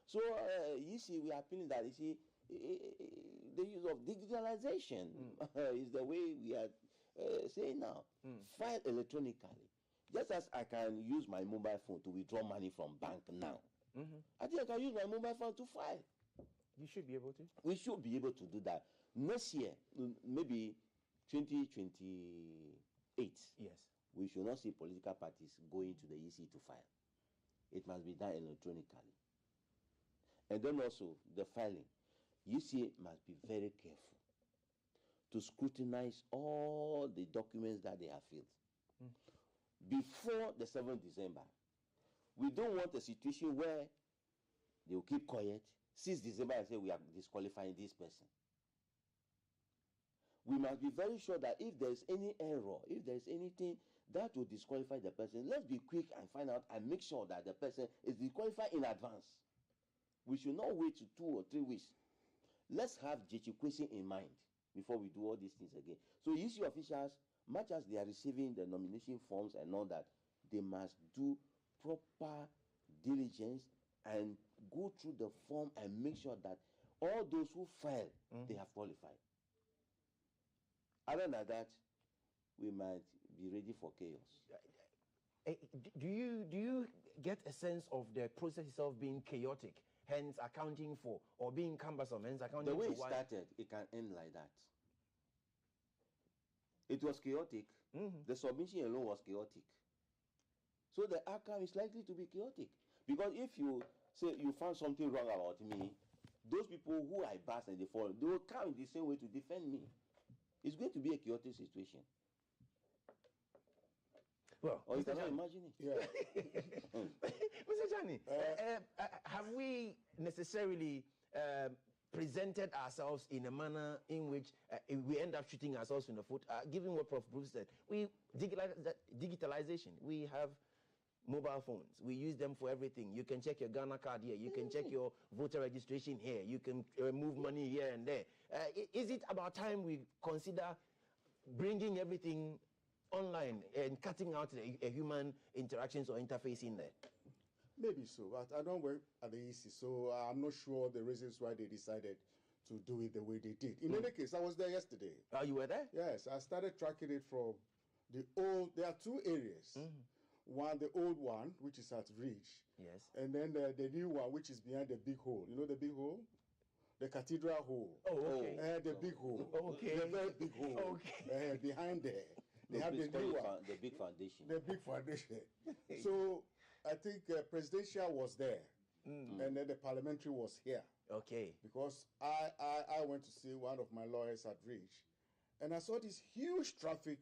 So you see, we are feeling that, you see, the use of digitalization is the way we are saying now. File electronically. Just as I can use my mobile phone to withdraw money from bank now, I think I can use my mobile phone to file. You should be able to. We should be able to do that. Next year, maybe 2028, yes, we should not see political parties going to the EC to file. It must be done electronically. And then also, the filing. EC must be very careful to scrutinize all the documents that they have filled. Before the 7th December, we don't want a situation where they will keep quiet, 6th December and say we are disqualifying this person. We must be very sure that if there is any error, if there is anything that will disqualify the person, let's be quick and find out and make sure that the person is disqualified in advance. We should not wait to 2 or 3 weeks. Let's have Jechikwesi in mind before we do all these things again. So EC officials, much as they are receiving the nomination forms and all that, they must do proper diligence and go through the form and make sure that all those who file, they have qualified. Other than that, we might be ready for chaos. Do you get a sense of the process itself being chaotic, hence accounting for, or being cumbersome, hence accounting for? The way it started, it can end like that. It was chaotic. The submission alone was chaotic. So the outcome is likely to be chaotic. Because if you say you found something wrong about me, those people who I bash and they fall, they will come in the same way to defend me. It's going to be a chaotic situation. Well, or you cannot imagine it. Yeah. Mr. Jani, have we necessarily presented ourselves in a manner in which we end up shooting ourselves in the foot? Given what Prof. Bruce said, digitalization, we have mobile phones. We use them for everything. You can check your Ghana card here. You can check your voter registration here. You can move money here and there. Is it about time we consider bringing everything online and cutting out a human interactions or interface in there? Maybe so, but I don't work at the EC, so I'm not sure the reasons why they decided to do it the way they did. In any case, I was there yesterday. Oh, you were there? Yes, I started tracking it from the old, there are 2 areas. One, the old one, which is at Ridge. Yes. And then the new one, which is behind the big hole. You know the big hole? The cathedral hole. Oh, okay. The big hole. Okay. The very big hole. Okay. Behind there. They have the new one. The big foundation. The big foundation. So I think presidential was there. And then the parliamentary was here. Okay. Because I went to see one of my lawyers at Ridge. And I saw this huge traffic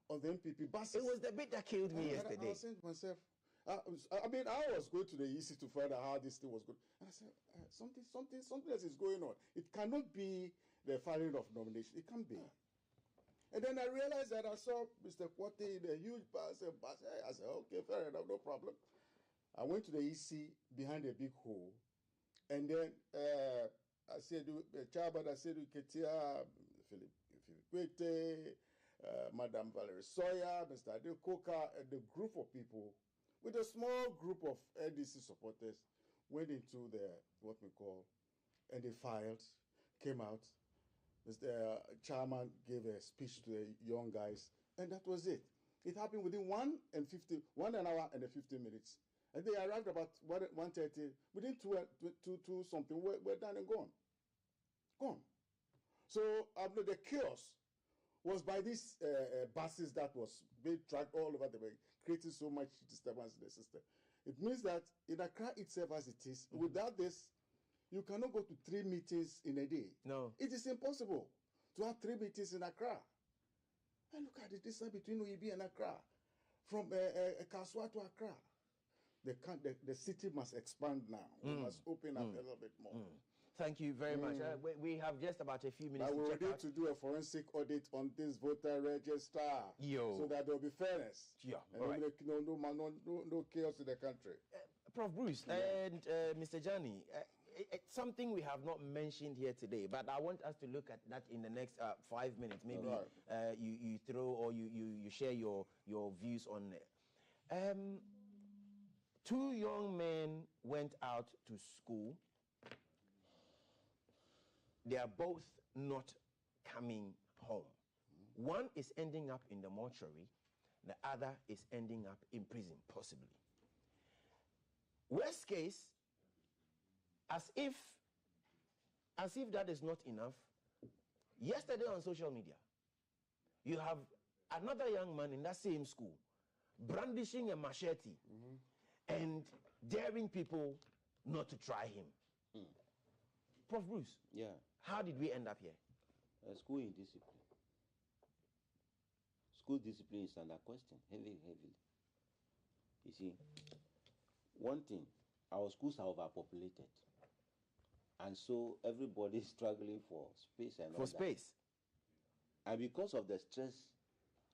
on the MPP buses. It was the bit that killed me yesterday. I was saying to myself, I was going to the EC to find out how this thing was going. And I said, something else is going on. It cannot be the filing of nomination. It can't be. And then I realized that I saw Mr. Kwate in a huge bus. I said, okay, fair enough, no problem. I went to the EC behind a big hole. And then I said, Chairman, I said, Philip Kwete, Madam Valerie Sawyer, Mr. Adil Koka, and the group of people, with a small group of NDC supporters, went into what we call, and they filed, came out. Mr. Chairman gave a speech to the young guys, and that was it. It happened within 1 hour and 15 minutes. And they arrived about 1:30. Within two something, we're done and gone. Gone. So the chaos was by these buses that was being tracked all over the way, creating so much disturbance in the system. It means that in Accra itself as it is, without this, you cannot go to 3 meetings in a day. No. It is impossible to have 3 meetings in Accra. And look at the distance between Oibi and Accra. From Kaswa to Accra. The city must expand now. We must open up a little bit more. Thank you very much. We have just about a few minutes. We're ready to do a forensic audit on this voter register. So that there will be fairness. Yeah. And right. no chaos in the country. Prof. Bruce and Mr. Jani, it's something we have not mentioned here today, but I want us to look at that in the next 5 minutes. Maybe you throw or you share your views on it. 2 young men went out to school. They are both not coming home. One is ending up in the mortuary, the other is ending up in prison, possibly. Worst case, as if that is not enough, yesterday on social media, you have another young man in that same school brandishing a machete and daring people not to try him. Prof. Bruce, how did we end up here? School indiscipline. School discipline is under question, heavily. You see, one thing, our schools are overpopulated. And so everybody is struggling for space and all that. And because of the stress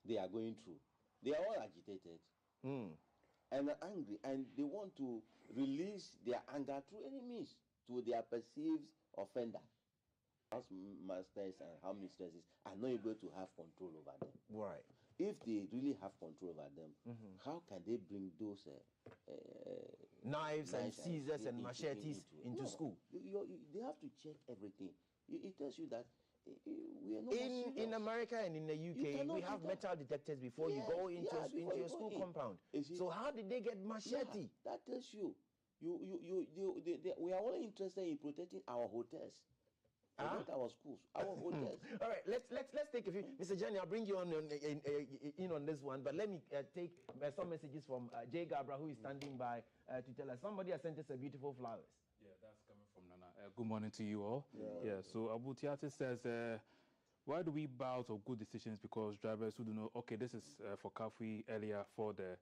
they are going through, they are all agitated and are angry, and they want to release their anger through any means to their perceived offender. House masters and house mistresses are not able to have control over them. Right. If they really have control over them, how can they bring those knives and scissors and machetes into school? They have to check everything. It tells you that we are not in America and in the UK, we have metal detectors before you go into your school compound. So how did they get machete? That tells you. We are only interested in protecting our hotels. Not our schools, our hotels. All right, let's take a few. Mr. Johnny, I'll bring you on in on this one, but let me take some messages from Jay Gabra, who is standing by to tell us. Somebody has sent us a beautiful flowers. Yeah, that's coming from Nana. Good morning to you all. So Abu Tiati says, why do we bow to good decisions? Because drivers who do know, okay, this is for Kafui earlier for the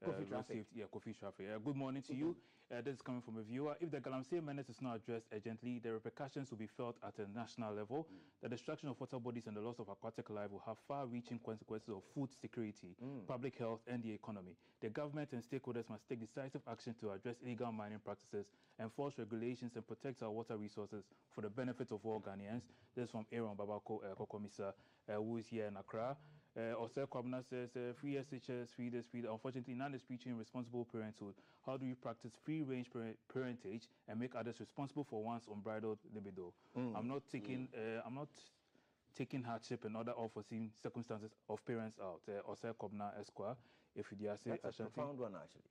Kofi traffic. Kofi traffic. Good morning to you. This is coming from a viewer. If the Galamsey menace is not addressed urgently, the repercussions will be felt at a national level. The destruction of water bodies and the loss of aquatic life will have far-reaching consequences of food security, public health, and the economy. The government and stakeholders must take decisive action to address illegal mining practices, enforce regulations, and protect our water resources for the benefit of all Ghanaians. This is from Aaron Babako Kokomisa, who is here in Accra. Osei Kwabna says, free SHS, free this, free that. Unfortunately, none is preaching responsible parenthood. How do you practice free-range parentage and make others responsible for one's unbridled libido? I'm not taking hardship and other unforeseen circumstances of parents out. Osei Kwabna Esquire, if you say that's a profound one, actually.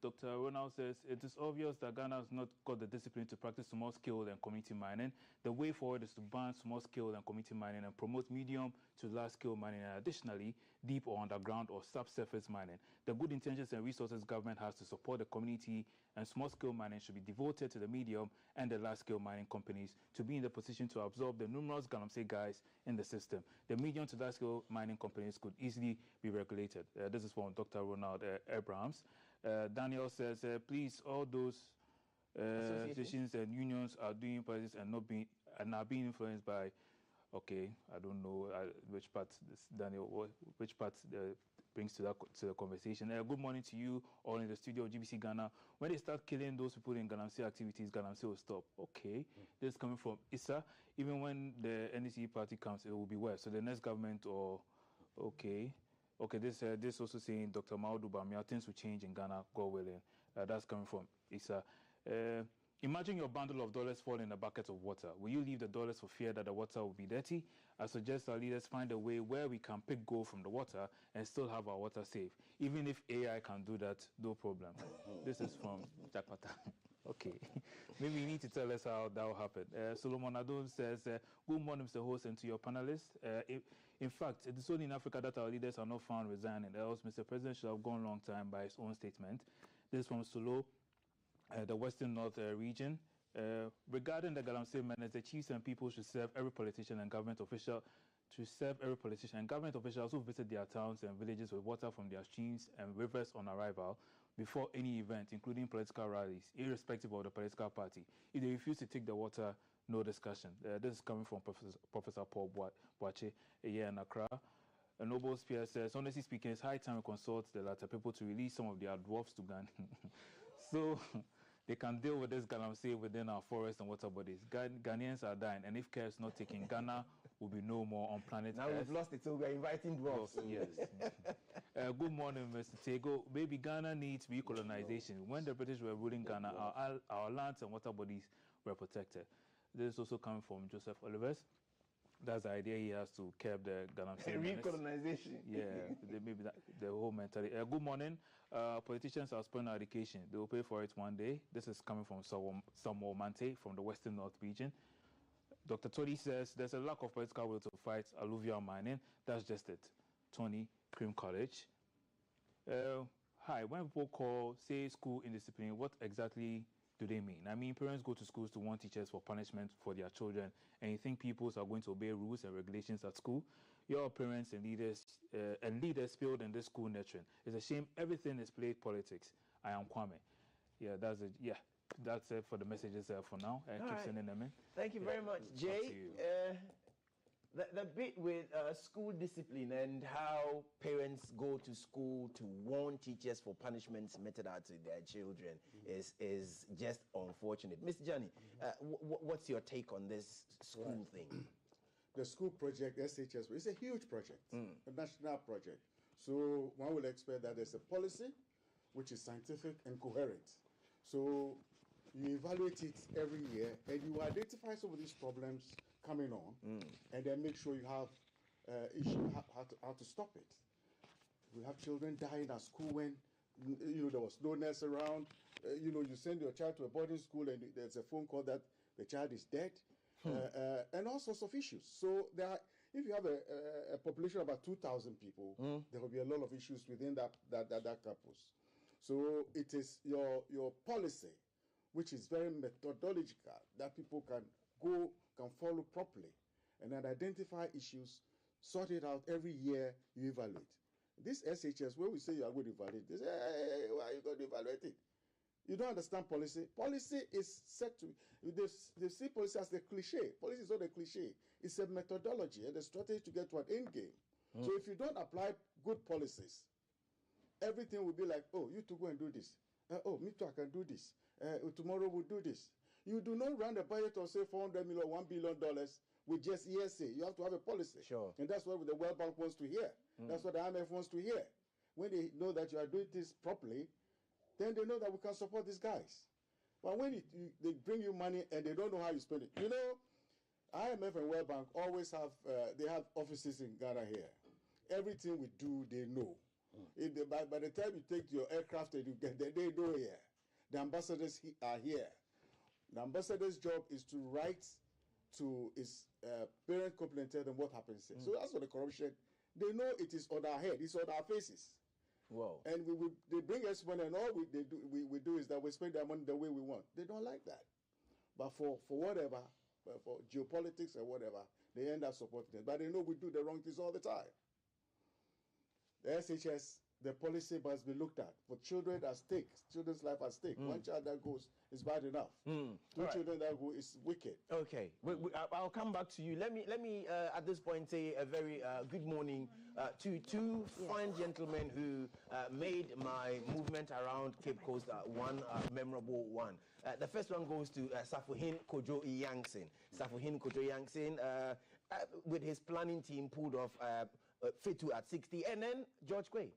Dr. Ronald says, it is obvious that Ghana has not got the discipline to practice small-scale and community mining. The way forward is to ban small-scale and community mining and promote medium to large-scale mining, and additionally, deep or underground or subsurface mining. The good intentions and resources government has to support the community and small-scale mining should be devoted to the medium and the large-scale mining companies to be in the position to absorb the numerous Galamsey guys in the system. The medium to large-scale mining companies could easily be regulated. This is from Dr. Ronald Abrahams. Daniel says, please, all those associations and unions are doing politics and are being influenced by, okay, I don't know which part this Daniel, which part brings to the conversation. Good morning to you all in the studio of GBC Ghana. When they start killing those people in Galamsey activities, Galamsey will stop. Okay, this is coming from Issa. Even when the NDC party comes, it will be worse. So the next government or this also saying Dr. Mahamudu Bawumia, things will change in Ghana, God willing. That's coming from Issa. Imagine your bundle of dollars fall in a bucket of water. Will you leave the dollars for fear that the water will be dirty? I suggest our leaders find a way where we can pick gold from the water and still have our water safe. Even if AI can do that, no problem. This is from Jakarta. Okay. Maybe you need to tell us how that will happen. Solomon Adon says, good morning, Mr. Host, and to your panelists. In fact, it is only in Africa that our leaders are not found resigning. Else, Mr. President should have gone a long time by his own statement. This is from Solo, the Western North region. Regarding the Galamsey menace, the chiefs and people should serve every politician and government official who visit their towns and villages with water from their streams and rivers on arrival before any event, including political rallies, irrespective of the political party. If they refuse to take the water, no discussion. This is coming from Professor Paul Boache, here in Accra. A Noble Spear says, honestly speaking, it's high time we consult the latter people to release some of their dwarfs to Ghana. So they can deal with this Galamsey within our forests and water bodies. Ghanaians are dying, and if care is not taken, Ghana will be no more on planet Earth. Now we've lost it, so we're inviting dwarfs. Yes. Good morning, Mr. Tego. Maybe Ghana needs recolonization. When the British were ruling Ghana, our lands and water bodies were protected. This is also coming from Joseph Olivers. That's the idea he has to curb the Ghana recolonization. Yeah, maybe the whole mentality. Good morning. Politicians are spoiling our education. They will pay for it one day. This is coming from Samuel Mante from the Western North region. Dr. Tony says there's a lack of political will to fight alluvial mining. That's just it. Tony, Cream College. Hi, when people say school indiscipline, what exactly do they mean? I mean, parents go to schools to warn teachers for punishment for their children, and you think pupils are going to obey rules and regulations at school? Your parents and leaders failed in this school nurturing. It's a shame everything is played politics. I am Kwame. Yeah, that's it. Yeah, that's it for the messages for now. Keep sending them in. Thank you very much, Jay. The bit with school discipline and how parents go to school to warn teachers for punishments meted out to their children is just unfortunate. Mr. Johnny, what's your take on this school thing? The school project, SHS, is a huge project, a national project. So one will expect that there's a policy which is scientific and coherent. So you evaluate it every year and you identify some of these problems coming on, and then make sure you have issue how to stop it. We have children dying at school when there was no nurse around. You send your child to a boarding school and there's a phone call that the child is dead, and all sorts of issues. So if you have a population of about 2,000 people, there will be a lot of issues within that campus. So it is your policy, which is very methodological, that people can follow properly, and then identify issues, sort it out every year, you evaluate. This SHS, where we say you are going to evaluate, they say, hey, why are you going to evaluate it? You don't understand policy. Policy is set to, they see policy as the cliche. Policy is not a cliche. It's a methodology and a strategy to get to an end game. So if you don't apply good policies, everything will be like, oh, you two go and do this. Oh, me too, I can do this. Tomorrow we'll do this. You do not run a budget of, say, $400 million, $1 billion with just hearsay. You have to have a policy. Sure. And that's what the World Bank wants to hear. That's what the IMF wants to hear. When they know that you are doing this properly, then they know that we can support these guys. But when they bring you money and they don't know how you spend it. IMF and World Bank always have, they have offices in Ghana here. Everything we do, they know. By the time you take your aircraft and you get there, they know here. The ambassadors are here. The ambassador's job is to write to his parent company and tell them what happens here. So that's for the corruption. They know it is on our head. It's on our faces. Wow. And they bring us money, and all we do is that we spend their money the way we want. They don't like that. But for whatever, for geopolitics or whatever, they end up supporting it. But they know we do the wrong things all the time. The SHS, the policy must be looked at. For children at stake, children's life at stake. One child that goes is bad enough. Two children that go is wicked. Okay, I'll come back to you. Let me at this point say a very good morning to two fine gentlemen who made my movement around Cape Coast one memorable one. The first one goes to Safuhin Kojo Yankson. Safuhin Kojo Yankson, with his planning team, pulled off Fitu at 60, and then George Quay,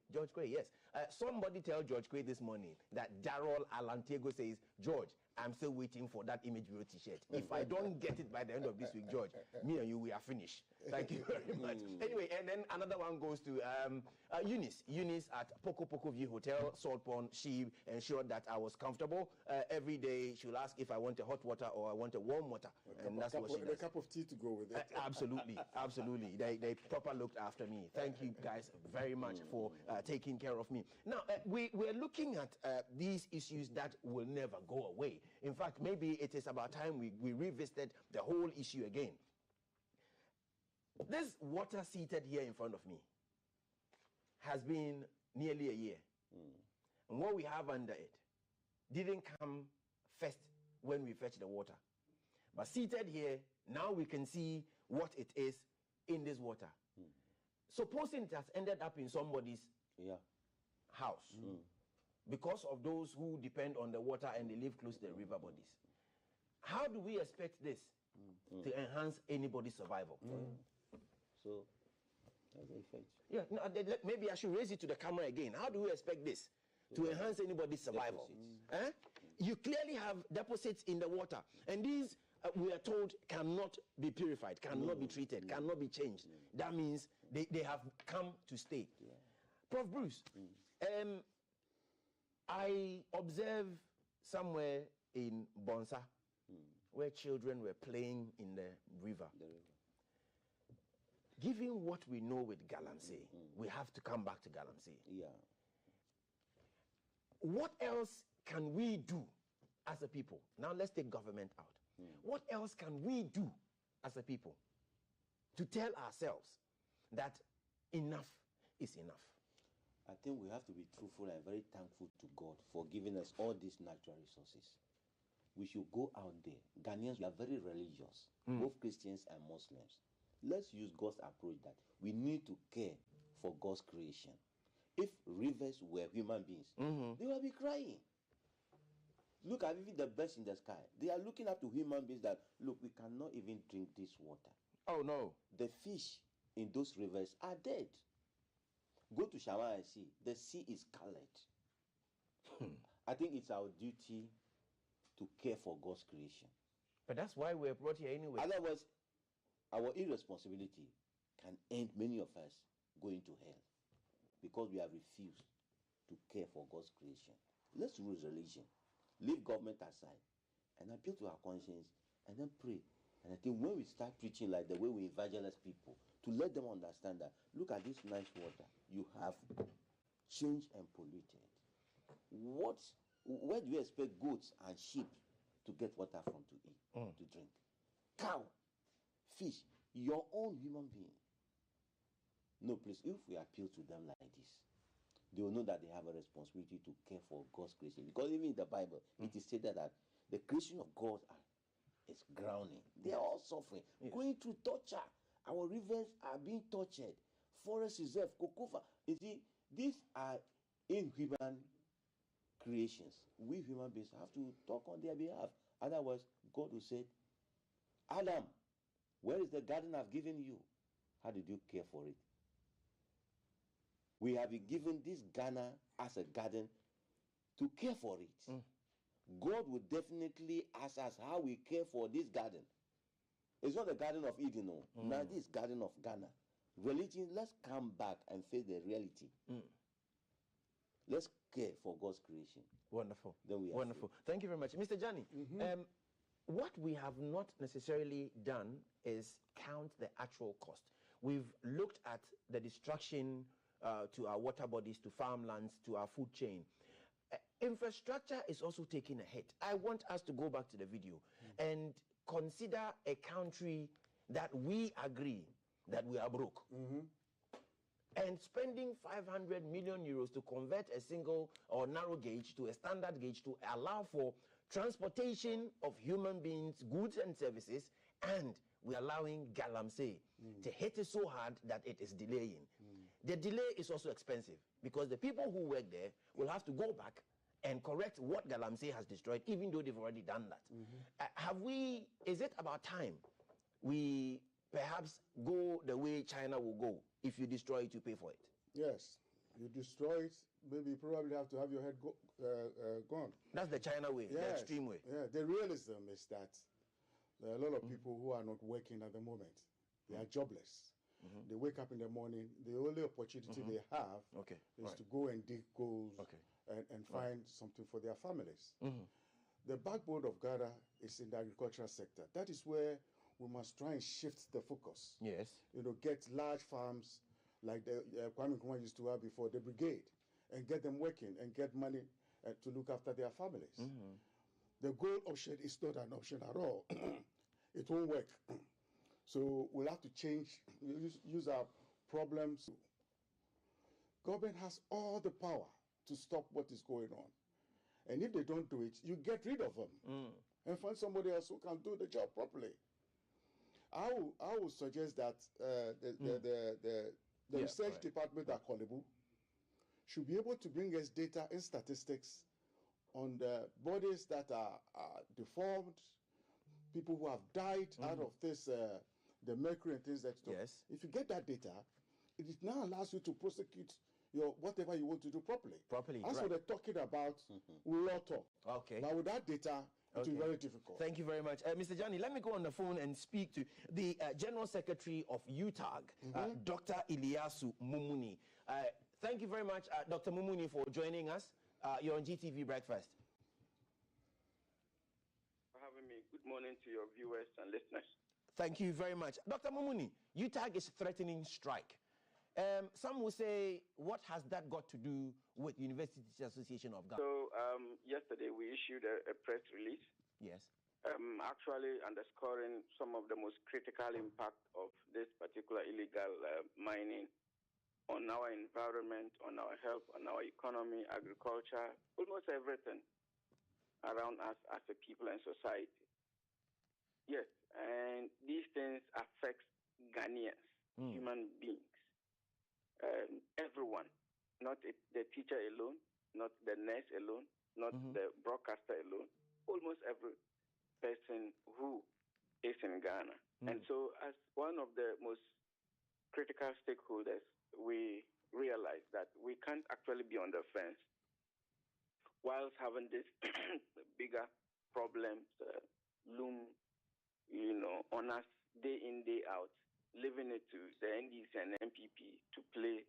yes. Somebody tell George Quay this morning that Darrell Alantego says, George, I'm still waiting for that Image Bureau t-shirt. If I don't get it by the end of this week, George, me and you, we are finished. Thank you very much. Anyway, and then another one goes to Eunice. Eunice at Poco View Hotel, Salt Pond. She ensured that I was comfortable. Every day she'll ask if I want a hot water or I want a warm water. And that's what she does. A cup of tea to go with it. Absolutely, absolutely. They proper looked after me. Thank you guys very much for taking care of me. Now, we're looking at these issues that will never go away. In fact, maybe it is about time we revisited the whole issue again. This water seated here in front of me has been nearly a year. And what we have under it didn't come first when we fetched the water. But seated here, now we can see what it is in this water. Supposing it has ended up in somebody's house because of those who depend on the water and they live close to the river bodies. How do we expect this to enhance anybody's survival? So Yeah, no, maybe I should raise it to the camera again. How do we expect this to enhance anybody's survival? You clearly have deposits in the water, and these, we are told, cannot be purified, cannot be treated, cannot be changed. That means they have come to stay. Prof. Bruce, I observe somewhere in Bonsa where children were playing in the river. Given what we know with Galamsey, we have to come back to Galamsey. What else can we do as a people? Now let's take government out. What else can we do as a people to tell ourselves that enough is enough? I think we have to be truthful and very thankful to God for giving us all these natural resources. We should go out there. Ghanaians, we are very religious, both Christians and Muslims. Let's use God's approach that we need to care for God's creation. If rivers were human beings, they will be crying. Look at even the birds in the sky. They are looking up to human beings that, look, we cannot even drink this water. Oh, no. The fish in those rivers are dead. Go to Shaman and see. The sea is colored. I think it's our duty to care for God's creation. But that's why we're brought here anyway. Otherwise, our irresponsibility can end many of us going to hell because we have refused to care for God's creation. Let's lose religion, leave government aside, and appeal to our conscience, and then pray. And I think when we start preaching like the way we evangelize people, to let them understand that, look at this nice water you have changed and polluted. Where do you expect goats and sheep to get water from to eat, to drink? Cow, fish, your own human being. No, please, if we appeal to them like this, they will know that they have a responsibility to care for God's creation. Because even in the Bible, it is stated that the creation of God is groaning. They are all suffering, going through torture. Our rivers are being tortured. Forest reserve, Kokofa. You see, these are inhuman creations. We human beings have to talk on their behalf. Otherwise, God will say, Adam, where is the garden I've given you? How did you care for it? We have been given this Ghana as a garden to care for it. God will definitely ask us how we care for this garden. It's not the Garden of Eden, no. Now this Garden of Ghana. Religion, let's come back and face the reality. Let's care for God's creation. Wonderful. Then we Wonderful. Thank you very much. Mr. Jani, what we have not necessarily done is count the actual cost. We've looked at the destruction to our water bodies, to farmlands, to our food chain. Infrastructure is also taking a hit. I want us to go back to the video and consider a country that we agree that we are broke. And spending 500 million euros to convert a single or narrow gauge to a standard gauge to allow for transportation of human beings, goods and services, and we're allowing Galamsey to hit it so hard that it is delaying. The delay is also expensive because the people who work there will have to go back and correct what Galamsey has destroyed, even though they've already done that. Is it about time we perhaps go the way China will go? If you destroy it, you pay for it. Yes. You destroy it, maybe you probably have to have your head gone. That's the China way, the extreme way. Yeah, the realism is that there are a lot of people who are not working at the moment. They are jobless. They wake up in the morning, the only opportunity they have is to go and dig gold and find something for their families. The backbone of Ghana is in the agricultural sector. That is where we must try and shift the focus. Yes. You know, get large farms like the Kwame Nkrumah used to have before, the brigade, and get them working and get money to look after their families. The gold option is not an option at all. It won't work. So we'll have to change, use our problems. Government has all the power to stop what is going on. And if they don't do it, you get rid of them and find somebody else who can do the job properly. I will suggest that the research department at Kolebu should be able to bring us data and statistics on the bodies that are deformed, people who have died out of this, the mercury and things that stuff. Yes. If you get that data, it now allows you to prosecute your whatever you want to do properly. That's what they're talking about. Lotto. Okay. Now with that data, it will be very difficult. Thank you very much. Mr. Jani, let me go on the phone and speak to the General Secretary of UTAG, Dr. Ilyasu Mumuni. Thank you very much, Dr. Mumuni, for joining us. You're on GTV Breakfast. For having me. Good morning to your viewers and listeners. Thank you very much. Dr. Mumuni, UTAG is threatening strike. Some will say, what has that got to do with University Teachers Association of Ghana? So, yesterday we issued a press release. Yes. Actually underscoring some of the most critical impact of this particular illegal mining on our environment, on our health, on our economy, agriculture, almost everything around us as a people and society. Yes, and these things affect Ghanaians, human beings. Everyone, not the teacher alone, not the nurse alone, not the broadcaster alone, almost every person who is in Ghana. And so as one of the most critical stakeholders, we realize that we can't actually be on the fence whilst having this bigger problems loom, on us day in, day out, leaving it to the NDC and MPP to play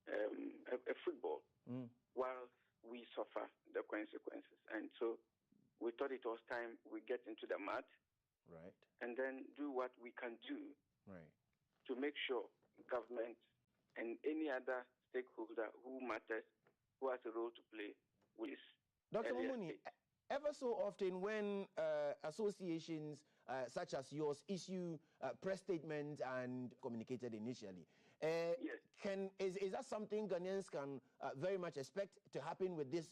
a football whilst we suffer the consequences. And so we thought it was time we get into the mud, right, and then do what we can do, right, to make sure government and any other stakeholder who matters, who has a role to play, with Dr. Mumuni, ever so often when associations such as yours issue press statements and communicated initially, yes. Is that something Ghanaians can very much expect to happen with this,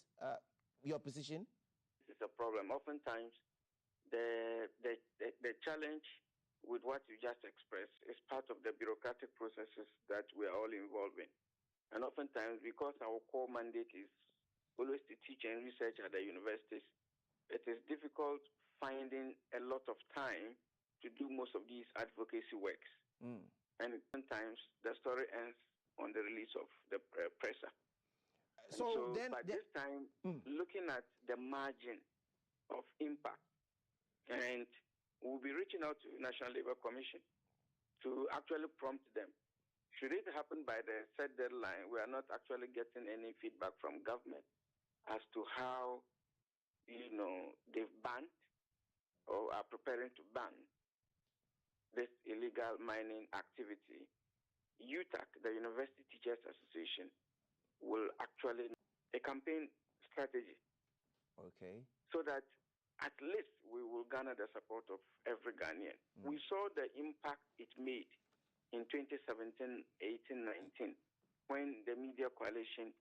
your position? This is a problem. Oftentimes, the challenge with what you just expressed is part of the bureaucratic processes that we are all involved in. And oftentimes, because our core mandate is always to teach and research at the universities, it is difficult finding a lot of time to do most of these advocacy works. And sometimes the story ends on the release of the presser. So then, by this time, looking at the margin of impact, and we'll be reaching out to National Labour Commission to actually prompt them. Should it happen by the set deadline, we are not actually getting any feedback from government as to how, they've banned or are preparing to ban this illegal mining activity. UTAG, the University Teachers Association, will actually a campaign strategy. Okay. So that at least we will garner the support of every Ghanaian. We saw the impact it made in 2017, 18, 19, when the media coalition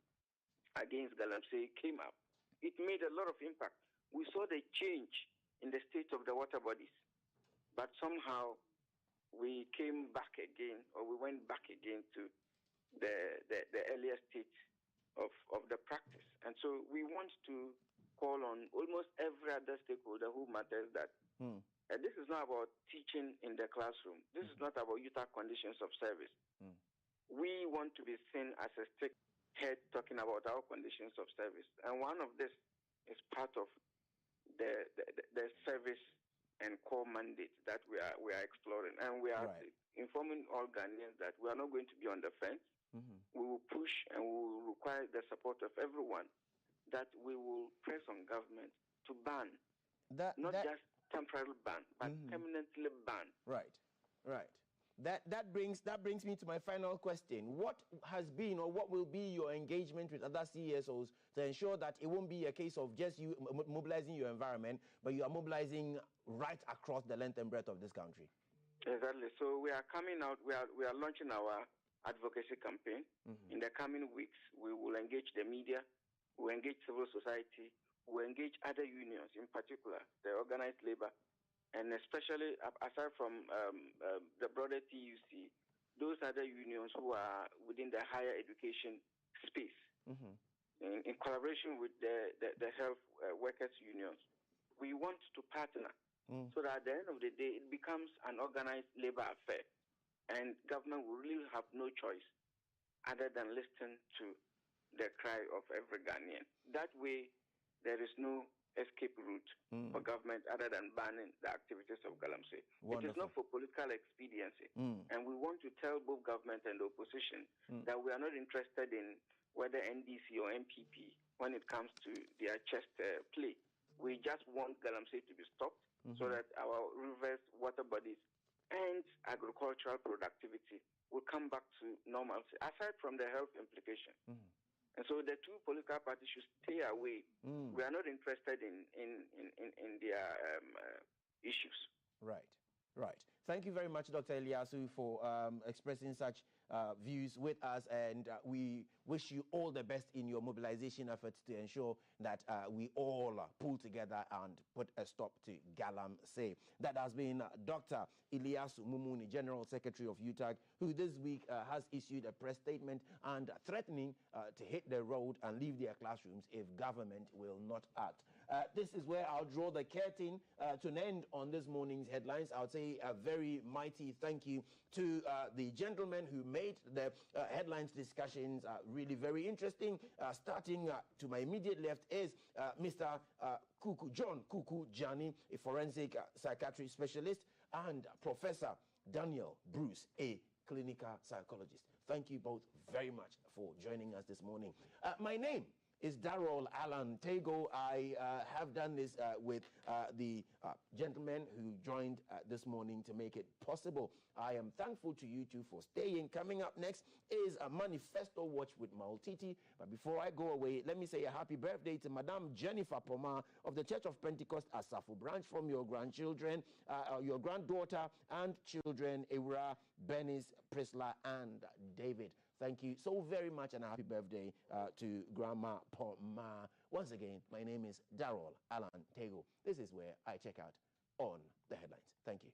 against Galamsey came up. It made a lot of impact. We saw the change in the state of the water bodies. But somehow we came back again, or we went back again to the earlier state of the practice. And so we want to call on almost every other stakeholder who matters that this is not about teaching in the classroom. This is not about UTAG conditions of service. We want to be seen as a strict head talking about our conditions of service. And one of this is part of the service and core mandate that we are exploring. And we are informing all Ghanaians that we are not going to be on the fence. We will push and we will require the support of everyone, that we will press on government to ban, not just temporary ban, but permanently ban. Right. That brings me to my final question. What has been or what will be your engagement with other CSOs to ensure that it won't be a case of just you mobilizing your environment, but you are mobilizing right across the length and breadth of this country? Exactly. So we are coming out, we are launching our advocacy campaign. In the coming weeks, we will engage the media, we'll engage civil society, we'll engage other unions, in particular, the organized labor, and especially, aside from the broader TUC, those other unions who are within the higher education space, in collaboration with the health workers' unions, we want to partner so that at the end of the day, it becomes an organized labor affair. And government will really have no choice other than listen to the cry of every Ghanaian. That way, there is no escape route for government other than banning the activities of Galamsey. It is not for political expediency. And we want to tell both government and the opposition that we are not interested in whether NDC or MPP when it comes to their chess play. We just want Galamsey to be stopped so that our rivers, water bodies, and agricultural productivity will come back to normalcy, aside from the health implication. And so the two political parties should stay away. We are not interested in their issues. Right. Thank you very much, Dr. Eliasu, for expressing such views with us, and we wish you all the best in your mobilization efforts to ensure that we all pull together and put a stop to Galamsey. That has been Dr. Eliasu Mumuni, General Secretary of UTAG, who this week has issued a press statement and threatening to hit the road and leave their classrooms if government will not act. This is where I'll draw the curtain to an end on this morning's headlines. I would say a very mighty thank you to the gentlemen who made the headlines discussions really very interesting. Starting to my immediate left is Mr. John Kuku Jani, a forensic psychiatry specialist, and Professor Daniel Bruce, a clinical psychologist. Thank you both very much for joining us this morning. My name is Darrell Alan Tego. I have done this with the gentleman who joined this morning to make it possible. I am thankful to you two for staying. Coming up next is a Manifesto Watch with Maltiti. But before I go away, let me say a happy birthday to Madame Jennifer Poma of the Church of Pentecost Asafu branch, from your grandchildren, your granddaughter and children, Eura, Benis, Prisla, and David. Thank you so very much, and a happy birthday to Grandma Poma. Once again, my name is Darrell Alan Tego. This is where I check out on the headlines. Thank you.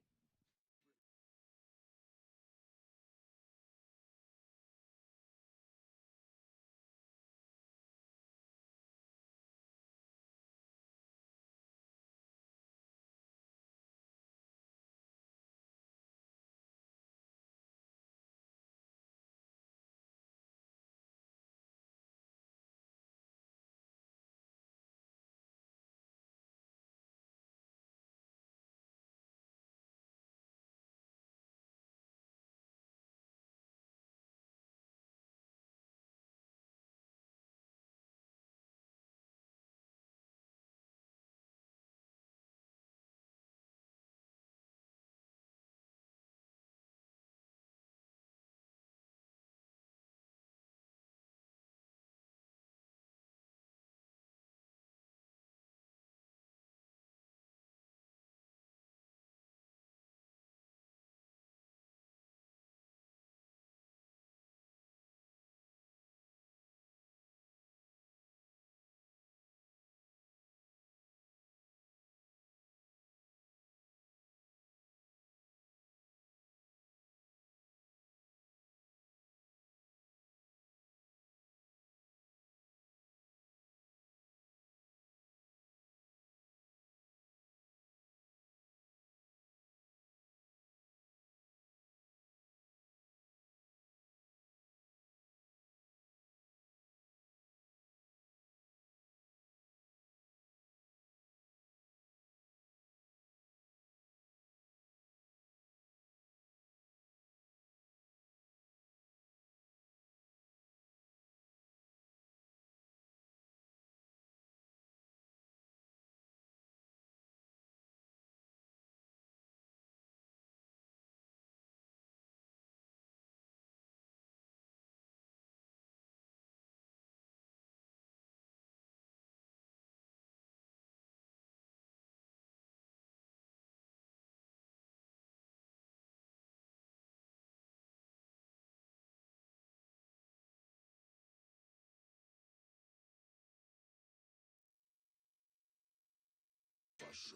Show.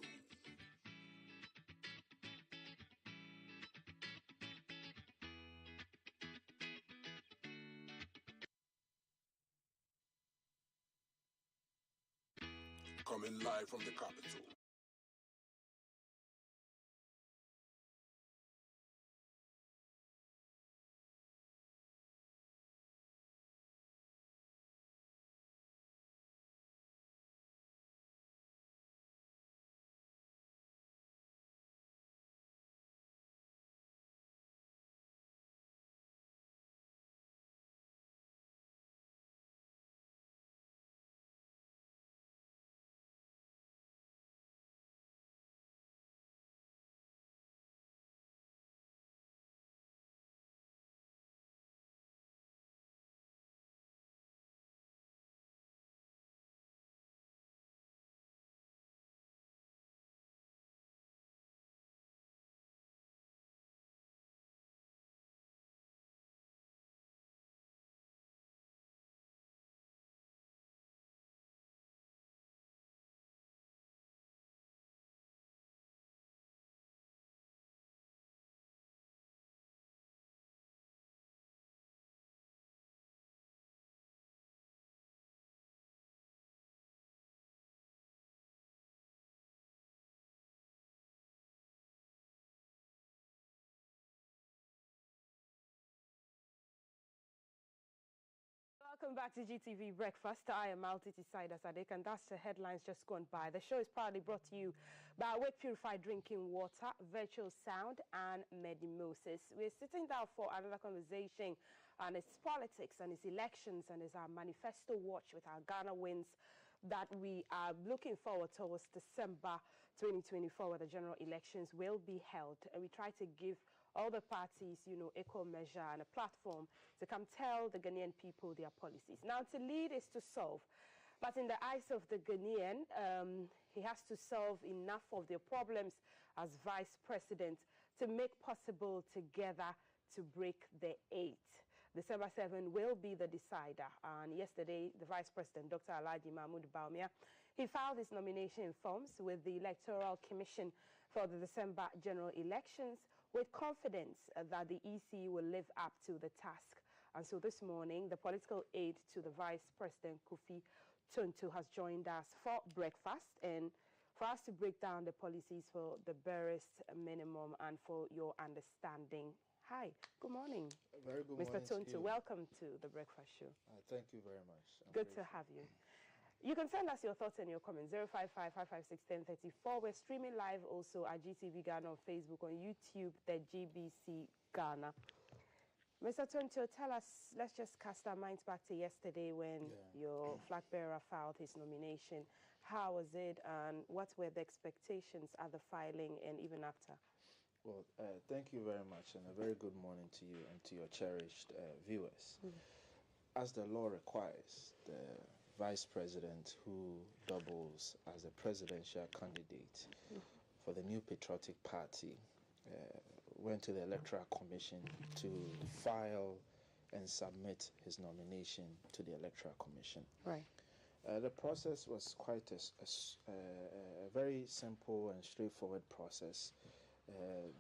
Coming live from the capital. Welcome back to GTV Breakfast. I am Altiti Saida Sadek, and that's the headlines just gone by. The show is proudly brought to you by Wake Purified Drinking Water, Virtual Sound, and Medimosis. We're sitting down for another conversation on its politics and its elections, and it's our manifesto watch with our Ghana wins that we are looking forward towards December 2024, where the general elections will be held. And we try to give all the parties, equal measure and a platform to come tell the Ghanaian people their policies. Now, to lead is to solve. But in the eyes of the Ghanaian, he has to solve enough of their problems as vice president to make possible together to break the 8. December 7 will be the decider. And yesterday, the vice president, Dr. Alhaji Mahmoud Bawumia, he filed his nomination forms with the Electoral Commission for the December general elections, with confidence that the EC will live up to the task. And so this morning, the political aide to the Vice President, Kofi Tonto, has joined us for breakfast and for us to break down the policies for the barest minimum and for your understanding. Hi, good morning. Very good Mr. morning. Tonto, welcome to the Breakfast Show. Thank you very much. Good to have you. You can send us your thoughts and your comments, 055-556-1034. We're streaming live also at GTV Ghana on Facebook, on YouTube, the GBC Ghana. Mr. Tonto, tell us, let's just cast our minds back to yesterday when your flag bearer filed his nomination. How was it, and what were the expectations at the filing and even after? Well, thank you very much, and a very good morning to you and to your cherished viewers. As the law requires, the Vice President who doubles as a presidential candidate for the New Patriotic Party went to the Electoral Commission to file and submit his nomination to the Electoral Commission. Right. The process was quite a very simple and straightforward process.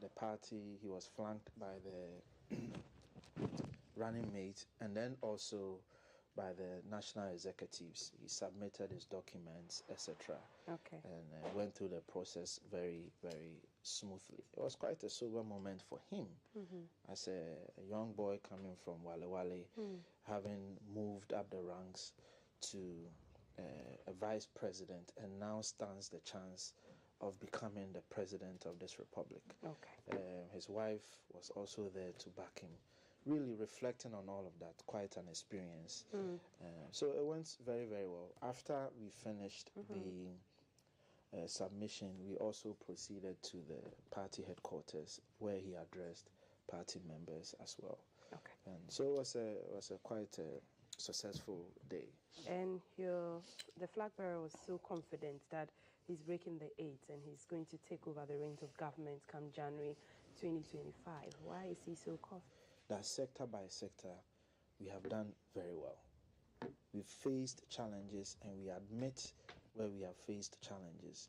The party, he was flanked by the running mate and then also by the national executives. He submitted his documents, etc. Okay. And went through the process very, very smoothly. It was quite a sober moment for him as a young boy coming from Wale Wale, having moved up the ranks to a vice president and now stands the chance of becoming the president of this republic. Okay. His wife was also there to back him. Really reflecting on all of that, quite an experience. So it went very, very well. After we finished the submission, we also proceeded to the party headquarters where he addressed party members as well. Okay. And so it was a quite a successful day. And the flag bearer was so confident that he's breaking the 8 and he's going to take over the reins of government come January 2025. Why is he so confident? That sector by sector, we have done very well. We've faced challenges and we admit where we have faced challenges.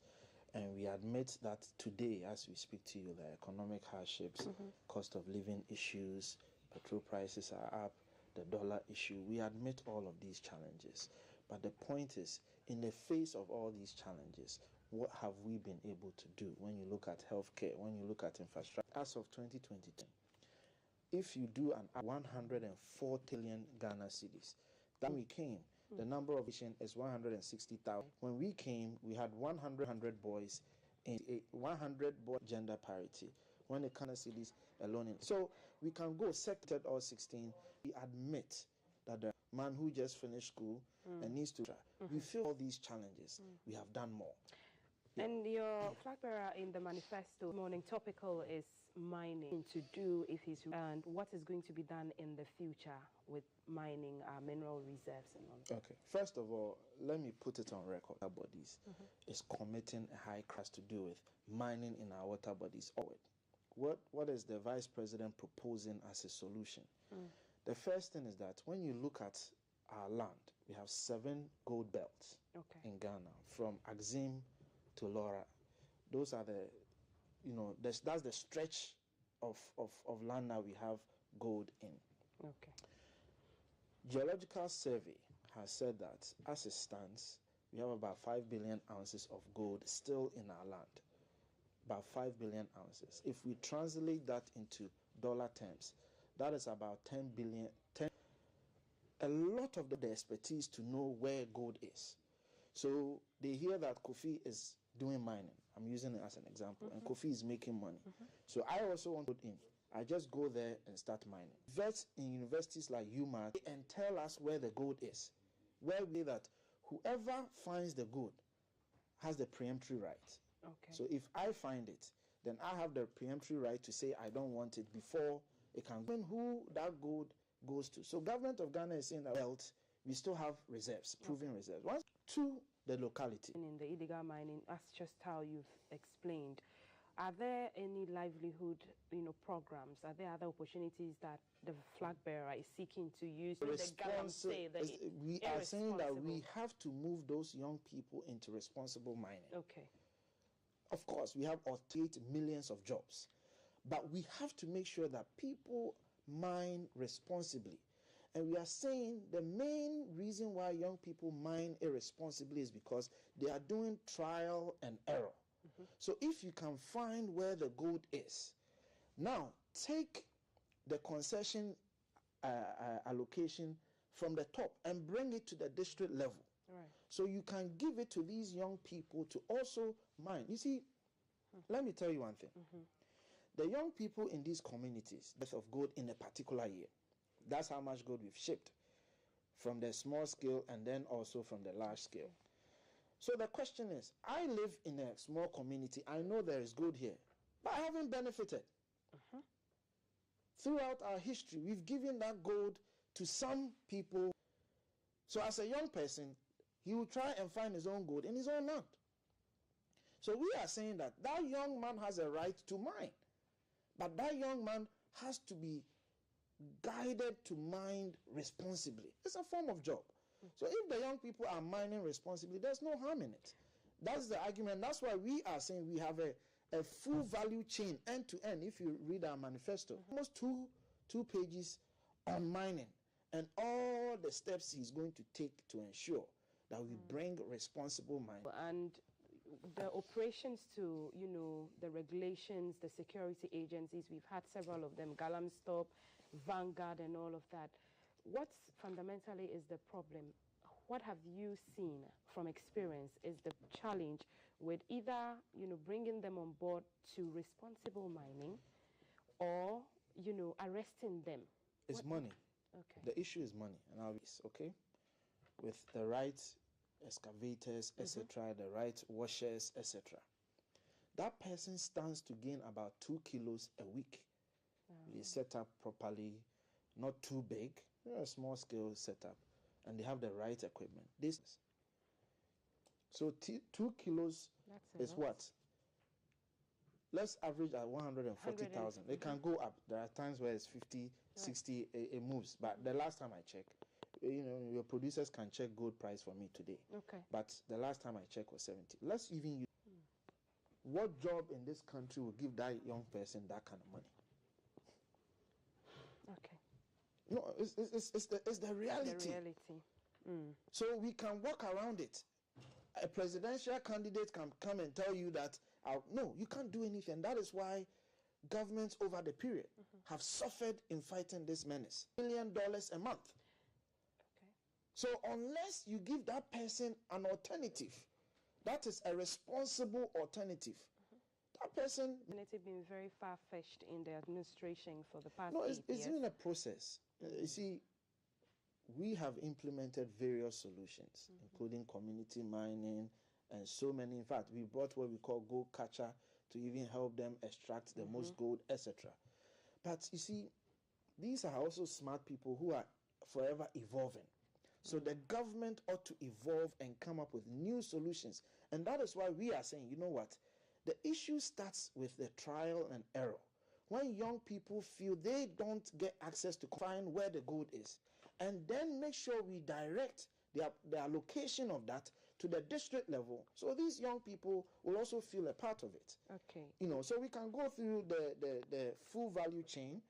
And we admit that today, as we speak to you, the economic hardships, cost of living issues, petrol prices are up, the dollar issue, we admit all of these challenges. But the point is, in the face of all these challenges, what have we been able to do when you look at healthcare, when you look at infrastructure? As of 2022, if you do an 104 trillion Ghana cedis, then we came, the number of patients is 160,000. When we came, we had 100 boys in 100 boy gender parity. When the Ghana cedis alone, so we can go sectored all 16. We admit that the man who just finished school and needs to try. We feel all these challenges. We have done more. And your flag bearer in the manifesto morning topical is mining to do if he's and what is going to be done in the future with mining mineral reserves and all that. Okay. First of all, let me put it on record. Our bodies is committing a high cost to do with mining in our water bodies. What is the vice president proposing as a solution? The first thing is that when you look at our land, we have 7 gold belts in Ghana, from Axim to Laura. Those are that's the stretch of land that we have gold in. Okay. Geological Survey has said that as it stands, we have about 5 billion ounces of gold still in our land. About 5 billion ounces. If we translate that into dollar terms, that is about 10 billion. a lot of the expertise to know where gold is. So they hear that Kofi is doing mining. I'm using it as an example. And Kofi is making money. So I also want to put in. I just go there and start mining. Vets in universities like UMass and tell us where the gold is. Where we that whoever finds the gold has the preemptory right. Okay. So if I find it, then I have the preemptory right to say I don't want it before it can go. Who that gold goes to. So government of Ghana is saying that we still have reserves, proven reserves. One, two, the locality. In the illegal mining, that's just how you've explained. Are there any livelihood, programs? Are there other opportunities that the flag bearer is seeking to use? We are saying that we have to move those young people into responsible mining. Okay. Of course, we have 8 millions of jobs, but we have to make sure that people mine responsibly. And we are saying the main reason why young people mine irresponsibly is because they are doing trial and error. So if you can find where the gold is, now take the concession allocation from the top and bring it to the district level. Right. So you can give it to these young people to also mine. You see, let me tell you one thing. The young people in these communities, death of gold in a particular year, that's how much gold we've shipped from the small scale and then also from the large scale. So the question is, I live in a small community. I know there is gold here, but I haven't benefited. Throughout our history, we've given that gold to some people. So as a young person, he will try and find his own gold in his own land. So we are saying that that young man has a right to mine, but that young man has to be guided to mine responsibly. It's a form of job. So if the young people are mining responsibly, there's no harm in it. That's the argument. That's why we are saying we have a full value chain, end to end. If you read our manifesto, almost two pages on mining and all the steps he's going to take to ensure that we bring responsible mining. And the operations to, the regulations, the security agencies, we've had several of them, Galamstop, Vanguard and all of that. What fundamentally is the problem? What have you seen from experience is the challenge with either, bringing them on board to responsible mining or, arresting them? It's money. Okay. The issue is money. And okay? With the right excavators, etc., the right washers, etc. That person stands to gain about 2 kilos a week. They set up properly, not too big, a small scale setup, and they have the right equipment. So 2 kilos is what? Let's average at 140,000. It can go up. There are times where it's 50, 60, it moves. But the last time I checked, your producers can check gold price for me today. Okay. But the last time I checked was 70. Let's even use what job in this country will give that young person that kind of money? Okay. No, it's the reality. The reality. So we can walk around it. A presidential candidate can come and tell you that, no, you can't do anything. That is why governments over the period have suffered in fighting this menace. $1 million a month. Okay. So unless you give that person an alternative, that is a responsible alternative. That person... It's been very far-fetched in the administration for the past 8 years. It's been a process. You see, we have implemented various solutions, including community mining and so many. In fact, we brought what we call gold catcher to even help them extract the most gold, etc. But you see, these are also smart people who are forever evolving. So the government ought to evolve and come up with new solutions. And that is why we are saying, you know what? The issue starts with the trial and error. When young people feel they don't get access to find where the gold is, and then make sure we direct the allocation of that to the district level, so these young people will also feel a part of it. Okay. So we can go through the full value chain,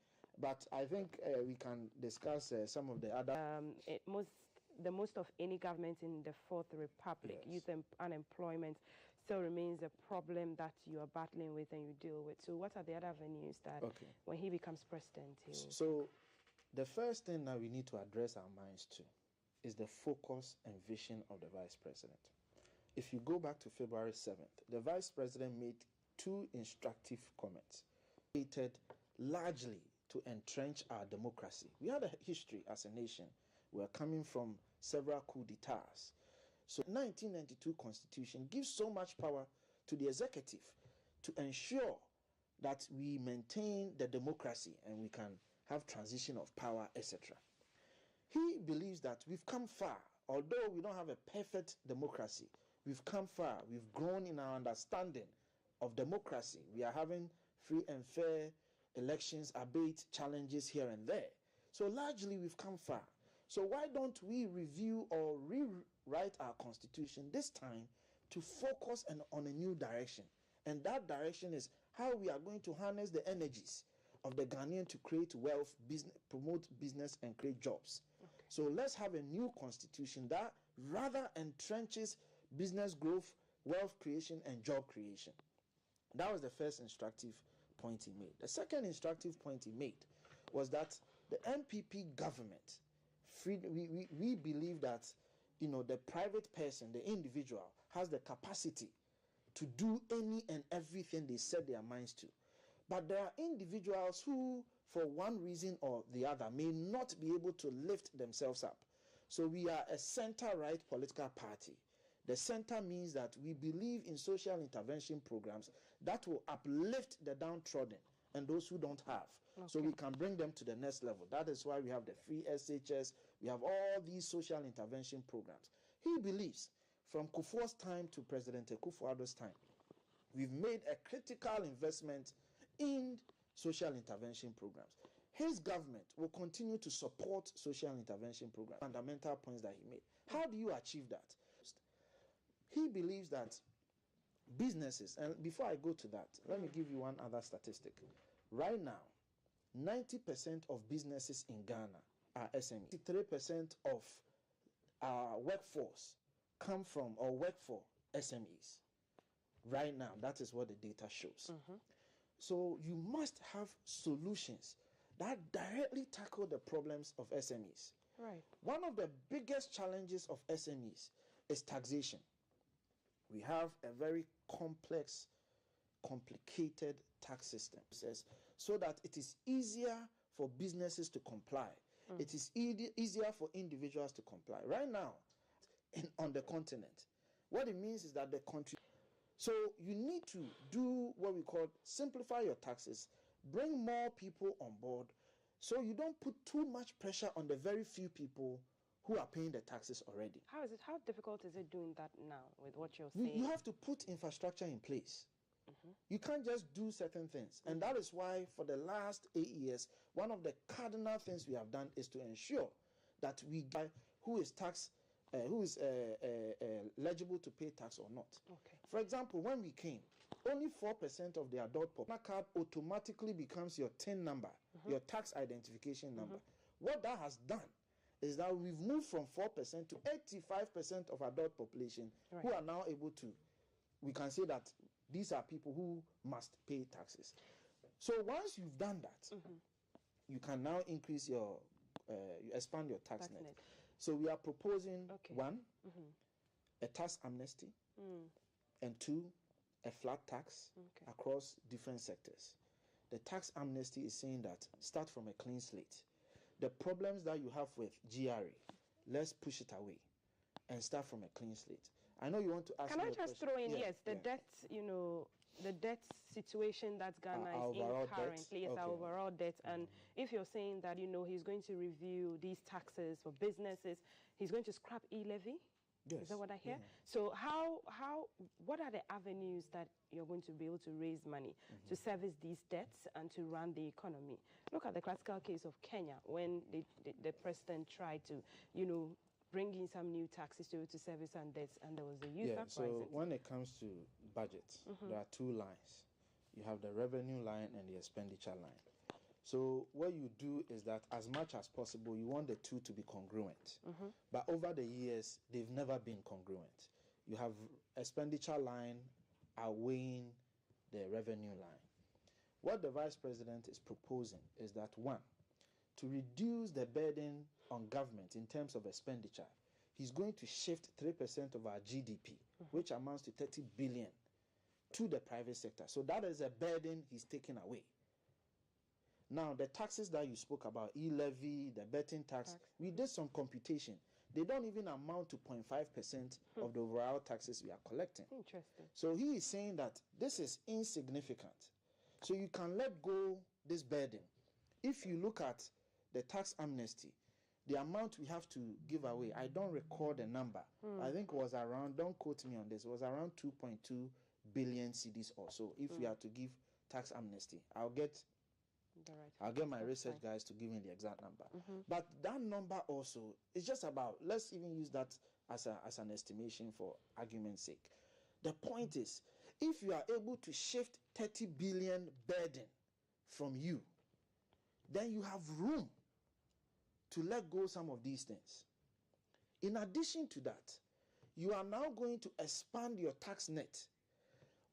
but I think we can discuss some of the other... The most of any government in the Fourth Republic, youth unemployment still remains a problem that you are battling with and you deal with. So what are the other avenues that when he becomes president, he will... So The first thing that we need to address our minds to is the focus and vision of the Vice President. If you go back to February 7th, the Vice President made two instructive comments, stated largely to entrench our democracy. We had a history as a nation. We are coming from several coups d'etats. So the 1992 Constitution gives so much power to the executive to ensure that we maintain the democracy and we can have transition of power, etc. He believes that we've come far. Although we don't have a perfect democracy, we've come far. We've grown in our understanding of democracy. We are having free and fair elections, albeit challenges here and there. So largely we've come far. So why don't we review or rewrite our constitution this time to focus on a new direction? And that direction is how we are going to harness the energies of the Ghanaian to create wealth, business, promote business, and create jobs. Okay. So let's have a new constitution that rather entrenches business growth, wealth creation, and job creation. That was the first instructive point he made. The second instructive point he made was that the NPP government, we believe that the private person, the individual, has the capacity to do any and everything they set their minds to. But there are individuals who, for one reason or the other, may not be able to lift themselves up. So we are a center-right political party. The center means that we believe in social intervention programs that will uplift the downtrodden and those who don't have. Okay. So we can bring them to the next level. That is why we have the free SHS. We have all these social intervention programs. He believes from Kufuor's time to President Akufo-Addo's time, we've made a critical investment in social intervention programs. His government will continue to support social intervention programs. Fundamental points that he made. How do you achieve that? He believes that businesses, and before I go to that, let me give you one other statistic. Right now, 90% of businesses in Ghana are SMEs. 3% of our workforce come from or work for SMEs. Right now, that is what the data shows. So you must have solutions that directly tackle the problems of SMEs. Right. One of the biggest challenges of SMEs is taxation. We have a very complex, complicated tax system, so that it is easier for businesses to comply. It is easier for individuals to comply. Right now, on the continent, what it means is that the country... So you need to do what we call simplify your taxes, bring more people on board, so you don't put too much pressure on the very few people who are paying the taxes already. How difficult is it doing that now with what you're saying? You have to put infrastructure in place. You can't just do certain things. And that is why for the last 8 years, one of the cardinal things we have done is to ensure that we get who is eligible to pay tax or not. Okay. For example, when we came, only 4% of the adult population card automatically becomes your TIN number, your tax identification number. What that has done is that we've moved from 4% to 85% of adult population who are now able to, we can say that these are people who must pay taxes. So once you've done that, you can now increase your, you expand your tax net. So we are proposing, one, a tax amnesty, and two, a flat tax across different sectors. The tax amnesty is saying that start from a clean slate. The problems that you have with GRA, let's push it away and start from a clean slate. I know you want to ask me a question. Can I just throw in, the debt, the debt situation that Ghana is in currently is our overall debt. And if you're saying that, he's going to review these taxes for businesses, he's going to scrap e-levy? Yes. Is that what I hear? Yeah. So what are the avenues that you're going to be able to raise money to service these debts and to run the economy? Look at the classical case of Kenya when the president tried to, bring in some new taxes to service and debts, and there was a youth uprising. So when it comes to budgets, there are two lines. You have the revenue line and the expenditure line. So what you do is that as much as possible, you want the two to be congruent. But over the years, they've never been congruent. You have expenditure line outweighing the revenue line. What the Vice President is proposing is that, one, to reduce the burden on government in terms of expenditure, he's going to shift 3% of our GDP, which amounts to 30 billion, to the private sector. So that is a burden he's taking away. Now, the taxes that you spoke about, e-levy, the betting tax, we did some computation. They don't even amount to 0.5% of the overall taxes we are collecting. Interesting. So he is saying that this is insignificant. So you can let go this burden. If you look at the tax amnesty, the amount we have to give away, I don't recall the number. I think it was around, don't quote me on this, it was around 2.2 billion cedis or so if we are to give tax amnesty. I'll get my research guys to give me the exact number. But that number also is just about, let's even use that as an estimation for argument's sake. The point is, if you are able to shift 30 billion burden from you, then you have room to let go some of these things. In addition to that, you are now going to expand your tax net.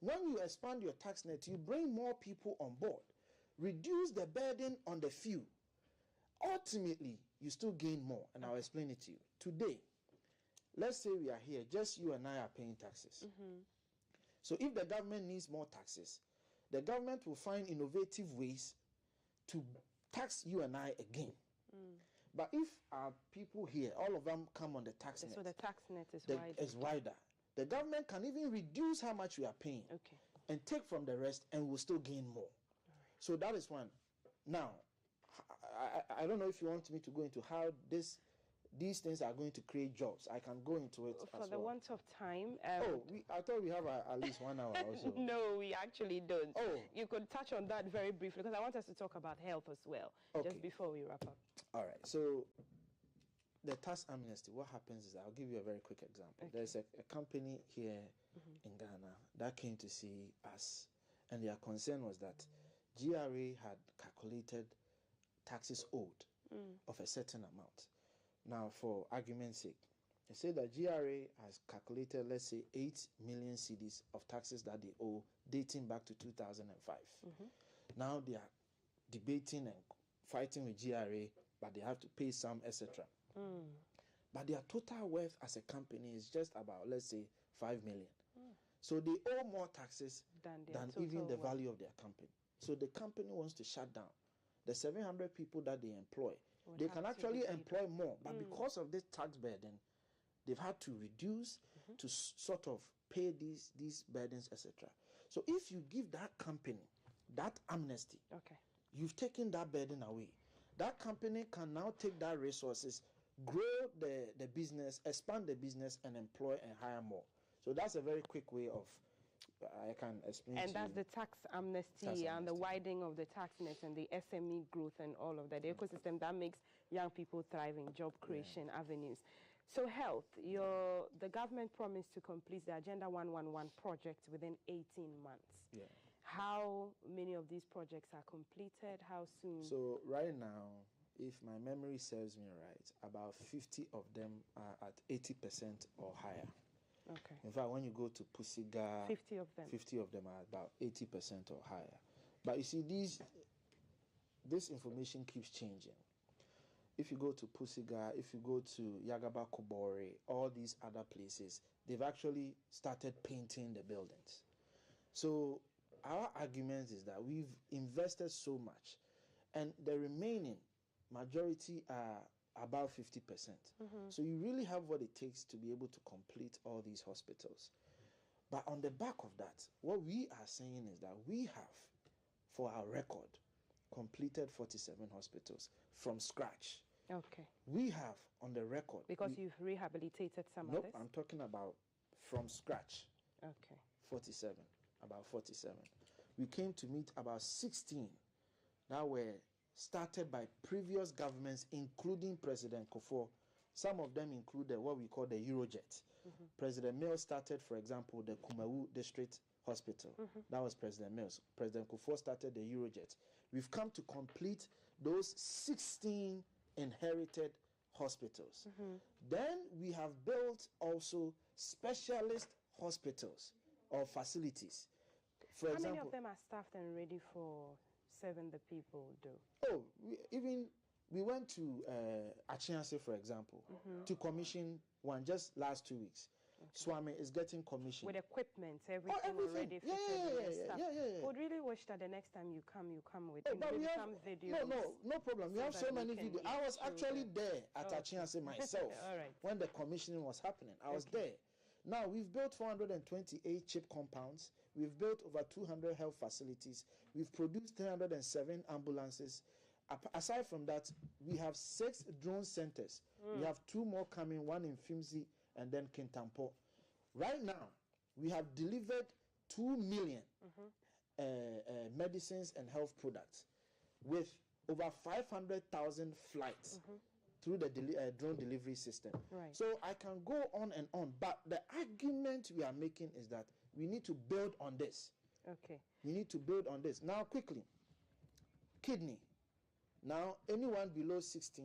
When you expand your tax net, you bring more people on board, reduce the burden on the few. Ultimately, you still gain more, and I'll explain it to you. Today, let's say we are here, just you and I are paying taxes. So if the government needs more taxes, the government will find innovative ways to tax you and I again. But if our people here, all of them come on the tax net. So the tax net is wider. The government can even reduce how much we are paying and take from the rest, and we'll still gain more. So that is one. Now, I don't know if you want me to go into how these things are going to create jobs. I can go into it for the want of time. I thought we have at least 1 hour also. No, we actually don't. You could touch on that very briefly because I want us to talk about health as well, just before we wrap up. All right. So the tax amnesty, what happens is, I'll give you a very quick example. There's a company here in Ghana that came to see us, and their concern was that GRA had calculated taxes owed of a certain amount. Now, for argument's sake, they say that GRA has calculated, let's say, 8 million cedis of taxes that they owe dating back to 2005. Now they are debating and fighting with GRA, but they have to pay some, etc. But their total worth as a company is just about, let's say, 5 million. So they owe more taxes than even the value of their company. So the company wants to shut down. The 700 people that they employ, they can actually employ more, but because of this tax burden, they've had to reduce to sort of pay these burdens, etc. So if you give that company that amnesty, you've taken that burden away. That company can now take that resources, grow the business, expand the business, and employ and hire more. So that's a very quick way of, I can explain. And that's the tax amnesty and the widening of the tax net and the SME growth and all of that, the ecosystem that makes young people thrive in job creation avenues. So health, the government promised to complete the Agenda 111 project within 18 months. How many of these projects are completed? How soon? So right now, if my memory serves me right, about 50 of them are at 80% or higher. In fact, when you go to Pusiga, 50 of them are about 80% or higher. But you see, this information keeps changing. If you go to Pusiga, if you go to Yagaba Kubore, all these other places, they've actually started painting the buildings. So our argument is that we've invested so much, and the remaining majority are about 50%. So you really have what it takes to be able to complete all these hospitals. But on the back of that, what we are saying is that we have, for our record, completed 47 hospitals from scratch. We have on the record. Because you've rehabilitated some others? I'm talking about from scratch. 47, about 47. We came to meet about 16 that were started by previous governments, including President Kufuor. Some of them included what we call the Eurojet. President Mills started, for example, the Kumawu District Hospital. That was President Mills. President Kufuor started the Eurojet. We've come to complete those 16 inherited hospitals. Then we have built also specialist hospitals or facilities. For example, many of them are staffed and ready for serving the people, though? Even We went to Achiase, for example, to commission one just last 2 weeks. Swami is getting commissioned. With equipment, everything already fitted yeah. Would really wish that the next time you come with some videos. No problem. We have so many videos. I was actually there at Achiase myself when the commissioning was happening. I was there. Now, we've built 428 chip compounds. We've built over 200 health facilities. We've produced 307 ambulances. Aside from that, we have 6 drone centers. We have 2 more coming, one in Fimsi and then Kintampo. Right now, we have delivered 2 million medicines and health products with over 500,000 flights through the drone delivery system. Right. So I can go on and on, but the argument we are making is that we need to build on this. Okay. We need to build on this. Now, quickly, kidney. Now, anyone below 16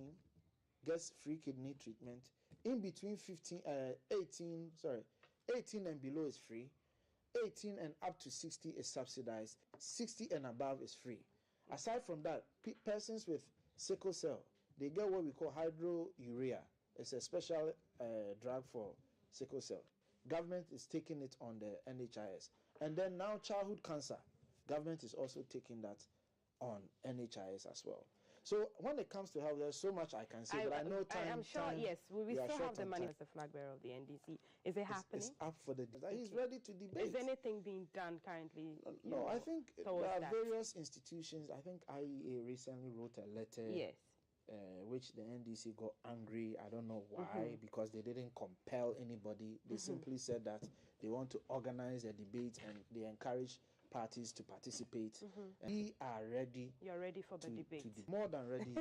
gets free kidney treatment. In between 18 and below is free. 18 and up to 60 is subsidized. 60 and above is free. Aside from that, persons with sickle cell, they get what we call hydrourea. It's a special drug for sickle cell. Government is taking it on the NHIS. And then now childhood cancer, government is also taking that on NHIS as well. So when it comes to health, there's so much I can say, but I know time. I'm sure, yes, we still have the money as the flag bearer of the NDC. Is it happening? It's up for the debate. He's ready to debate. Is anything being done currently? No, I think there are various institutions. I think IEA recently wrote a letter. Yes. Which the NDC got angry. I don't know why, because they didn't compel anybody. They simply said that they want to organize a debate and they encourage parties to participate. We are ready. You're ready for the debate. More than ready.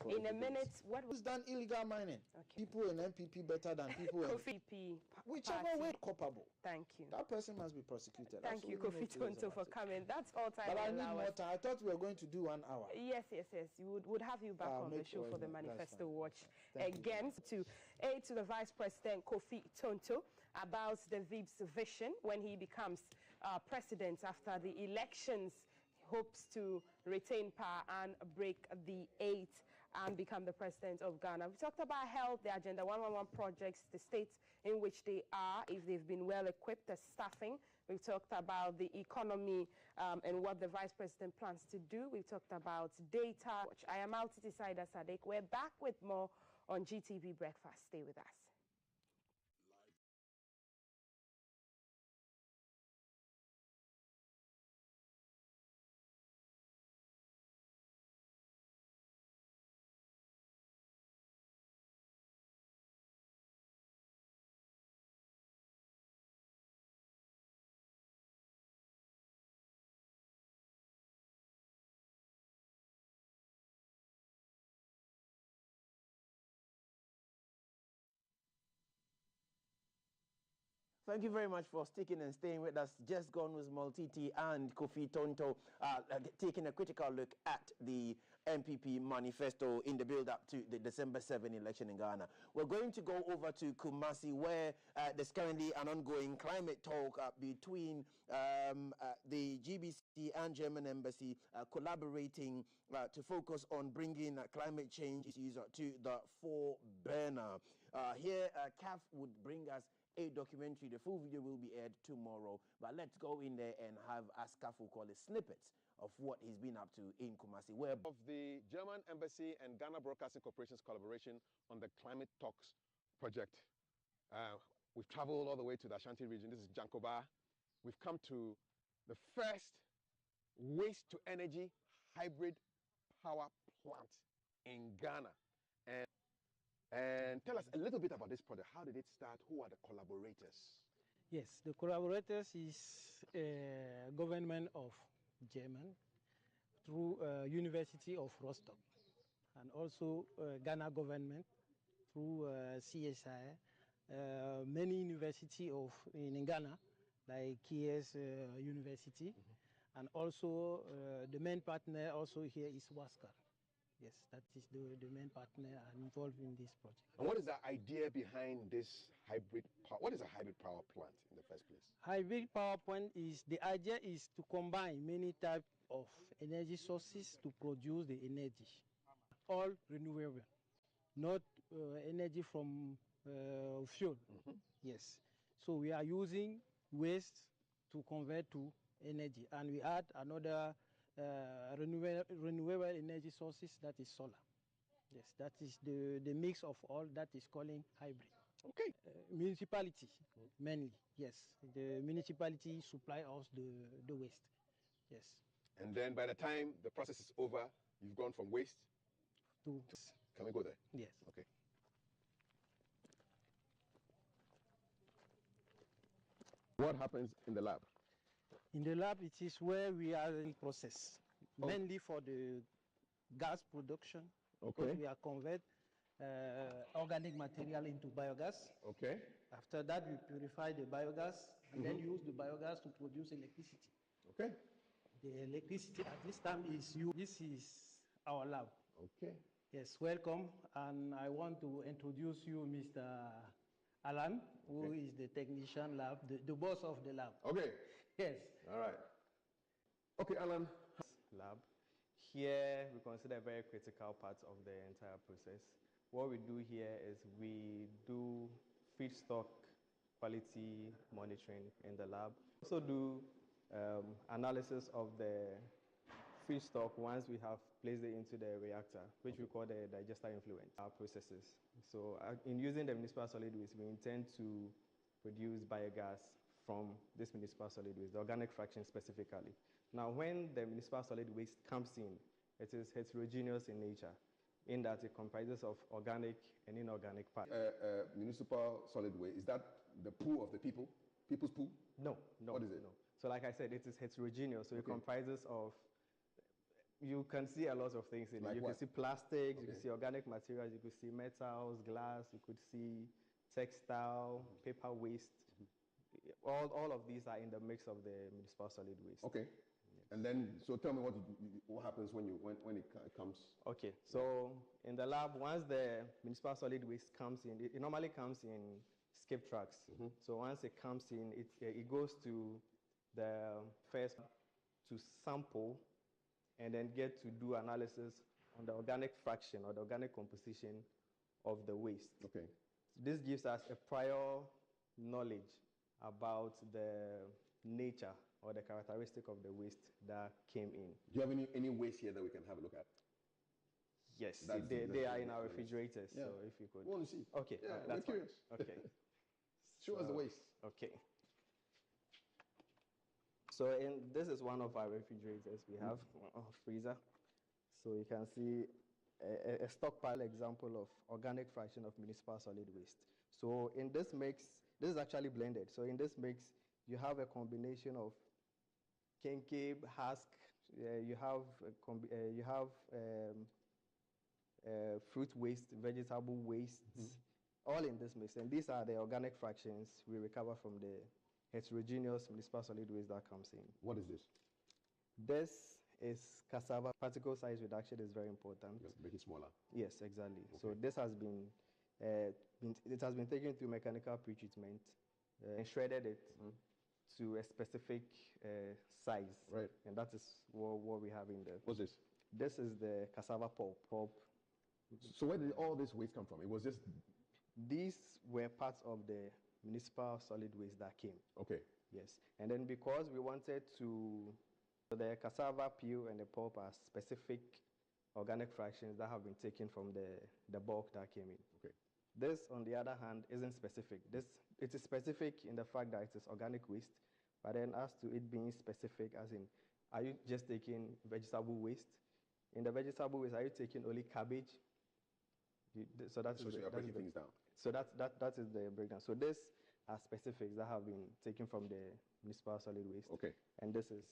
In a minute, who's done illegal mining? People in MPP better than people in Kofi whichever way culpable. Thank you. That person must be prosecuted. Thank you, Kofi Tonto, for coming. That's all time. But I need more time. I thought we were going to do 1 hour. Yes. We would have you back on the show for the Manifesto Watch again to aid to the Vice President Kofi Tonto about the VIP's vision when he becomes president after the elections. He hopes to retain power and break the 8 and become the president of Ghana. We talked about health, the Agenda 111 projects, the states in which they are, if they've been well equipped, the staffing. We've talked about the economy and what the vice president plans to do. We've talked about data. I am Alti Decider Sadek. We're back with more on GTV Breakfast. Stay with us. Thank you very much for sticking and staying with us. Just gone was Multiti and Kofi Tonto taking a critical look at the MPP manifesto in the build-up to the December 7 election in Ghana. We're going to go over to Kumasi, where there's currently an ongoing climate talk between the GBC and German embassy collaborating to focus on bringing climate change issues to the foreburner. Here, CAF would bring us a documentary. The full video will be aired tomorrow, but let's go in there and have, as CAF will call it, snippets of what he's been up to in Kumasi. Where of the German Embassy and Ghana Broadcasting Corporation's collaboration on the Climate Talks project. We've traveled all the way to the Ashanti region. This is Jankoba. We've come to the first waste-to-energy hybrid power plant in Ghana. And tell us a little bit about this project. How did it start? Who are the collaborators? Yes, the collaborators is government of German through University of Rostock, and also Ghana government through CSI, many university in Ghana, like KS University, and also the main partner also here is Waskar. Yes, that is the main partner involved in this project. And what is the idea behind this hybrid power? What is a hybrid power plant in the first place? Hybrid power plant is, the idea is to combine many types of energy sources to produce the energy. all renewable, not energy from fuel. Yes. So we are using waste to convert to energy, and we add another renewable energy sources, that is solar. Yes, that is the mix of all that is calling hybrid. Okay. Municipality, mainly, yes. The municipality supply us the waste, yes. And then by the time the process is over, you've gone from waste to... Can we go there? Yes. Okay. What happens in the lab? In the lab, it is where we are in process, mainly for the gas production. Okay. Because we are convert organic material into biogas. Okay. After that, we purify the biogas and then use the biogas to produce electricity. Okay. The electricity at this time is used. This is our lab. Okay. Yes, welcome. And I want to introduce you Mr. Alan, who is the technician lab, the boss of the lab. Okay. Yes. All right. Okay, Alan. Lab. Here, we consider a very critical part of the entire process. What we do here is we do feedstock quality monitoring in the lab. We also do analysis of the feedstock once we have placed it into the reactor, which we call the digester influent, our processes. So in using the municipal solid waste, we intend to produce biogas from this municipal solid waste, the organic fraction specifically. Now, when the municipal solid waste comes in, it is heterogeneous in nature, in that it comprises of organic and inorganic parts. Municipal solid waste, is that the pool of the people? People's pool? No. What is it? No. So like I said, it is heterogeneous. So it comprises of, you can see a lot of things in it. You can see plastics, you can see organic materials, you could see metals, glass, you could see textile, paper waste. All of these are in the mix of the municipal solid waste. Okay. And then, so tell me what happens when it comes. Okay. So in the lab, once the municipal solid waste comes in, it normally comes in skip trucks. So once it comes in, it goes to the first to sample and then get to do analysis on the organic fraction or the organic composition of the waste. Okay. This gives us a prior knowledge about the nature or the characteristic of the waste that came in. Do you have any waste here that we can have a look at? Yes, they are in our refrigerators. Yeah. So if you could. We want to see. Okay, Yeah, that's we're curious. Okay. Show us the waste. Okay. So this is one of our refrigerators. We have a freezer. So you can see a stockpile example of organic fraction of municipal solid waste. So in this mix, this is actually blended. So in this mix, you have a combination of kenkey, husk, you have fruit waste, vegetable wastes, all in this mix. And these are the organic fractions we recover from the heterogeneous municipal solid waste that comes in. What is this? This is cassava. Particle size reduction is very important. Just make it smaller. Yes, exactly. Okay. So this has been, it has been taken through mechanical pretreatment and shredded it to a specific size. Right. And that is what we have in there. What's this? This is the cassava pulp. So where did all this waste come from? It was just... These were parts of the municipal solid waste that came. Okay. Yes. And then because we wanted to... So the cassava peel and the pulp are specific organic fractions that have been taken from the bulk that came in. Okay. This, on the other hand, isn't specific. It is specific in the fact that it is organic waste, but then as to it being specific, as in, are you just taking vegetable waste? In the vegetable waste, are you taking only cabbage? So that's you're breaking things down. So that is the breakdown. So these are specifics that have been taken from the municipal solid waste. Okay. And this is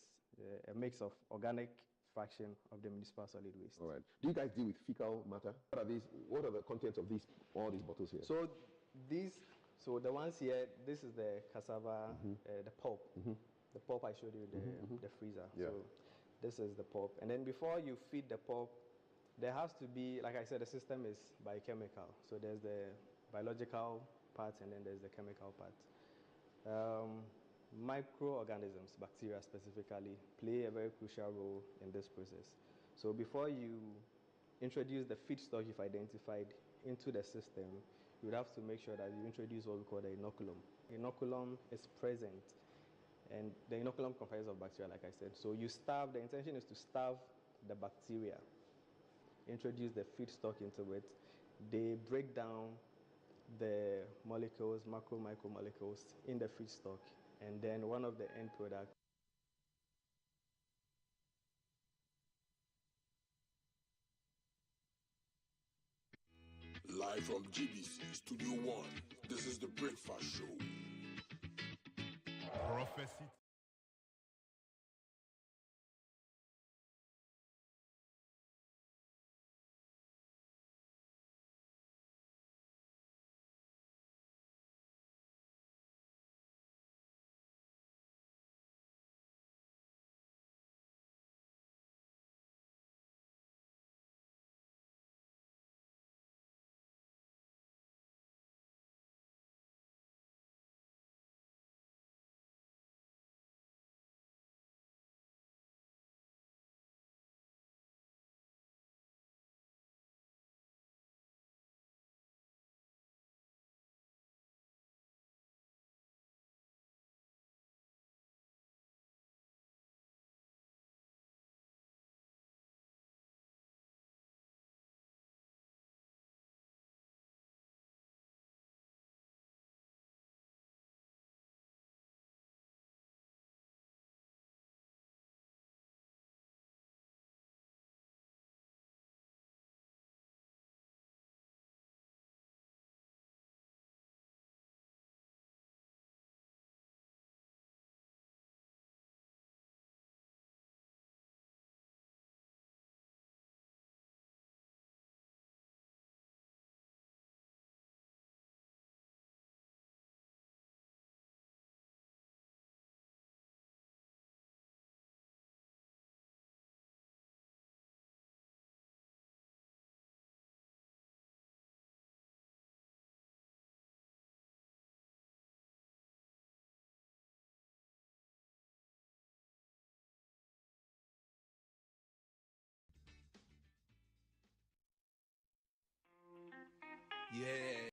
a mix of organic fraction of the municipal solid waste. All right. Do you guys deal with fecal matter? What are these? What are the contents of all these bottles here? So the ones here, this is the cassava, the pulp. The pulp I showed you, the freezer. Yeah. So this is the pulp. And then before you feed the pulp, there has to be, like I said, the system is biochemical. So there's the biological part and then there's the chemical part. Microorganisms, bacteria specifically, play a very crucial role in this process. So before you introduce the feedstock you've identified into the system, you would have to make sure that you introduce what we call the inoculum. Inoculum is present, and the inoculum comprises of bacteria, like I said. So you starve, the intention is to starve the bacteria, introduce the feedstock into it. They break down the molecules, macro, micromolecules in the feedstock, and then one of the end products. Live from GBC Studio One, this is the Breakfast Show. Prophecy. Yeah.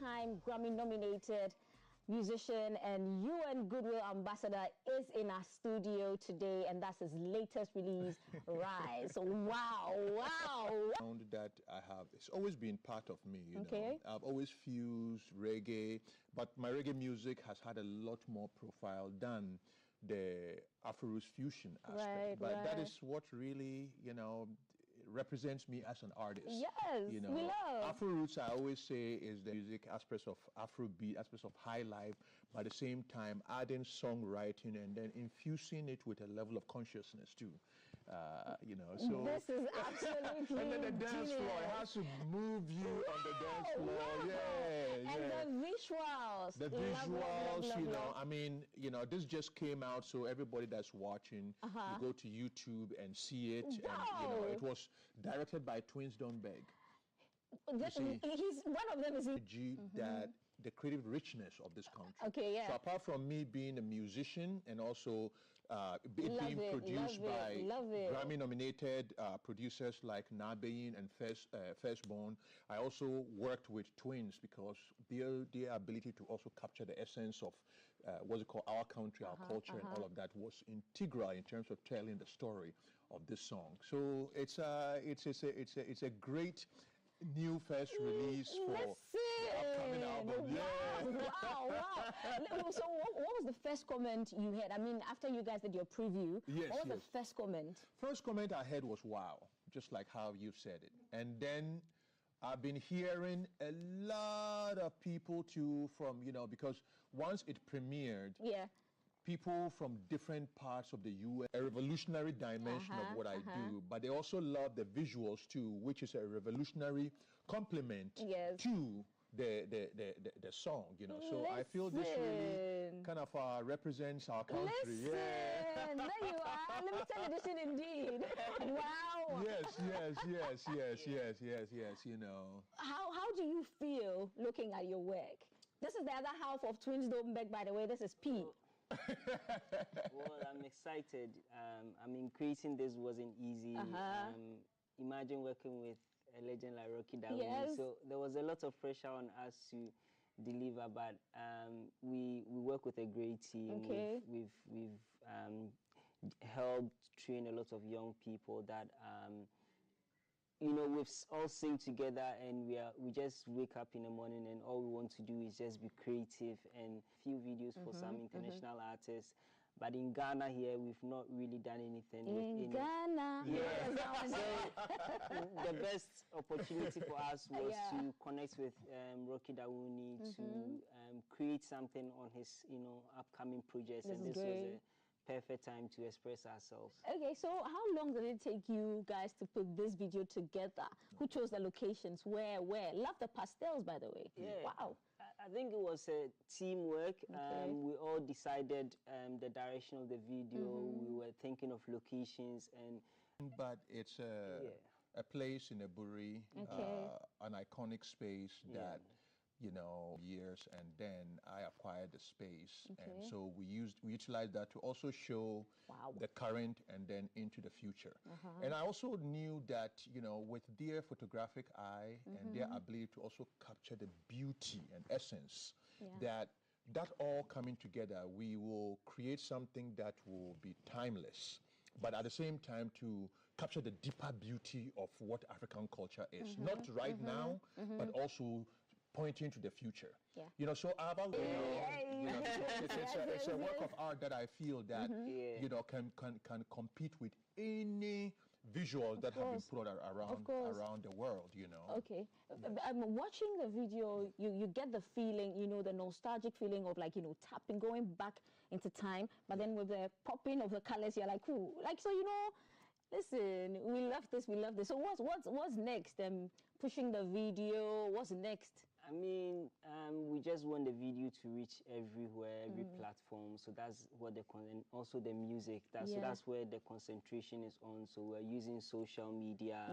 Time Grammy nominated musician and UN Goodwill Ambassador, is in our studio today, and that's his latest release, Rise. Wow. Sound that I have, it's always been part of me, you know. I've always fused reggae, but my reggae music has had a lot more profile than the Afro-Roots fusion aspect. But that is what really, you know, represents me as an artist. Yes, you know, we love. Afro-Roots, I always say, is the music aspects of Afrobeat, aspects of high life, but at the same time adding songwriting and then infusing it with a level of consciousness too. You know, so this is absolutely and then the dance floor, it has to move you on the dance floor. And the visuals. The visuals, you know, I mean, you know, this just came out, so everybody that's watching, you go to YouTube and see it. And, you know, it was directed by Twins Don't Beg. He's one of them is that the creative richness of this country. Okay, yeah. So apart from me being a musician and also being produced by Grammy-nominated producers like Nabein and Firstborn, I also worked with Twins because their ability to also capture the essence of what's it called, our country, our culture, and all of that was integral in terms of telling the story of this song. So it's a great new first release for the upcoming album. So what was the first comment you had? I mean, after you guys did your preview, what was the first comment? First comment I had was wow, just like how you said it. And then I've been hearing a lot of people too from, you know, because once it premiered, people from different parts of the U.S., a revolutionary dimension of what I do, but they also love the visuals too, which is a revolutionary complement to the song, you know. So I feel this really kind of represents our country. There you are, limited edition indeed. Wow. Yes, you know. How do you feel looking at your work? This is the other half of Twins Don't Beg, by the way. This is Pete. Well, I'm excited. I mean, creating this wasn't easy. Imagine working with a legend like Rocky Dawuni. So there was a lot of pressure on us to deliver, but we work with a great team. We've helped train a lot of young people that you know, we've all sing together, and we just wake up in the morning and all we want to do is just be creative, and few videos for some international artists. But in Ghana here, we've not really done anything. In Ghana? Yes. So the best opportunity for us was to connect with Rocky Dawuni to create something on his, you know, upcoming projects. And this was a perfect time to express ourselves. Okay, so how long did it take you guys to put this video together? Who chose the locations? Where? Love the pastels, by the way. Wow. I think it was a teamwork. We all decided the direction of the video. We were thinking of locations, but it's a place in Eburi, an iconic space that, you know, years, and then I acquired the space, and so we utilized that to also show the current and then into the future. And I also knew that, you know, with their photographic eye and their ability to also capture the beauty and essence, that all coming together, we will create something that will be timeless, but at the same time to capture the deeper beauty of what African culture is, not right now, but also pointing to the future. You know, so it's a work of art that I feel that you know can compete with any visuals that have been put around the world, you know. Okay. Watching the video, you get the feeling, you know, the nostalgic feeling of, like, you know, tapping, going back into time, but then with the popping of the colors, you're like, ooh, like, so, you know, listen, we love this. So what's next? Pushing the video, what's next? I mean, we just want the video to reach everywhere, every platform. So that's what also the music. So that's where the concentration is on. So we're using social media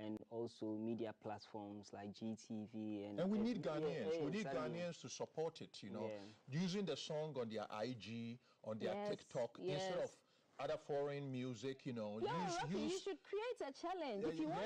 and also media platforms like GTV. And we need Ghanaians. We need Ghanaians to support it, you know, using the song on their IG, on their TikTok, instead of other foreign music, you know. You should create a challenge if you want.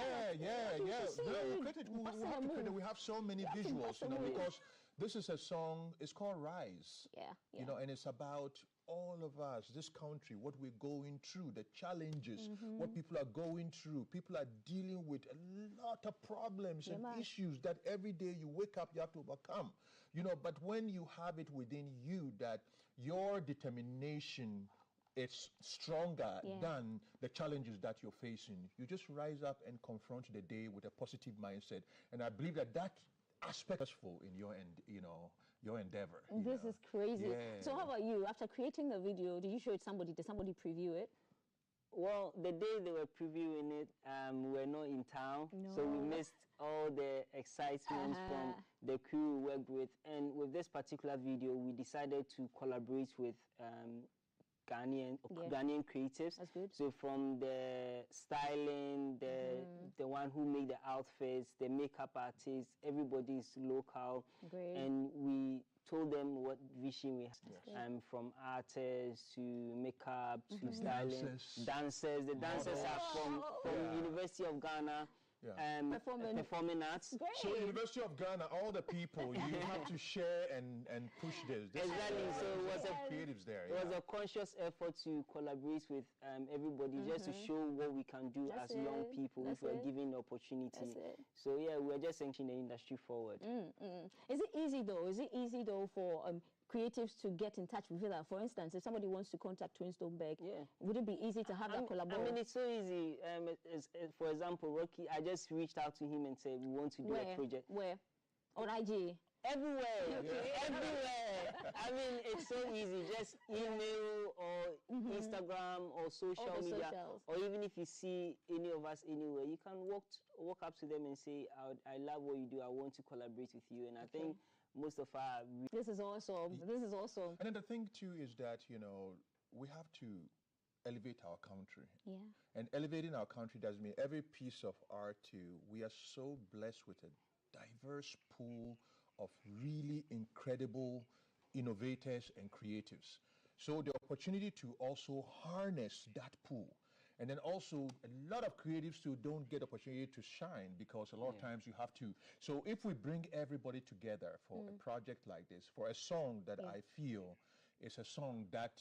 We have so many visuals, you know, because This is a song, it's called Rise. Yeah. You know, and it's about all of us, this country, what we're going through, the challenges, what people are going through. People are dealing with a lot of problems and issues that every day you wake up, you have to overcome. You know, but when you have it within you that your determination is stronger than the challenges that you're facing, you just rise up and confront the day with a positive mindset. And I believe that that aspect is full in your your endeavor. This is crazy. Yeah. So how about you? After creating the video, did you show it somebody? Did somebody preview it? Well, the day they were previewing it, we were not in town, so we missed all the excitement from the crew we worked with. And with this particular video, we decided to collaborate with Ghanaian creatives. That's good. So from the styling, the one who made the outfits, the makeup artists, everybody is local. Great. And we told them what vision we have, from artists to makeup to styling, dancers. The dancers are from University of Ghana. Performing arts. So University of Ghana, all the people, you have to share and push this. Exactly. So it was creatives there. It was a conscious effort to collaborate with everybody, just to show what we can do as young people if we're given the opportunity. So yeah, we're just taking the industry forward. Is it easy though? Is it easy though for creatives to get in touch with you? For instance, if somebody wants to contact Twins Don't Beg, would it be easy to have that collaboration? I mean, it's so easy. For example, Rocky, I just reached out to him and said, we want to do a project. Where? On IG? Everywhere. Everywhere. I mean, it's so easy. Just email or Instagram or social media. Socials. Or even if you see any of us anywhere, you can walk up to them and say, I love what you do. I want to collaborate with you. And I think most of our... This is awesome. This is awesome. And then the thing too is that, you know, we have to elevate our country. Yeah. And elevating our country doesn't mean every piece of art too. We are so blessed with a diverse pool of really incredible innovators and creatives. So the opportunity to also harness that pool. And then also a lot of creatives who don't get opportunity to shine because a lot of times you have to. So if we bring everybody together for a project like this, for a song that I feel is a song that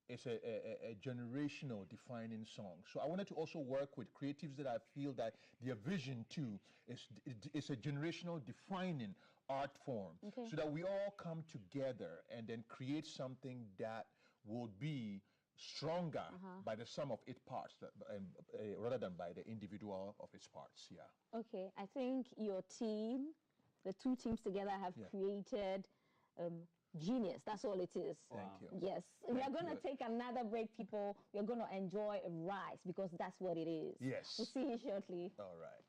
is a generational defining song. So I wanted to also work with creatives that I feel that their vision too is a generational defining art form. So that we all come together and then create something that will be stronger by the sum of its parts rather than by the individual of its parts. Okay, I think your team, the two teams together have created genius. That's all it is. Thank you. Yes. We are going to take another break, people. We are going to enjoy Rise because that's what it is. Yes. We'll see you shortly. All right.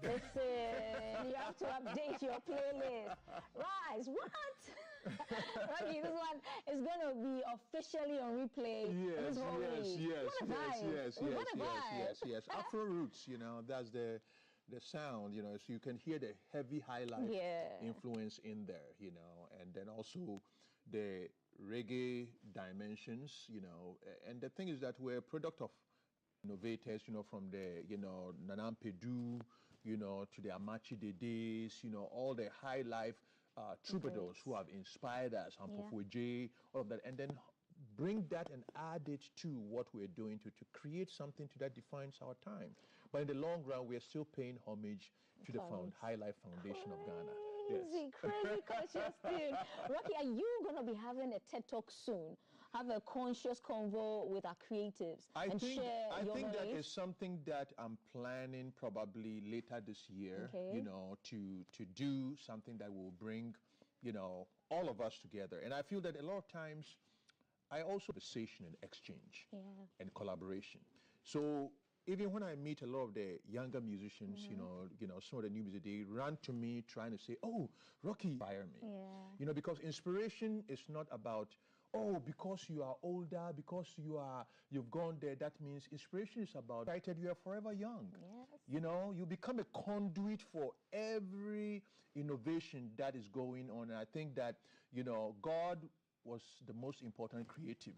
Listen, you have to update your playlist. Rise, what? Rocky, this one is going to be officially on replay. Yes. What a vibe. Yes. Afro Roots, you know, that's the the sound, you know, so you can hear the heavy highlight influence in there, you know, and then also the reggae dimensions, you know, and the thing is that we're a product of innovators, you know, from the, you know, Nana Pedu, you know, to the Amachi Dedes, you know, all the high life troubadours who have inspired us, J, all of that, and then bring that and add it to what we're doing to create something that defines our time. But in the long run, we're still paying homage to the High Life Foundation of Ghana. Crazy conscious thing. Rocky, are you going to be having a TED Talk soon? Have a conscious convo with our creatives I think knowledge? that is something that I'm planning probably later this year, you know, to do something that will bring, you know, all of us together. And I feel that a lot of times I also conversation and exchange and collaboration. So even when I meet a lot of the younger musicians, you know, some of the new music, they run to me trying to say, "Oh, Rocky, inspire me." You know, because inspiration is not about, oh, because you are older, because you've gone there, that means inspiration is about you are forever young. You know, you become a conduit for every innovation that is going on. And I think that, you know, God was the most important creative.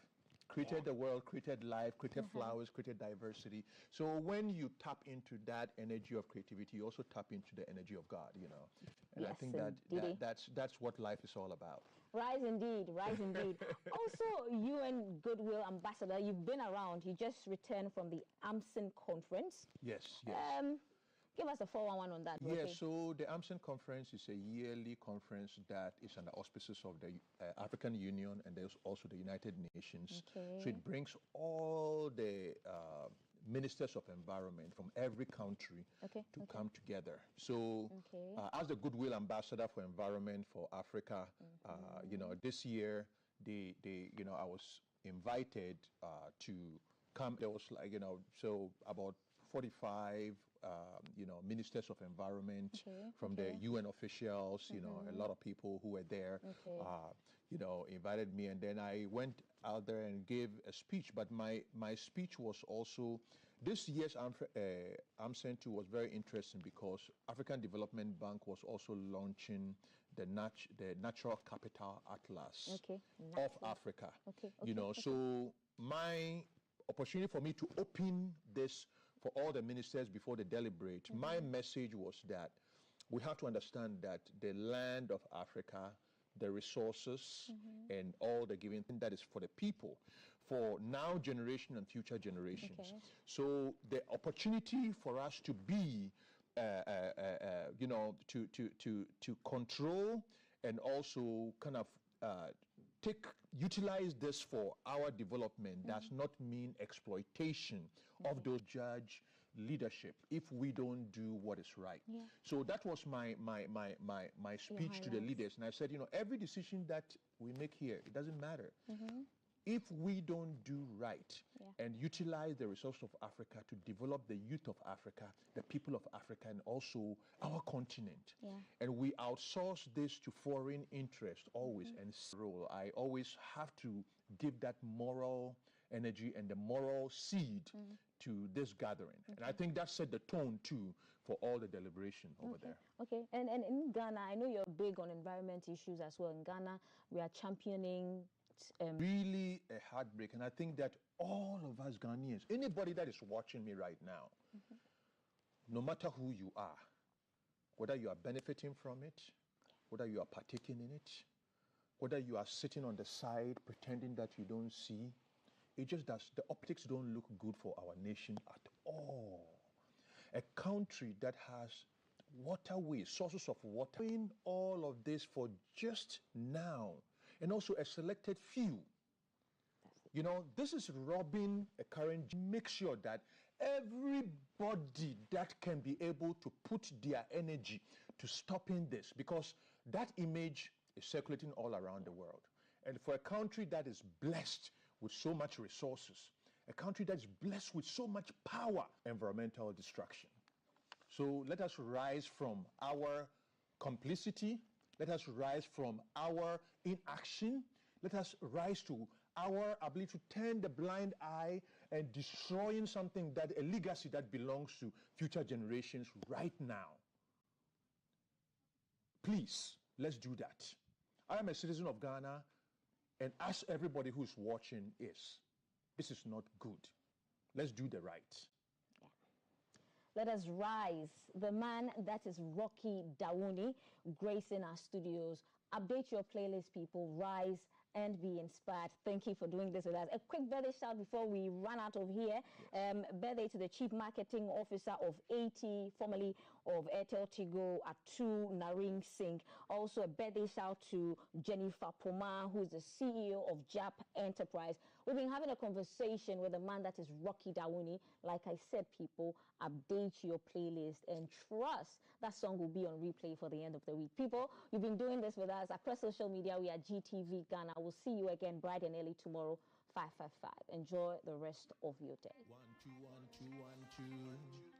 Created the world, created life, created flowers, created diversity. So when you tap into that energy of creativity, you also tap into the energy of God, you know. And I think that's what life is all about. Rise indeed, rise indeed. Also, you and Goodwill Ambassador, you've been around. You just returned from the AMSEN conference. Yes. Give us a 411 on that. Yeah, so the AMSEN conference is a yearly conference that is under auspices of the African Union and there's also the United Nations. So it brings all the ministers of environment from every country to come together. So as the Goodwill Ambassador for Environment for Africa, you know, this year, you know, I was invited to come. There was like, you know, so about 45 you know, ministers of environment from the UN officials, you know, a lot of people who were there, you know, invited me, and then I went out there and gave a speech. But my speech was also, this year's AMSEN was very interesting because African Development Bank was also launching the Natural Capital Atlas of Africa. You know, so my opportunity for me to open this for all the ministers before they deliberate, my message was that we have to understand that the land of Africa, the resources and all the giving thing that is for the people, for now generation and future generations. So the opportunity for us to be, you know, to control and also kind of utilize this for our development does not mean exploitation of those judge leadership if we don't do what is right. So that was my speech to the leaders, and I said, you know, every decision that we make here, it doesn't matter. If we don't do right and utilize the resources of Africa to develop the youth of Africa, the people of Africa, and also our continent, and we outsource this to foreign interest always and role, I always have to give that moral energy and the moral seed to this gathering. And I think that set the tone too for all the deliberation over there. And in Ghana, I know you're big on environment issues as well. In Ghana, we are championing really a heartbreak, and I think that all of us Ghanaians, anybody that is watching me right now, no matter who you are, whether you are benefiting from it, whether you are partaking in it, whether you are sitting on the side pretending that you don't see, it just does, the optics don't look good for our nation at all. A country that has waterways, sources of water, doing all of this for just now, and also a selected few. You know, this is robbing a current, make sure that everybody that can be able to put their energy to stopping this, because that image is circulating all around the world. And for a country that is blessed with so much resources, a country that is blessed with so much power, environmental destruction. So let us rise from our complicity. Let us rise from our inaction. Let us rise to our ability to turn the blind eye and destroying something that a legacy that belongs to future generations right now. Please, let's do that. I am a citizen of Ghana, and as everybody who's watching is, this is not good. Let's do the right. Let us rise. The man that is Rocky Dawuni gracing our studios. Update your playlist, people. Rise and be inspired. Thank you for doing this with us. A quick birthday shout before we run out of here. Birthday to the Chief Marketing Officer of AT, formerly of Airtel Tigo, Atu Naring Singh. Also a birthday shout to Jennifer Poma, who's the CEO of JAP Enterprise. We've been having a conversation with a man that is Rocky Dawuni. Like I said, people, update your playlist and trust that song will be on replay for the end of the week. People, you've been doing this with us across social media. We are GTV Ghana. We'll see you again bright and early tomorrow, 555. Enjoy the rest of your day. 1 2 1 2 1 2.